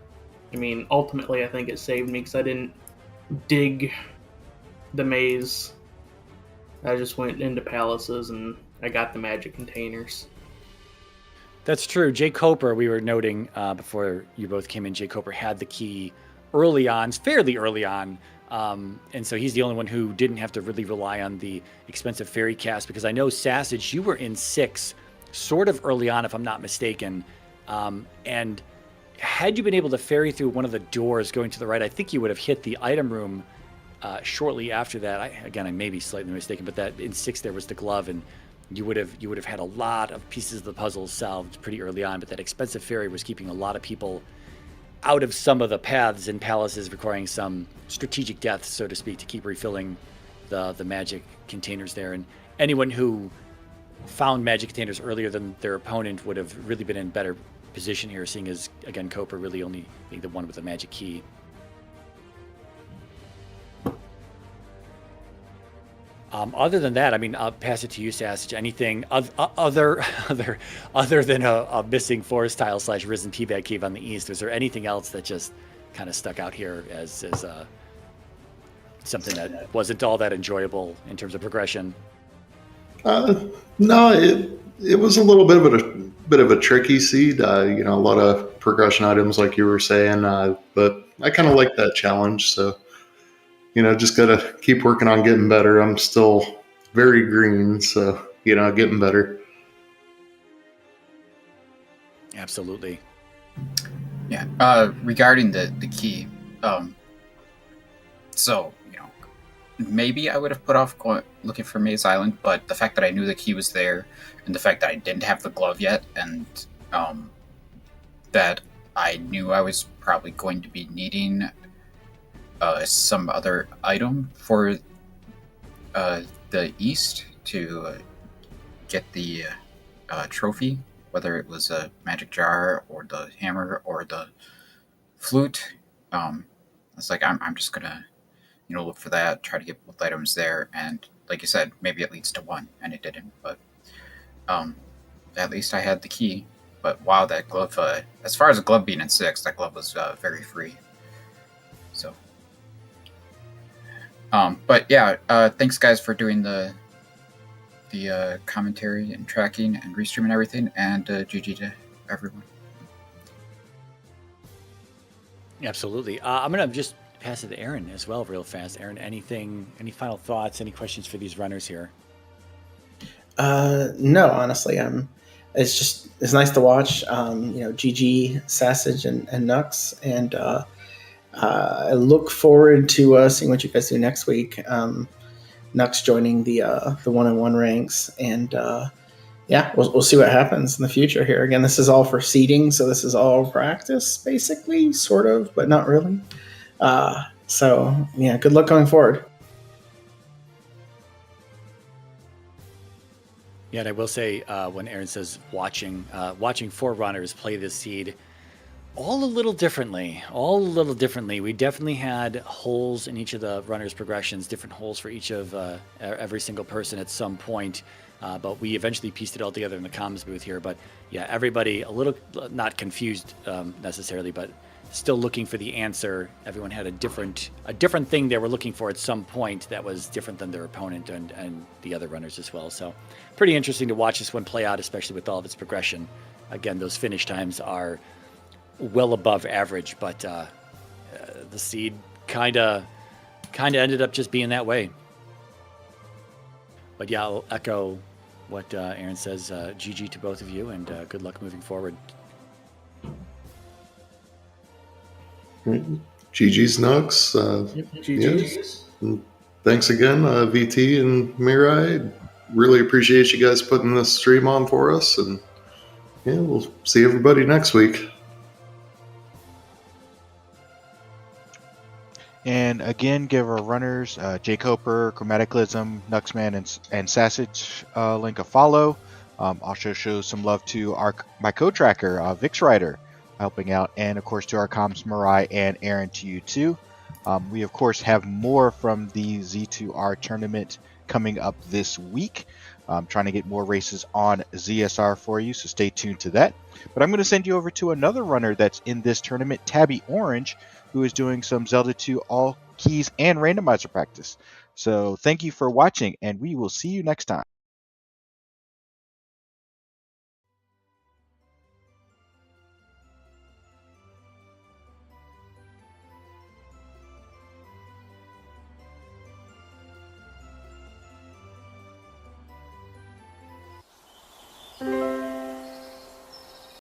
I mean, ultimately I think it saved me because I didn't dig the maze. I just went into Palaces and I got the magic containers. That's true. jkoper, we were noting before you both came in, jkoper had the key early on, fairly early on. And so he's the only one who didn't have to really rely on the expensive ferry cast, because I know, Sassage, you were in 6 sort of early on, if I'm not mistaken. And had you been able to ferry through one of the doors going to the right, I think you would have hit the item room shortly after that. I may be slightly mistaken, but that in 6 there was the glove, and you would have had a lot of pieces of the puzzle solved pretty early on, but that expensive ferry was keeping a lot of people out of some of the paths and palaces, requiring some strategic deaths, so to speak, to keep refilling the magic containers there. And anyone who found magic containers earlier than their opponent would have really been in better position here, seeing as, again, Koper really only being the one with the magic key. Other than that, I mean, I'll pass it to you, Sassage. Anything other than a missing forest tile / risen teabag cave on the east? Was there anything else that just kind of stuck out here as something that wasn't all that enjoyable in terms of progression? No, it was a little bit of a tricky seed. You know, a lot of progression items, like you were saying, but I kind of like that challenge. So, you know, just gotta keep working on getting better. I'm still very green, so, you know, getting better. Absolutely. Yeah. Regarding the key, so, you know, maybe I would have put off looking for Maze Island, but the fact that I knew the key was there, and the fact that I didn't have the glove yet, and that I knew I was probably going to be needing some other item for the east to get the trophy, whether it was a magic jar or the hammer or the flute. It's like I'm just gonna, you know, look for that, try to get both items there, and like you said, maybe it leads to one, and it didn't. But at least I had the key. But wow, that glove! As far as the glove being in 6, that glove was very free. So. But yeah, thanks guys for doing the commentary and tracking and restream and everything, and GG to everyone. Absolutely. I'm gonna just pass it to Aaron as well, real fast. Aaron, any final thoughts, any questions for these runners here? No, honestly, it's nice to watch. You know, GG, Sassage, and Knucks, and I look forward to seeing what you guys do next week. Knucks joining the 1-on-1 ranks, and yeah, we'll see what happens in the future here. Again, this is all for seeding, so this is all practice, basically, sort of, but not really. So yeah, good luck going forward. Yeah, and I will say, when Aaron says watching 4 runners play this seed, all a little differently. We definitely had holes in each of the runners' progressions, different holes for each of every single person at some point. But we eventually pieced it all together in the comms booth here. But yeah, everybody a little not confused necessarily, but still looking for the answer. Everyone had a different thing they were looking for at some point that was different than their opponent and the other runners as well. So pretty interesting to watch this one play out, especially with all of its progression. Again, those finish times are well above average, but the seed kind of ended up just being that way. But yeah, I'll echo what Aaron says. GG to both of you, and good luck moving forward. GG's Knucks. GG's. Yeah. Thanks again, VT and Mirai. Really appreciate you guys putting this stream on for us, and yeah, we'll see everybody next week. And again, give our runners jkoper, Chromataclysm, Knucksman, and Sassage link a follow. Also show some love to my co-tracker, Vix Rider, helping out, and of course to our comms, Mirai and Aaron, to you too. We of course have more from the Z2R tournament coming up this week. Trying to get more races on ZSR for you, so stay tuned to that. But I'm going to send you over to another runner that's in this tournament, Tabby Orange, who is doing some Zelda 2 all keys and randomizer practice. So thank you for watching, and we will see you next time.